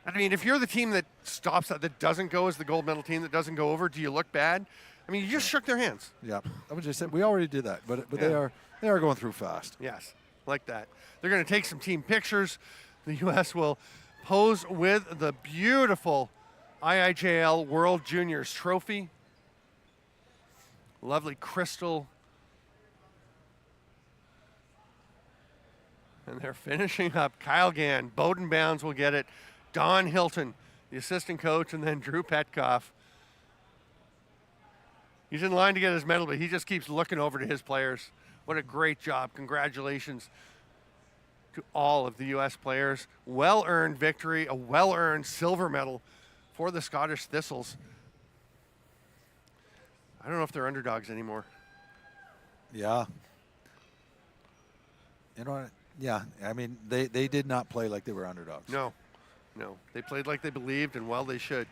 I mean, if you're the team that stops that doesn't go as the gold medal team that doesn't go over, do you look bad? I mean, you just shook their hands.
Yeah. I would just say we already did that, but
Yeah.
they are going through fast.
Yes, like that. They're going to take some team pictures. The U.S. will pose with the beautiful IIJL World Juniors trophy. Lovely crystal. And they're finishing up. Kyle Gann, Bowden Bounds will get it. Don Hilton, the assistant coach, and then Drew Petkoff. He's in line to get his medal, but he just keeps looking over to his players. What a great job. Congratulations to all of the U.S. players. Well-earned victory, a well-earned silver medal for the Scottish Thistles. I don't know if they're underdogs anymore.
Yeah. You know what? Yeah. I mean, they did not play like they were underdogs.
No. They played like they believed, and well, they should.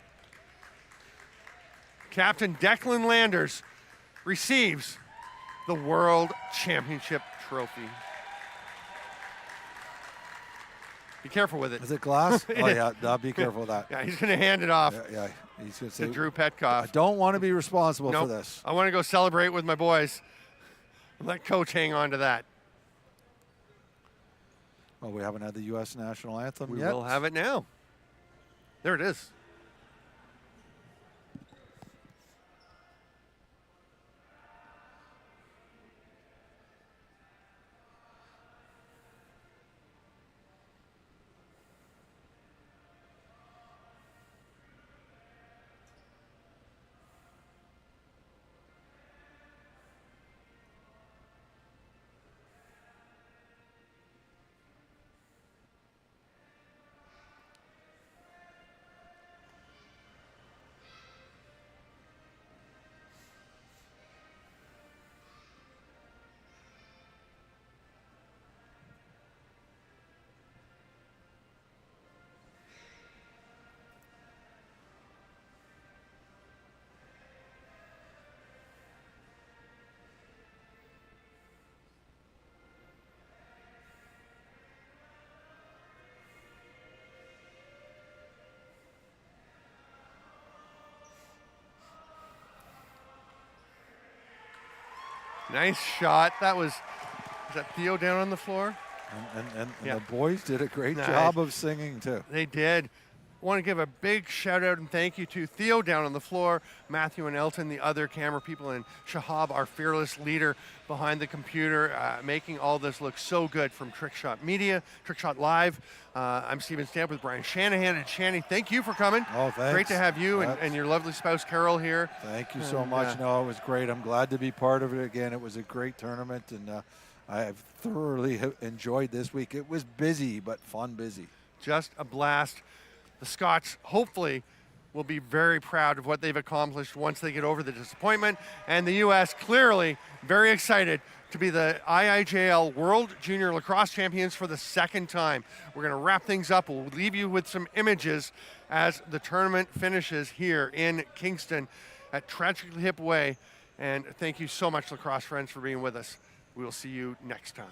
Captain Declan Landers receives the World Championship trophy. Be careful with it.
Is it glass? Oh, yeah. No, be careful with that.
Yeah, he's going to hand it off
Yeah. He's going to
to
say,
Drew
I
Petkoff.
don't want to be responsible
Nope.
for this.
I want to go celebrate with my boys. Let Coach hang on to that.
Well, we haven't had the U.S. national anthem
We
yet.
will have it now. There it is. Nice shot. Was that Theo down on the floor?
And
Yeah.
the boys did a great
Nice.
job of singing, too.
They did. Want to give a big shout out and thank you to Theo down on the floor, Matthew and Elton, the other camera people, and Shahab, our fearless leader behind the computer, making all this look so good from Trickshot Media, Trickshot Live. I'm Steven Stamp with Brian Shanahan. And Shanny, thank you for coming.
Oh, thanks.
Great to have you and your lovely spouse, Carol, here.
Thank you so
And,
much. No, it was great. I'm glad to be part of it again. It was a great tournament, and I've thoroughly enjoyed this week. It was busy, but fun busy.
Just a blast. The Scots hopefully will be very proud of what they've accomplished once they get over the disappointment. And the U.S. clearly very excited to be the IIJL World Junior Lacrosse Champions for the second time. We're going to wrap things up. We'll leave you with some images as the tournament finishes here in Kingston at Tragically Hip Way. And thank you so much, lacrosse friends, for being with us. We will see you next time.